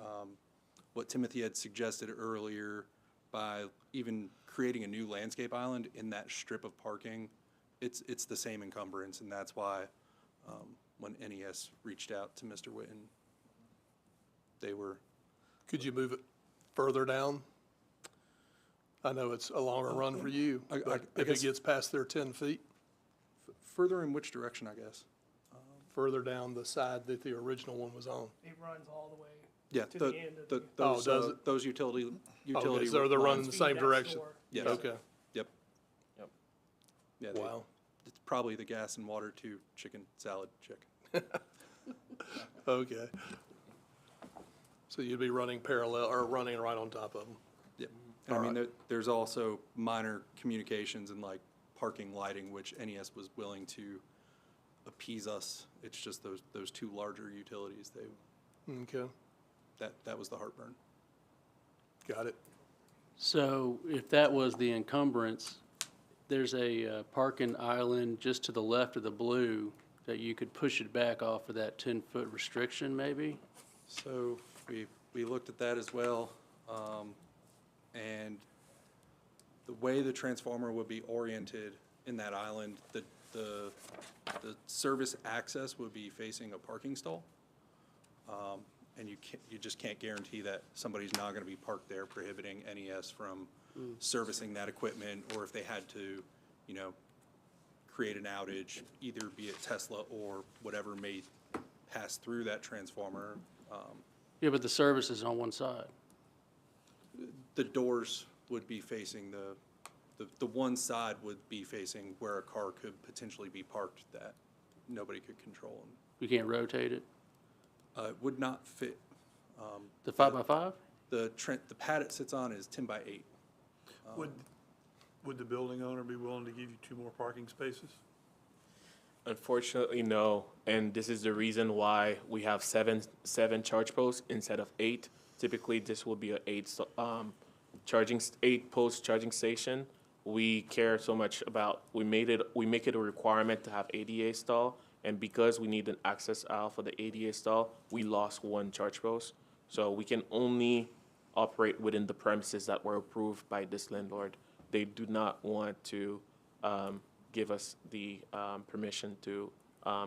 what Timothy had suggested earlier by even creating a new landscape island in that strip of parking. It's the same encumbrance, and that's why when NES reached out to Mr. Witten, they were. Could you move it further down? I know it's a longer run for you, but if it gets past their 10 feet? Further in which direction, I guess? Further down the side that the original one was on. It runs all the way Yeah, to the end of the. does it? those utility. Okay, so they're running the Feed same that direction? store. Yes. Okay, Yep. Yeah. wow. It's probably the gas and water to chicken salad chicken. Okay. So you'd be running parallel, or running right on top of them? Yep. And I mean, there's also minor communications and like parking lighting, which NES was willing to appease us. It's just those two larger utilities, Okay, that was the heartburn. got it. So if that was the encumbrance, there's a parking island just to the left of the blue that you could push it back off of that 10-foot restriction maybe? So we looked at that as well, and the way the transformer would be oriented in that island, the service access would be facing a parking stall, and you just can't guarantee that somebody's not going to be parked there, prohibiting NES from servicing that equipment, or if they had to, create an outage, either be it Tesla or whatever may pass through that transformer. Yeah, but the service is on one side. The doors would be facing the one side would be facing where a car could potentially be parked that nobody could control. We can't rotate it? It would not fit. The 5x5? The pad it sits on is 10 by 8. Would the building owner be willing to give you 2 more parking spaces? Unfortunately, no, and this is the reason why we have seven charge posts instead of 8. Typically, this will be a 8-post charging station. We care so much about, we make it a requirement to have ADA stall, and because we need an access aisle for the ADA stall, we lost 1 charge post. So we can only operate within the premises that were approved by this landlord. They do not want to give us the permission to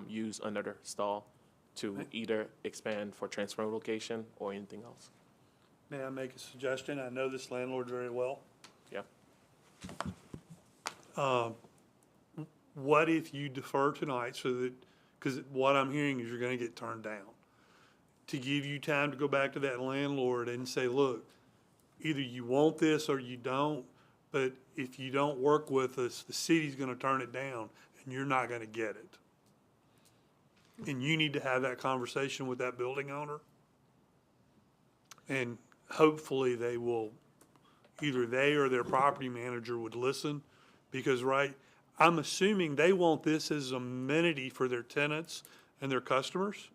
use another stall to either expand for transfer location or anything else. May I make a suggestion? I know this landlord very well. Yeah. What if you defer tonight so that, because what I'm hearing is you're gonna get turned down, to give you time to go back to that landlord and say, look, either you want this or you don't, but if you don't work with us, the city's gonna turn it down and you're not gonna get it. And you need to have that conversation with that building owner. And hopefully they will, either they or their property manager would listen, because I'm assuming they want this as amenity for their tenants and their customers,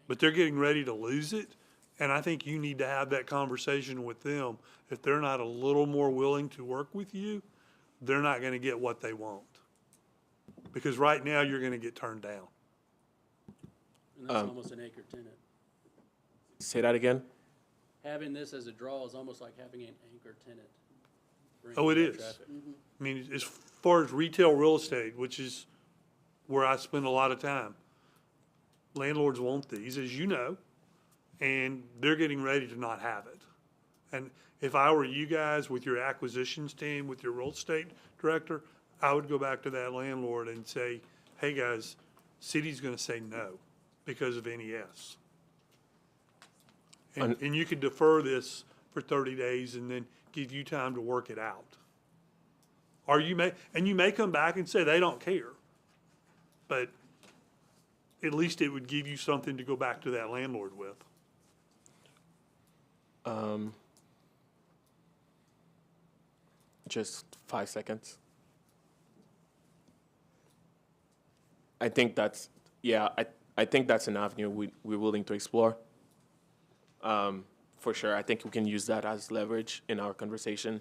but they're getting ready to lose it. And I think you need to have that conversation with them. If they're not a little more willing to work with you, they're not gonna get what they want. Because right now, you're gonna get turned down. And that's almost an anchor tenant. Say that again? Having this as a draw is almost like having an anchor tenant. Oh, it bringing is. traffic. I mean, as far as retail real estate, which is where I spend a lot of time, landlords want these, as you know, and they're getting ready to not have it. And if I were you guys with your acquisitions team, with your real estate director, I would go back to that landlord and say, hey, guys, city's gonna say no because of NES. And you could defer this for 30 days and then give you time to work it out. Or you may come back and say they don't care, but at least it would give you something to go back to that landlord with. Just 5 seconds. I think that's, I think that's an avenue we're willing to explore. For sure, I think we can use that as leverage in our conversation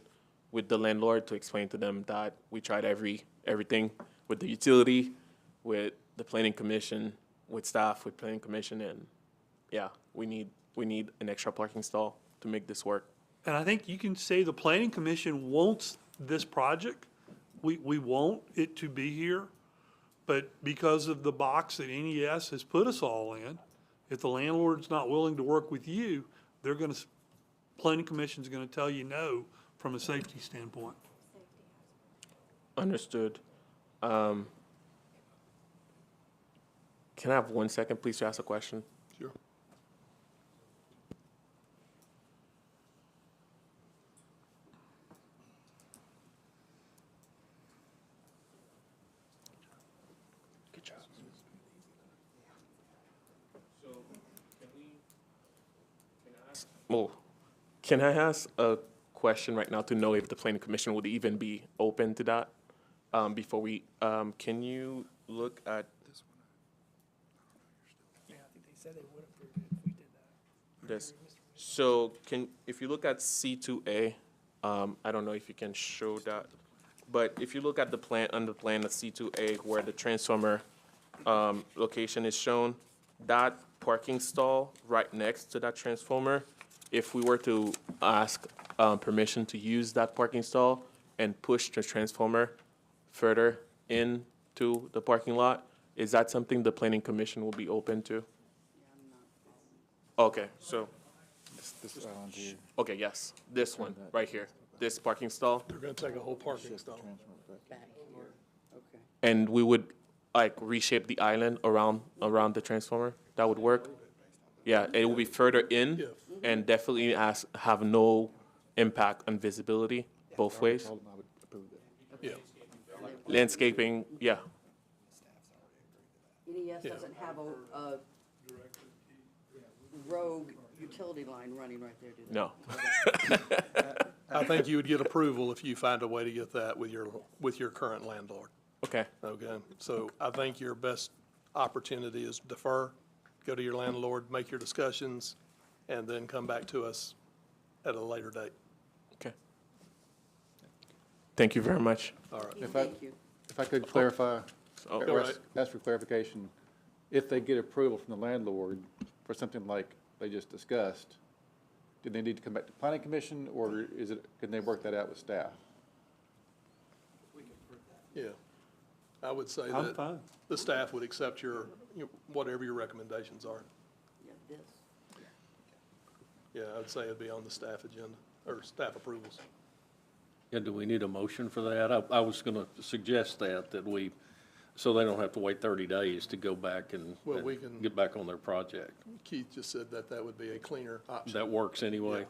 with the landlord to explain to them that we tried everything with the utility, with the planning commission, with staff, with planning commission, and yeah, we need an extra parking stall to make this work. And I think you can say the planning commission wants this project. We want it to be here, but because of the box that NES has put us all in, if the landlord's not willing to work with you, planning commission's gonna tell you no from a safety standpoint. Understood. Can I have 1 second, please, to ask a question? Sure. Good job. So, can I ask a question right now to know if the planning commission would even be open to that? Before we, can you look at this one? Yeah, I think they said they would approve it if we did that. This. So if you look at C2A, I don't know if you can show that, but if you look at the plan, on the plan of C2A where the transformer location is shown, that parking stall right next to that transformer, if we were to ask permission to use that parking stall and push the transformer further into the parking lot, is that something the planning commission will be open to? Okay, so, This island here. okay, yes, this one, right here, this parking stall. They're gonna take a whole parking stall. Okay. And we would like reshape the island around the transformer. That would work. Yeah, it will be further in, and definitely have no impact on visibility both ways. Yeah, Landscaping, yeah. NES doesn't have a rogue utility line running right there, do they? No. I think you would get approval if you find a way to get that with your current landlord. Okay. Okay, so I think your best opportunity is defer, go to your landlord, make your discussions, and then come back to us at a later date. Okay. Thank you very much. All right. Thank you. If I could clarify, Oh, or right. ask for clarification, if they get approval from the landlord for something like they just discussed, do they need to come back to planning commission, or can they work that out with staff? Yeah. I would say I'm that fine. the staff would accept whatever your recommendations are. Yeah, this. Yeah, I would say it'd be on the staff agenda, or staff approvals. Yeah, do we need a motion for that? I was gonna suggest that we, so they don't have to wait 30 days to go back and Well, we can- get back on their project. Keith just said that would be a cleaner option. That works anyway?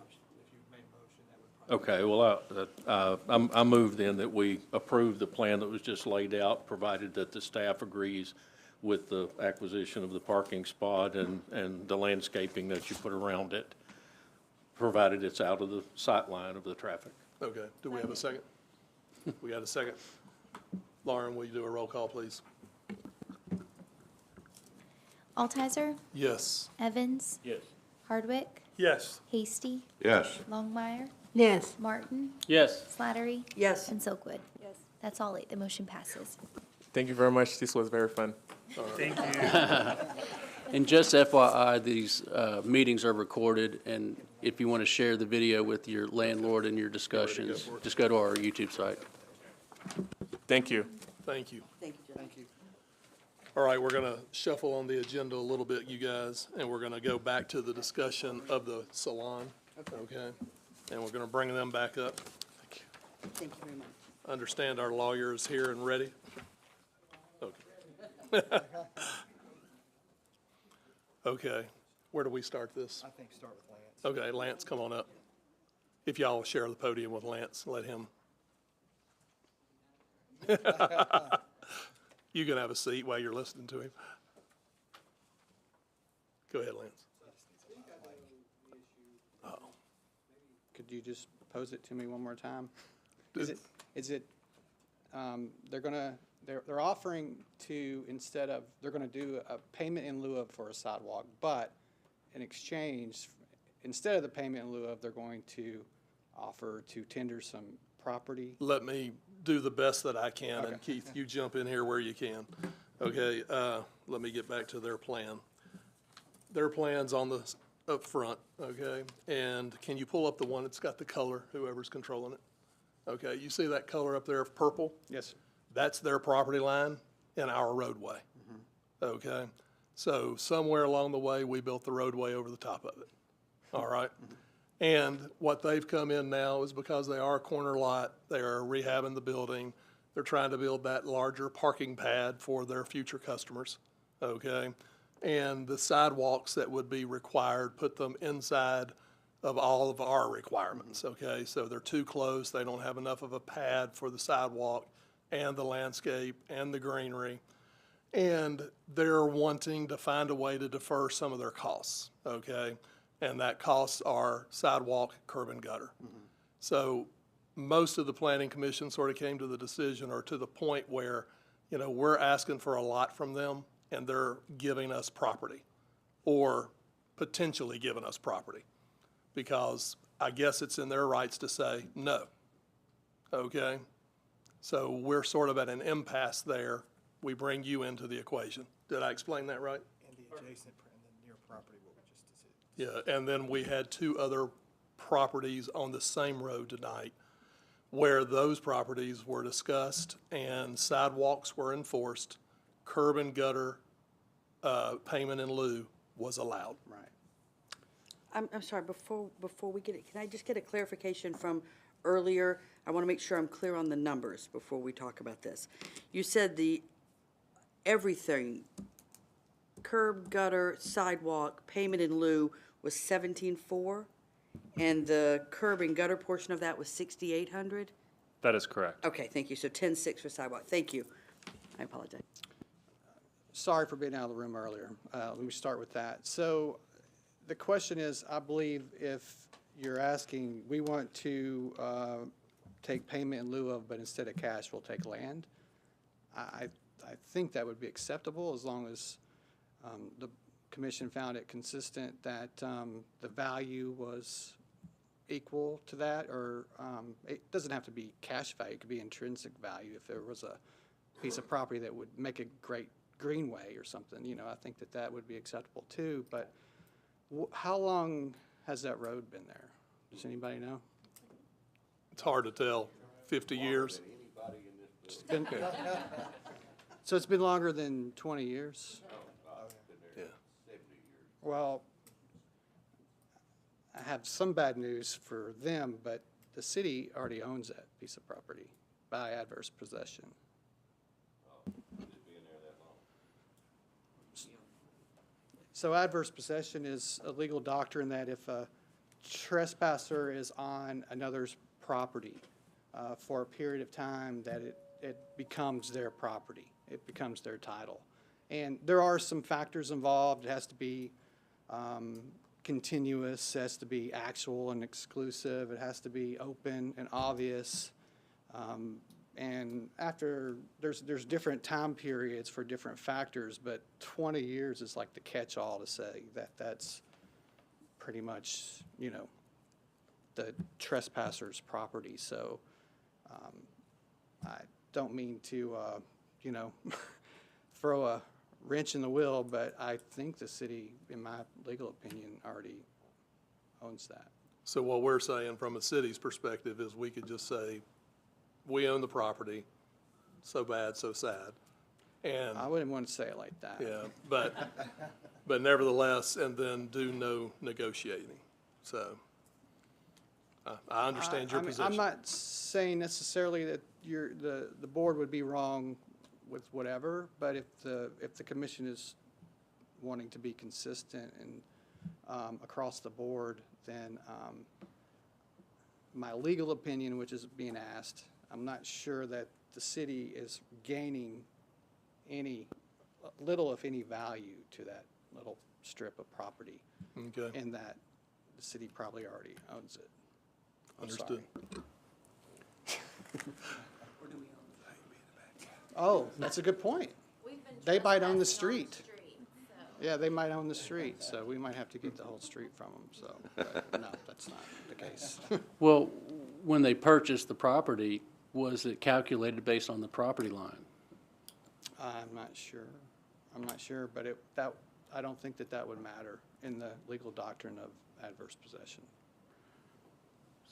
Okay, well, I move then that we approve the plan that was just laid out, provided that the staff agrees with the acquisition of the parking spot and the landscaping that you put around it, provided it's out of the sight line of the traffic. Okay, do we have a second? We got a second? Lauren, will you do a roll call, please? Altizer, Yes. Evans, Yes. Hardwick, Yes. Hasty, Yes. Longmire, Yes. Martin, Yes. Slattery, Yes. and Silkwood. Yes. That's all 8. The motion passes. Thank you very much. This was very fun. Thank you. And just FYI, these meetings are recorded, and if you want to share the video with your landlord and your discussions, just go to our YouTube site. Thank you. Thank you. Thank you, Jeff. Thank you. All right, we're going to shuffle on the agenda a little bit, you guys, and we're going to go back to the discussion of the salon, okay? And we're going to bring them back up. Thank you very much. Understand our lawyer is here and ready? Okay. Okay, where do we start this? I think start with Lance. Okay, Lance, come on up. If y'all will share the podium with Lance, let him. You can have a seat while you're listening to him. Go ahead, Lance. Uh-oh. Could you just pose it to me one more time? They're offering to, they're gonna do a payment in lieu of for a sidewalk, but in exchange, instead of the payment in lieu of, they're going to offer to tender some property. Let me do the best that I can, and Keith, you jump in here where you can. Okay, let me get back to their plan. Their plan's on the, up front, okay? And can you pull up the one that's got the color, whoever's controlling it? Okay, you see that color up there of purple? Yes, sir. That's their property line and our roadway. Okay? So somewhere along the way, we built the roadway over the top of it. All right? And what they've come in now is because they are a corner lot, they are rehabbing the building. They're trying to build that larger parking pad for their future customers. Okay? And the sidewalks that would be required, put them inside of all of our requirements. Okay? So they're too close. They don't have enough of a pad for the sidewalk and the landscape and the greenery. And they're wanting to find a way to defer some of their costs, okay? And that costs are sidewalk, curb and gutter. So most of the planning commission sort of came to the decision or to the point where, you know, we're asking for a lot from them and they're giving us property or potentially giving us property because I guess it's in their rights to say no, okay? So we're sort of at an impasse there. We bring you into the equation. Did I explain that right? And the adjacent and the near property, what we just did. Yeah, and then we had 2 other properties on the same road tonight where those properties were discussed and sidewalks were enforced, curb and gutter payment in lieu was allowed. I'm sorry, before we get it, can I just get a clarification from earlier? I want to make sure I'm clear on the numbers before we talk about this. You said everything, curb, gutter, sidewalk, payment in lieu was 17.4, and the curb and gutter portion of that was 6,800? That is correct. Okay, thank you. So 10,600 for sidewalk. Thank you. I apologize. Sorry for being out of the room earlier. Let me start with that. So the question is, I believe if you're asking, we want to take payment in lieu of, but instead of cash, we'll take land. I think that would be acceptable as long as the commission found it consistent that the value was equal to that, or it doesn't have to be cash value, it could be intrinsic value. If there was a piece of property that would make a great greenway or something, you know, I think that that would be acceptable too. But how long has that road been there? Does anybody know? It's hard to tell. 50 years? It's been, so it's been longer than 20 years? Yeah. Well, I have some bad news for them, but the city already owns that piece of property by adverse possession. So adverse possession is a legal doctrine that if a trespasser is on another's property for a period of time, that it becomes their property. It becomes their title. And there are some factors involved. It has to be continuous, it has to be actual and exclusive, it has to be open and obvious. And after, there's different time periods for different factors, but 20 years is like the catch-all to say that that's pretty much, you know, the trespasser's property. So I don't mean to, you know, throw a wrench in the wheel, but I think the city, in my legal opinion, already owns that. So what we're saying from a city's perspective is we could just say, we own the property, so bad, so sad. And I wouldn't want to say it like that. yeah, but nevertheless, and then do no negotiating. So I understand your position. I'm not saying necessarily that the board would be wrong with whatever, but if the commission is wanting to be consistent and across the board, then my legal opinion, which is being asked, I'm not sure that the city is gaining any, little if any value to that little strip of property. Okay. And that the city probably already owns it. I'm Understood. sorry. Oh, that's a good point. They might own the street. Yeah, they might own the street, so we might have to get the whole street from them, so, but no, that's not the case. Well, when they purchased the property, was it calculated based on the property line? I'm not sure, but I don't think that would matter in the legal doctrine of adverse possession.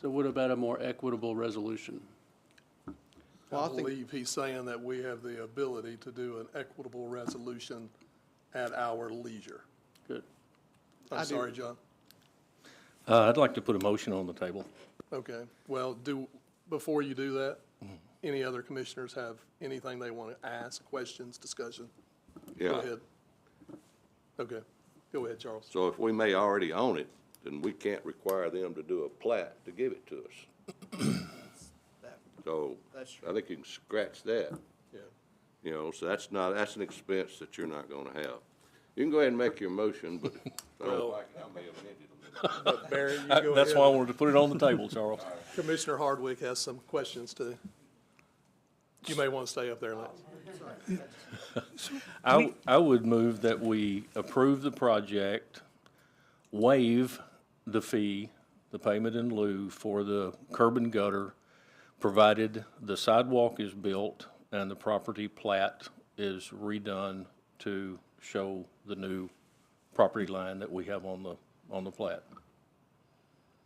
So what about a more equitable resolution? Well, I believe he's saying that we have the ability to do an equitable resolution at our leisure. Good. I'm sorry, John. I'd like to put a motion on the table. Okay, well, before you do that, any other commissioners have anything they want to ask, questions, discussion? Yeah. Go ahead. Okay, go ahead, Charles. So if we may already own it, then we can't require them to do a plat to give it to us. So I think you can scratch that. Yeah. You know, so that's an expense that you're not gonna have. You can go ahead and make your motion, but I don't like it, I may have amended them. But Barry, you go ahead. That's why I wanted to put it on the table, Charles. Commissioner Hardwick has some questions too. You may want to stay up there, Lex. I would move that we approve the project, waive the fee, the payment in lieu for the curb and gutter, provided the sidewalk is built and the property plat is redone to show the new property line that we have on the plat.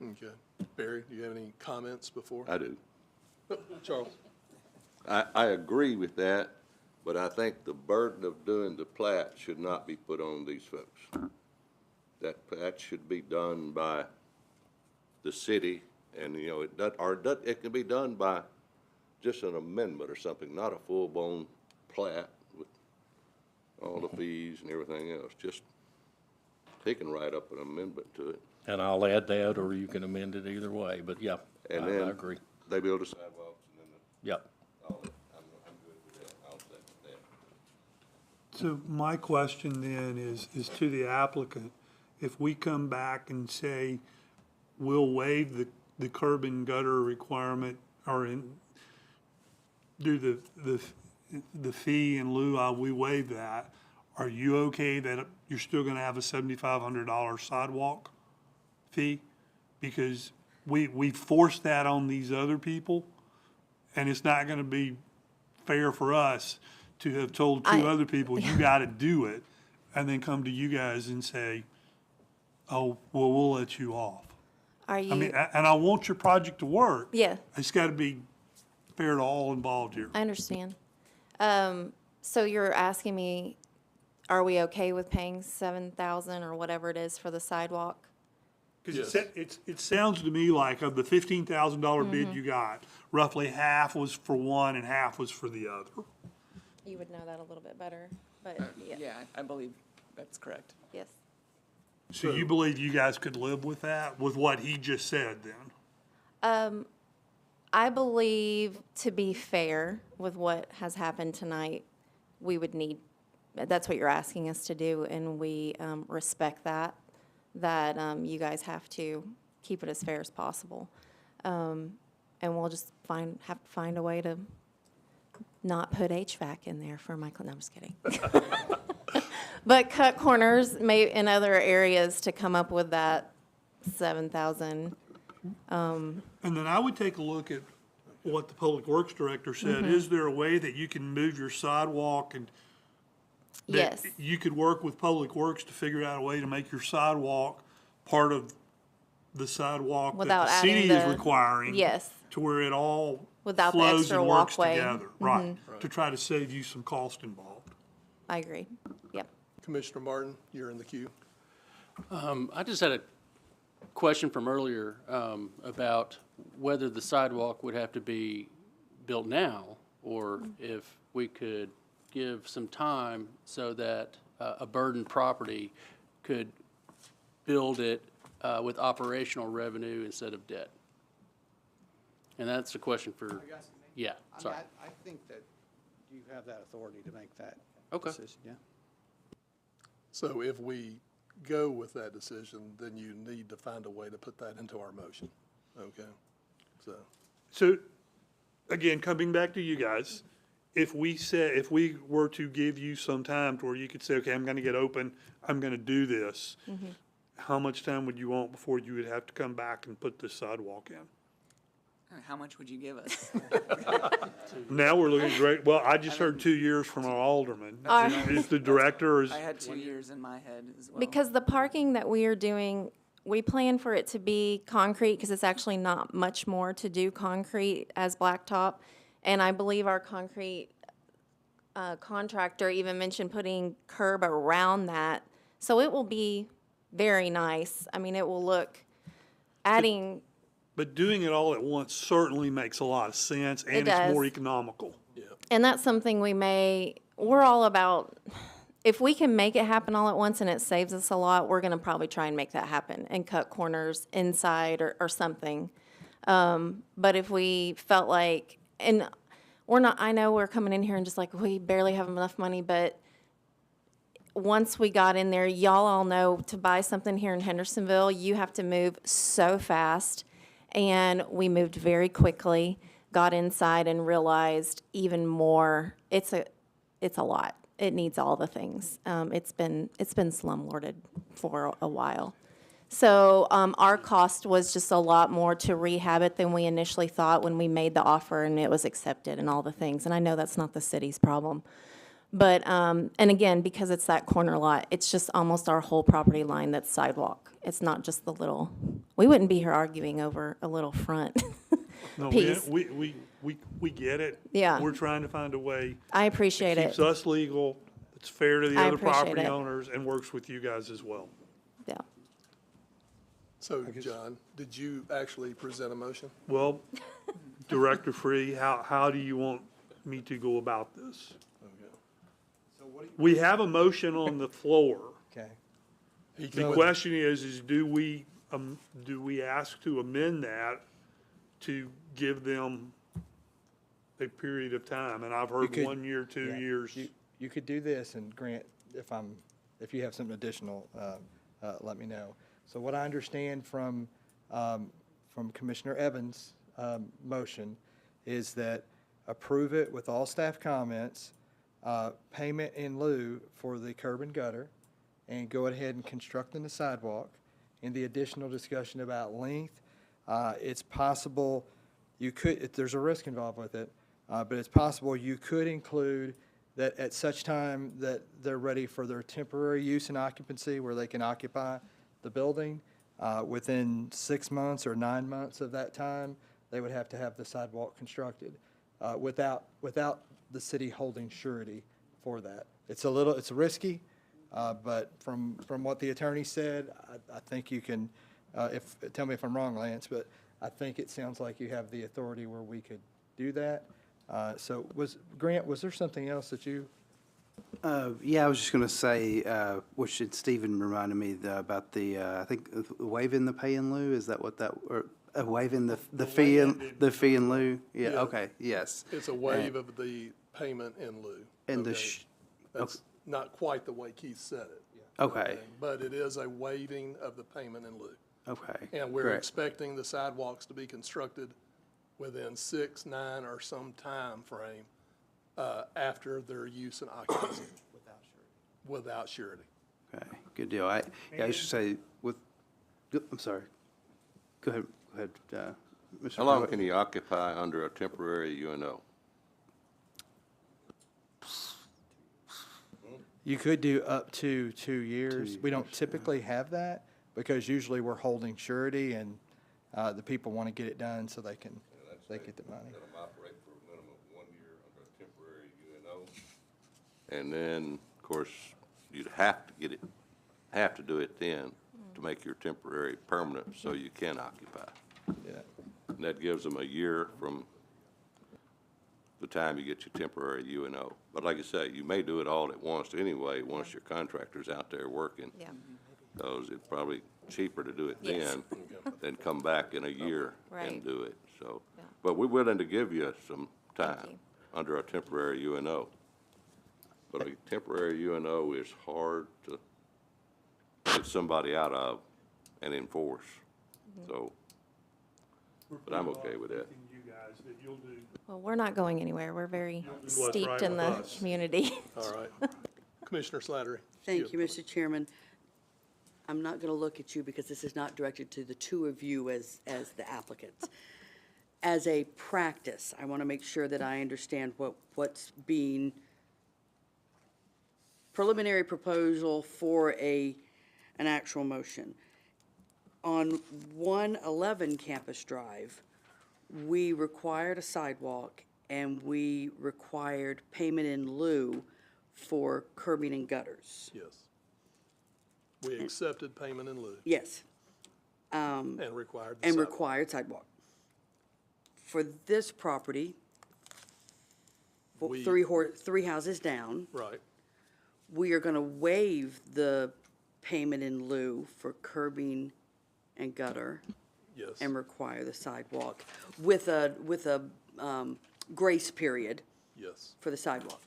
Okay. Barry, do you have any comments before? I do. Charles? I agree with that, but I think the burden of doing the plat should not be put on these folks. That should be done by the city, and, you know, it can be done by just an amendment or something, not a full-blown plat with all the fees and everything else. Just he can write up an amendment to it. And I'll add that, or you can amend it either way, but yeah, And I then agree. they build the sidewalks and then Yep. I'm good with that. I'll second that. So my question then is to the applicant. If we come back and say, we'll waive the curb and gutter requirement or do the fee in lieu of, we waive that, are you okay that you're still gonna have a $7,500 sidewalk fee? Because we forced that on these other people, and it's not gonna be fair for us to have told two other people, you gotta do it, and then come to you guys and say, oh, well, we'll let you off. Are I mean, you, and I want your project to work. yeah, It's gotta be fair to all involved here. I understand. So you're asking me, are we okay with paying 7,000 or whatever it is for the sidewalk? Because it sounds to me like of the $15,000 bid you got, roughly half was for one and half was for the other. You would know that a little bit better, but yeah, Yeah, I believe that's correct. yes. So you believe you guys could live with that, with what he just said then? I believe, to be fair with what has happened tonight, we would need, that's what you're asking us to do, and we respect that you guys have to keep it as fair as possible. And we'll just have to find a way to not put HVAC in there for my, no, I'm just kidding. But cut corners in other areas to come up with that 7,000. And then I would take a look at what the Public Works Director said. Is there a way that you can move your sidewalk and that Yes. you could work with Public Works to figure out a way to make your sidewalk part of the sidewalk Without that the adding city is the- requiring? Yes. To where it all Without the flows extra and works walkway. together, right? To try to save you some cost involved. I agree. Yep. Commissioner Martin, you're in the queue. I just had a question from earlier about whether the sidewalk would have to be built now, or if we could give some time so that a burdened property could build it with operational revenue instead of debt. And that's a question for, yeah, sorry. I think that you have that authority to make that Okay. decision, yeah. So if we go with that decision, then you need to find a way to put that into our motion, okay? So, again, coming back to you guys, if we were to give you some time to where you could say, okay, I'm gonna get open, I'm gonna do this, how much time would you want before you would have to come back and put this sidewalk in? How much would you give us? Now we're looking great, well, I just heard 2 years from our alderman. Is the director, or is? I had 2 years in my head as well. Because the parking that we are doing, we plan for it to be concrete, because it's actually not much more to do concrete as blacktop. And I believe our concrete contractor even mentioned putting curb around that. So it will be very nice. I mean, it will look, adding, But doing it all at once certainly makes a lot of sense, and it's does. more economical. and that's something we're all about, if we can make it happen all at once and it saves us a lot, we're gonna probably try and make that happen and cut corners inside or something. But if we felt like, and we're not, I know we're coming in here and just like, we barely have enough money, but once we got in there, y'all all know to buy something here in Hendersonville, you have to move so fast. And we moved very quickly, got inside and realized even more, it's a lot. It needs all the things. It's been slumlorded for a while. So our cost was just a lot more to rehab it than we initially thought when we made the offer and it was accepted and all the things. And I know that's not the city's problem. But, and again, because it's that corner lot, it's just almost our whole property line that's sidewalk. It's not just the little, we wouldn't be here arguing over a little front No, piece. we get it. Yeah. We're trying to find a way. I appreciate Keeps it. us legal, it's fair to the I other appreciate property it. owners, and works with you guys as well. Yeah. So, John, did you actually present a motion? Well, Director Free, how do you want me to go about this? We have a motion on the floor. Okay. The question is do we do we ask to amend that to give them a period of time? And I've heard could- 1 year, 2 years. You could do this, and Grant, if you have something additional, let me know. So what I understand from Commissioner Evans' motion is that approve it with all staff comments, payment in lieu for the curb and gutter, and go ahead and constructing the sidewalk. In the additional discussion about length, it's possible you could, there's a risk involved with it, but it's possible you could include that at such time that they're ready for their temporary use and occupancy, where they can occupy the building, within 6 months or 9 months of that time, they would have to have the sidewalk constructed, without the city holding surety for that. It's risky, but from what the attorney said, I think you can, tell me if I'm wrong, Lance, but I think it sounds like you have the authority where we could do that. So Grant, was there something else that you? Yeah, I was just going to say, which Stephen reminded me about I think waiving the pay in lieu, is that what that, or waiving the fee in lieu? Yeah, Yeah. okay, yes. It's a waive of the payment in lieu. And Okay. That's not quite the way Keith said it. Okay, But it is a waiving of the payment in lieu. okay. And we're correct. expecting the sidewalks to be constructed within 6, 9, or some time frame after their use and occupancy. Without surety. Okay, good deal. I should say, I'm sorry. Go ahead, Mr. How long Pruitt. can you occupy under a temporary UNO? You could do up to 2 years. We don't typically have that, because usually we're holding surety, and the people want to get it done so they can get the money. Let them operate for a minimum of 1 year under a temporary UNO. And then, of course, you'd have to do it then to make your temporary permanent so you can occupy. Yeah. And that gives them a year from the time you get your temporary UNO. But like I say, you may do it all at once anyway, once your contractor's out there working. Yeah. Because it's probably cheaper to do it Yes. than come back in a year Right. and do it, so. Yeah. But we're willing to give you some Thank time you. under a temporary UNO. But a temporary UNO is hard to get somebody out of and enforce, Mm-hmm. so. But I'm okay with that. You guys, that you'll do. Well, we're not going anywhere. We're very do what's right steeped in with the us. community. All right. Commissioner Slattery. Thank you, Mr. Chairman. I'm not going to look at you because this is not directed to the two of you as the applicants. As a practice, I want to make sure that I understand what's being preliminary proposal for an actual motion. On 111 Campus Drive, we required a sidewalk and we required payment in lieu for curbing and gutters. Yes. We accepted payment in lieu Yes. and required the And sidewalk. required sidewalk. For this property, We- three houses down, Right, we are going to waive the payment in lieu for curbing and gutter yes. and require the sidewalk with a grace period Yes. for the sidewalk.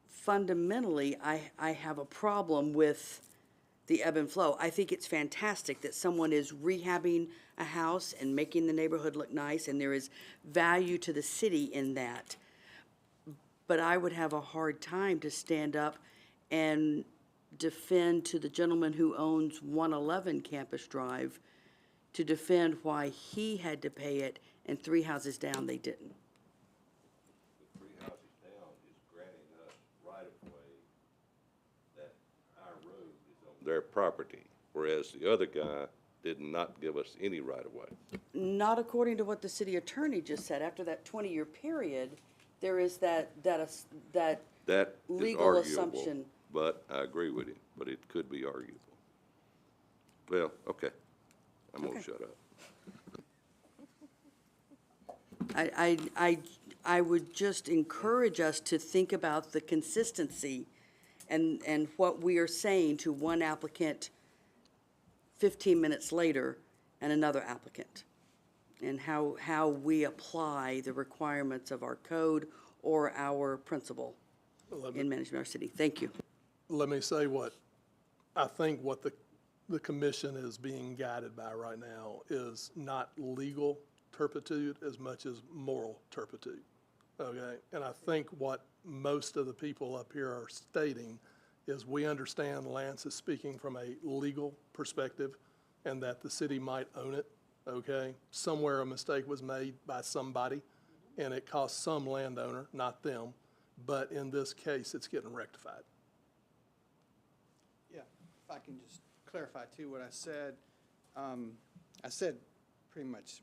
Fundamentally, I have a problem with the ebb and flow. I think it's fantastic that someone is rehabbing a house and making the neighborhood look nice, and there is value to the city in that. But I would have a hard time to stand up and defend to the gentleman who owns 111 Campus Drive to defend why he had to pay it and three houses down they didn't. The 3 houses down is granting us right-of-way that our road is on their property, whereas the other guy did not give us any right-of-way. Not according to what the city attorney just said. After that 20-year period, there is that That is legal arguable, assumption. but I agree with him, but it could be arguable. Well, okay, I'm gonna Okay. shut up. I would just encourage us to think about the consistency and what we are saying to one applicant 15 minutes later and another applicant, and how we apply the requirements of our code or our principle in managing our city. Thank you. Let me say what I think what the commission is being guided by right now is not legal turpitude as much as moral turpitude, okay? And I think what most of the people up here are stating is we understand Lance is speaking from a legal perspective and that the city might own it, okay? Somewhere a mistake was made by somebody and it cost some landowner, not them, but in this case, it's getting rectified. Yeah, if I can just clarify too what I said. I said pretty much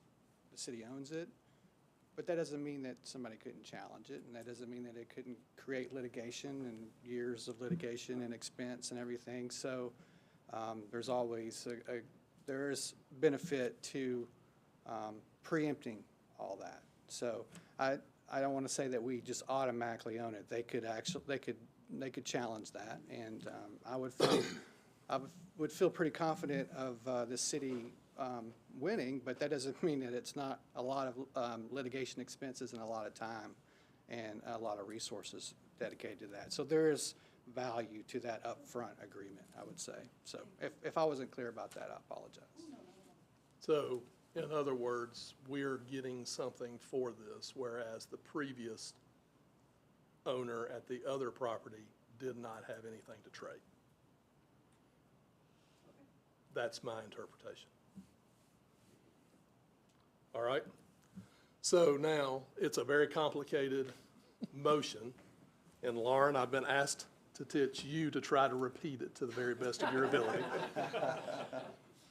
the city owns it, but that doesn't mean that somebody couldn't challenge it, and that doesn't mean that it couldn't create litigation and years of litigation and expense and everything. So there's always there's benefit to preempting all that. So I don't want to say that we just automatically own it. They could challenge that, and I would feel pretty confident of the city winning, but that doesn't mean that it's not a lot of litigation expenses and a lot of time and a lot of resources dedicated to that. So there is value to that upfront agreement, I would say. So if I wasn't clear about that, I apologize. So, in other words, we're getting something for this, whereas the previous owner at the other property did not have anything to trade. That's my interpretation. All right? So now, it's a very complicated motion, and Lauren, I've been asked to teach you to try to repeat it to the very best of your ability.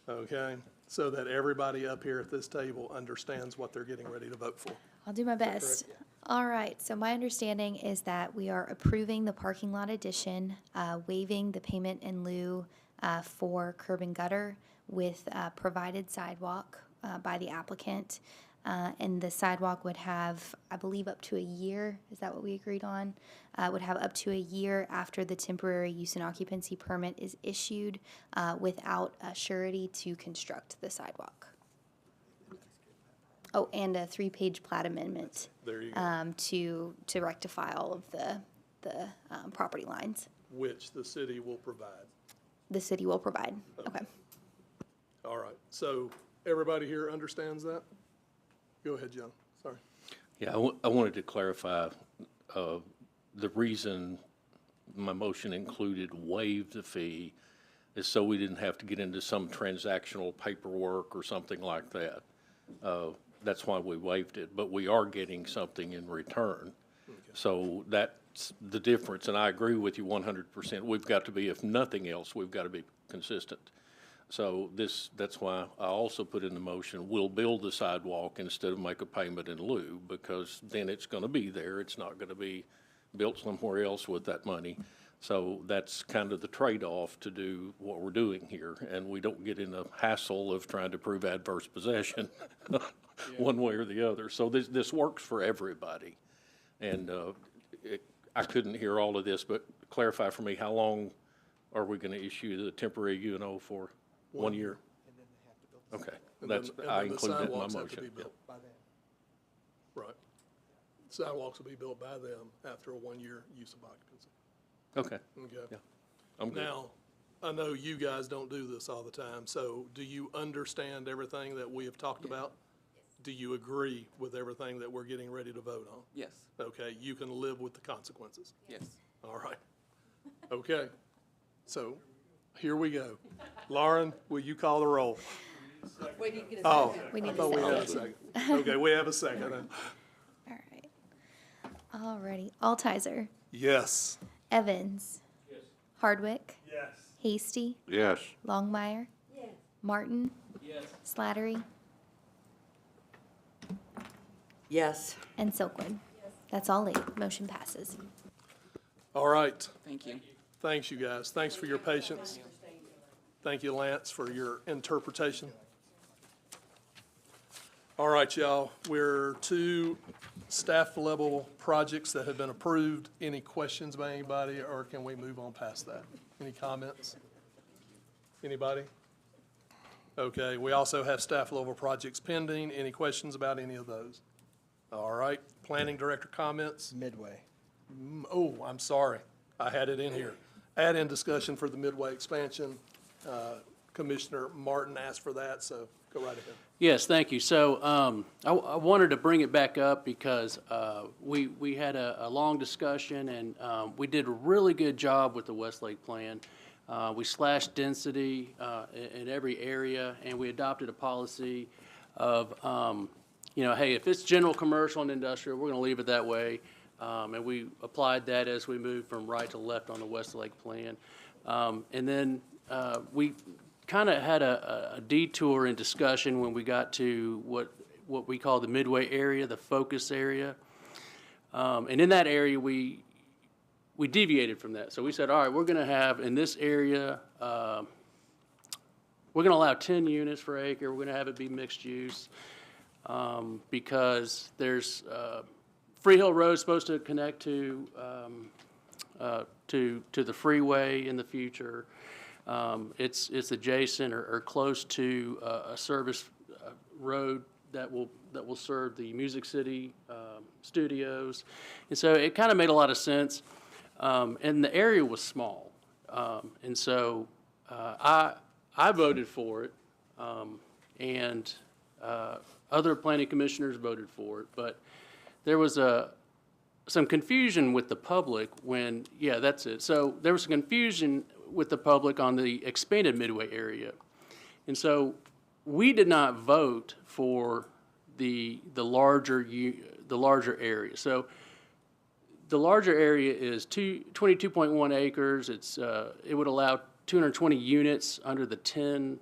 Okay? So that everybody up here at this table understands what they're getting ready to vote for. I'll do my best. All right, so my understanding is that we are approving the parking lot addition, waiving the payment in lieu for curb and gutter with provided sidewalk by the applicant. And the sidewalk would have, I believe, up to a year. Is that what we agreed on? Would have up to a year after the temporary use and occupancy permit is issued without a surety to construct the sidewalk. Oh, and a 3-page plat amendment There you go. to rectify all of the property lines. Which the city will provide. The city will provide. Okay. All right. So everybody here understands that? Go ahead, John. Sorry. Yeah, I wanted to clarify, the reason my motion included waive the fee is so we didn't have to get into some transactional paperwork or something like that. That's why we waived it, but we are getting something in return. Okay. So that's the difference, and I agree with you 100%. We've got to be, if nothing else, we've got to be consistent. So that's why I also put in the motion, we'll build the sidewalk instead of make a payment in lieu, because then it's going to be there. It's not going to be built somewhere else with that money. So that's kind of the trade-off to do what we're doing here, and we don't get in the hassle of trying to prove adverse possession one way or the other. So this works for everybody. And I couldn't hear all of this, but clarify for me, how long are we going to issue the temporary UNO for? 1 year? Okay, I included it in my motion. Right. Sidewalks will be built by them after a 1-year use of occupancy. Okay. Okay. Yeah, I'm good. Now, I know you guys don't do this all the time, so do you understand everything that we have talked about? Do you agree with everything that we're getting ready to vote on? Yes. Okay, you can live with the consequences? Yes. All right. Okay, so here we go. Lauren, will you call the roll? Oh, We need I a thought we had a second. second. Okay, we have a second. All right. Alrighty. Altizer. Yes. Evans. Yes. Hardwick. Yes. Hasty. Yes. Longmire. Yes. Martin. Yes. Slattery. Yes. And Silkwood. That's all 8. Motion passes. All right. Thank you. Thanks, you guys. Thanks for your patience. Thank you, Lance, for your interpretation. All right, y'all. We're 2 staff-level projects that have been approved. Any questions by anybody, or can we move on past that? Any comments? Anybody? Okay, we also have staff level projects pending. Any questions about any of those? All right, planning director comments? Midway. Oh, I'm sorry. I had it in here. Add-in discussion for the Midway expansion. Commissioner Martin asked for that, so go right ahead. Yes, thank you. So I wanted to bring it back up because we had a long discussion, and we did a really good job with the Westlake plan. We slashed density in every area, and we adopted a policy of, hey, if it's general commercial and industrial, we're going to leave it that way. And we applied that as we moved from right to left on the Westlake plan. And then we kind of had a detour in discussion when we got to what we call the Midway area, the focus area. And in that area, we deviated from that. So we said, all right, we're going to have in this area, we're going to allow 10 units per acre. We're going to have it be mixed use because there's Free Hill Road is supposed to connect to the freeway in the future. It's adjacent or close to a service road that will serve the Music City studios, and so it kind of made a lot of sense. And the area was small, and so I voted for it, and other planning commissioners voted for it, but there was some confusion with the public when, yeah, that's it. So there was some confusion with the public on the expanded Midway area. And so we did not vote for the larger area. So the larger area is 22.1 acres. It would allow 220 units under the 10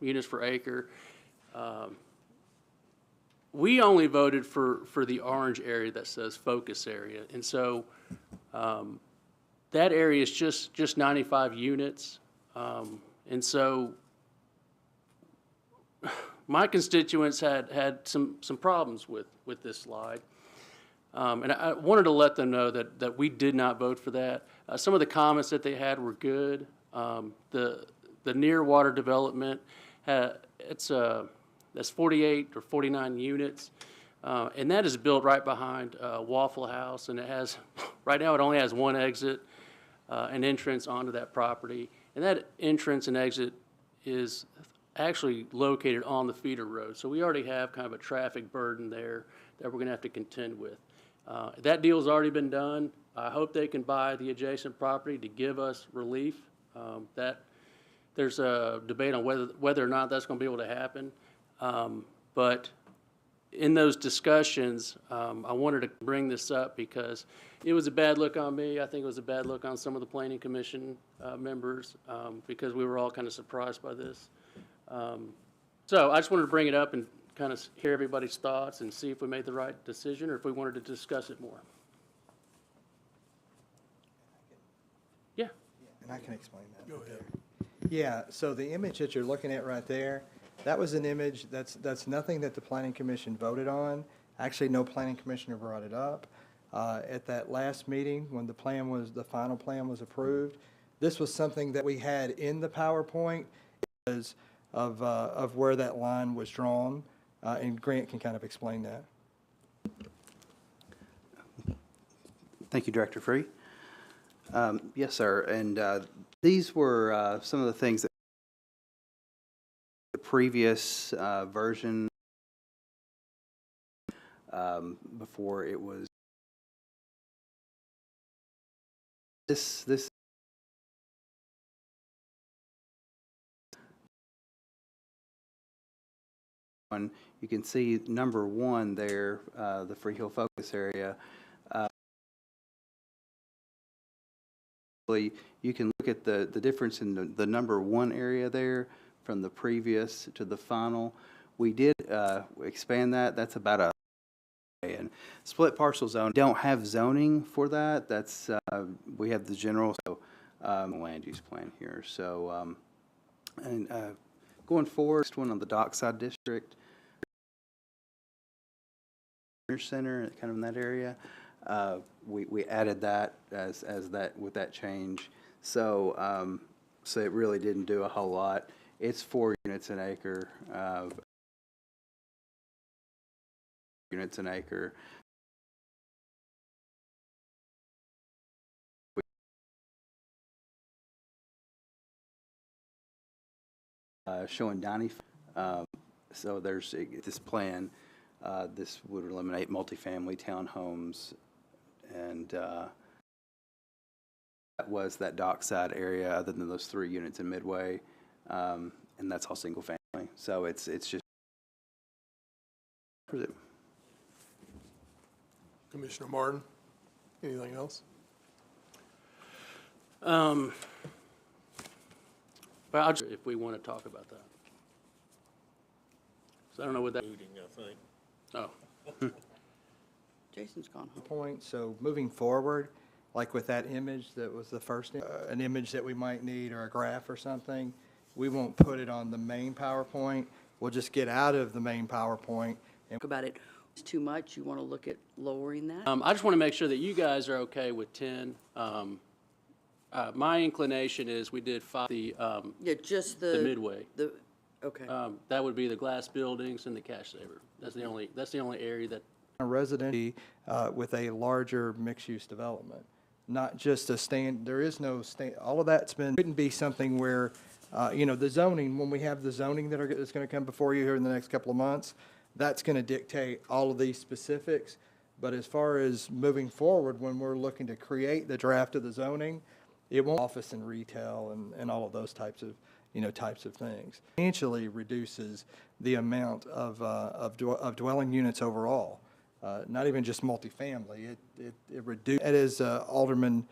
units per acre. We only voted for the orange area that says focus area. And so that area is just 95 units. And so my constituents had some problems with this slide. And I wanted to let them know that we did not vote for that. Some of the comments that they had were good. The near water development, that's 48 or 49 units. And that is built right behind Waffle House, and it has, right now it only has one exit, an entrance onto that property. And that entrance and exit is actually located on the feeder road. So we already have kind of a traffic burden there that we're gonna have to contend with. That deal's already been done. I hope they can buy the adjacent property to give us relief. There's a debate on whether or not that's gonna be able to happen. But in those discussions, I wanted to bring this up because it was a bad look on me. I think it was a bad look on some of the Planning Commission members because we were all kind of surprised by this. So I just wanted to bring it up and kind of hear everybody's thoughts and see if we made the right decision or if we wanted to discuss it more. Yeah. And I can explain that. Go ahead. Yeah, so the image that you're looking at right there, that was an image, that's nothing that the Planning Commission voted on. Actually, no Planning Commissioner brought it up. At that last meeting, when the final plan was approved, this was something that we had in the PowerPoint because of where that line was drawn, and Grant can kind of explain that. Thank you, Director Free. Yes, sir, and these were some of the things that the previous version before it was this one. You can see number 1 there, the Free Hill focus area. You can look at the difference in the number 1 area there from the previous to the final. We did expand that. That's about a and split parcel zone. Don't have zoning for that. That's we have the general land use plan here. So going forward, next one on the Dockside District Center, kind of in that area. We added that as that with that change. So so it really didn't do a whole lot. It's 4 units an acre, units an acre. Showing Donnie, so there's this plan, this would eliminate multifamily townhomes, and that was that dockside area other than those 3 units in Midway, and that's all single family. So it's just. Commissioner Martin, anything else? But I'll just, if we want to talk about that. So I don't know what that. Oh. Jason's gone home. Point, so moving forward, like with that image that was the first, an image that we might need or a graph or something, we won't put it on the main PowerPoint. We'll just get out of the main PowerPoint. Talk about it. It's too much. You want to look at lowering that? I just want to make sure that you guys are okay with 10. My inclination is we did 5, Yeah, just the Midway. Okay. That would be the glass buildings and the cash saver. That's the only area that. A residential with a larger mixed-use development, not just a there is no all of that's couldn't be something where, the zoning, when we have the zoning that's going to come before you here in the next couple of months, that's going to dictate all of these specifics. But as far as moving forward, when we're looking to create the draft of the zoning, it won't office and retail and all of those types of things. Substantially reduces the amount of dwelling units overall. Not even just multifamily. It reduced. That is the alderman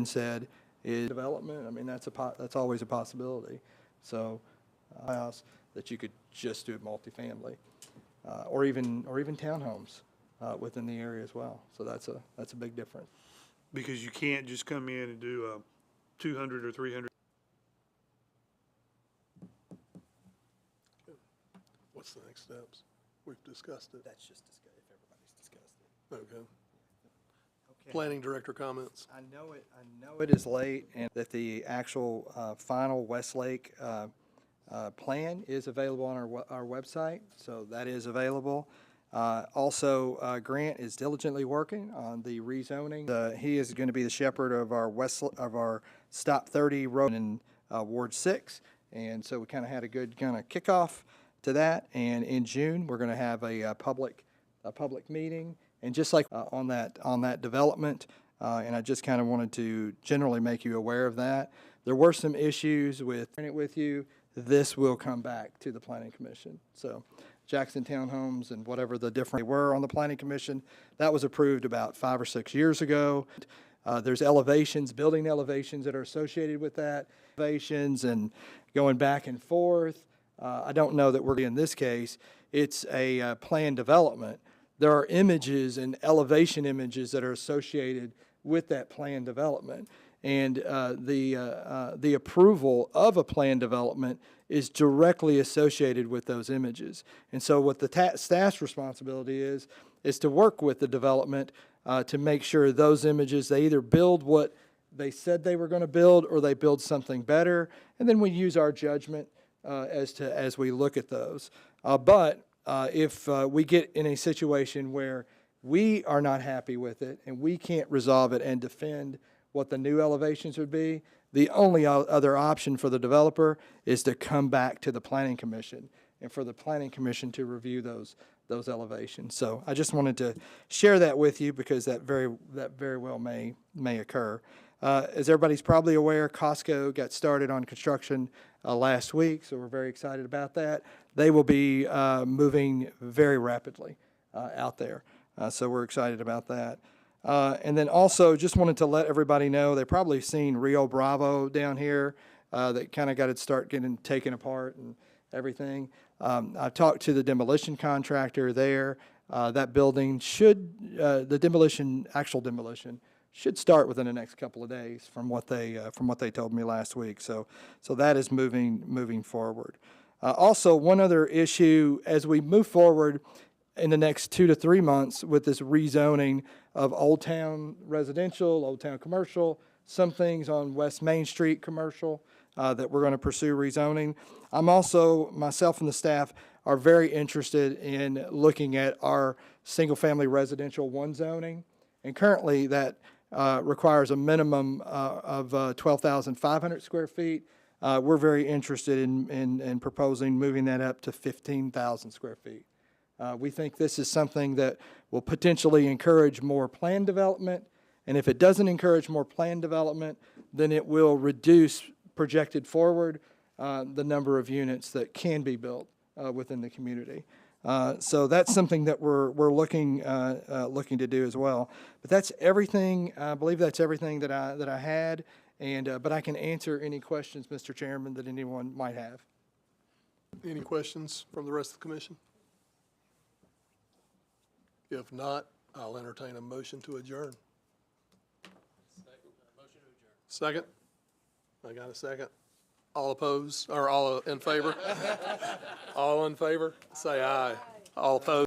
said is development. I mean that's always a possibility. So, house that you could just do multifamily, or even townhomes within the area as well. So that's a big difference. Because you can't just come in and do a 200 or 300. What's the next steps? We've discussed it. That's just if everybody's discussed it. Okay. Planning director comments. I know it is late, and that the actual final Westlake plan is available on our website, so that is available. Also, Grant is diligently working on the rezoning. He is going to be the shepherd of our Stop 30 road in Ward 6, and so we kind of had a good kind of kickoff to that. And in June, we're going to have a public meeting, and just like on that development. And I just kind of wanted to generally make you aware of that. There were some issues with it with you. This will come back to the Planning Commission. So Jackson Townhomes and whatever the different they were on the Planning Commission, that was approved about 5 or 6 years ago. There's elevations, building elevations that are associated with that, elevations and going back and forth. I don't know that we're in this case. It's a planned development. There are images and elevation images that are associated with that planned development. And the approval of a planned development is directly associated with those images. And so what the staff's responsibility is to work with the development to make sure those images, they either build what they said they were going to build or they build something better. And then we use our judgment as we look at those. But if we get in a situation where we are not happy with it and we can't resolve it and defend what the new elevations would be, the only other option for the developer is to come back to the Planning Commission and for the Planning Commission to review those elevations. So I just wanted to share that with you because that very well may occur. As everybody's probably aware, Costco got started on construction last week, so we're very excited about that. They will be moving very rapidly out there, so we're excited about that. And then also just wanted to let everybody know, they've probably seen Rio Bravo down here that kind of got it getting taken apart and everything. I've talked to the demolition contractor there. That building actual demolition should start within the next couple of days from what they told me last week. So that is moving forward. Also, one other issue as we move forward in the next 2 to 3 months with this rezoning of Old Town residential, Old Town commercial, some things on West Main Street commercial. that we're going to pursue rezoning. I'm also, myself and the staff are very interested in looking at our single-family residential one zoning. And currently, that requires a minimum of 12,500 square feet. We're very interested in proposing moving that up to 15,000 square feet. We think this is something that will potentially encourage more planned development, and if it doesn't encourage more planned development, then it will reduce projected forward the number of units that can be built within the community. So that's something that we're looking to do as well. But that's everything. I believe that's everything that I had. And but I can answer any questions, Mr. Chairman, that anyone might have. Any questions from the rest of the commission? If not, I'll entertain a motion to adjourn. Second? I got a second. All opposed, or all in favor? All in favor, say aye. All opposed?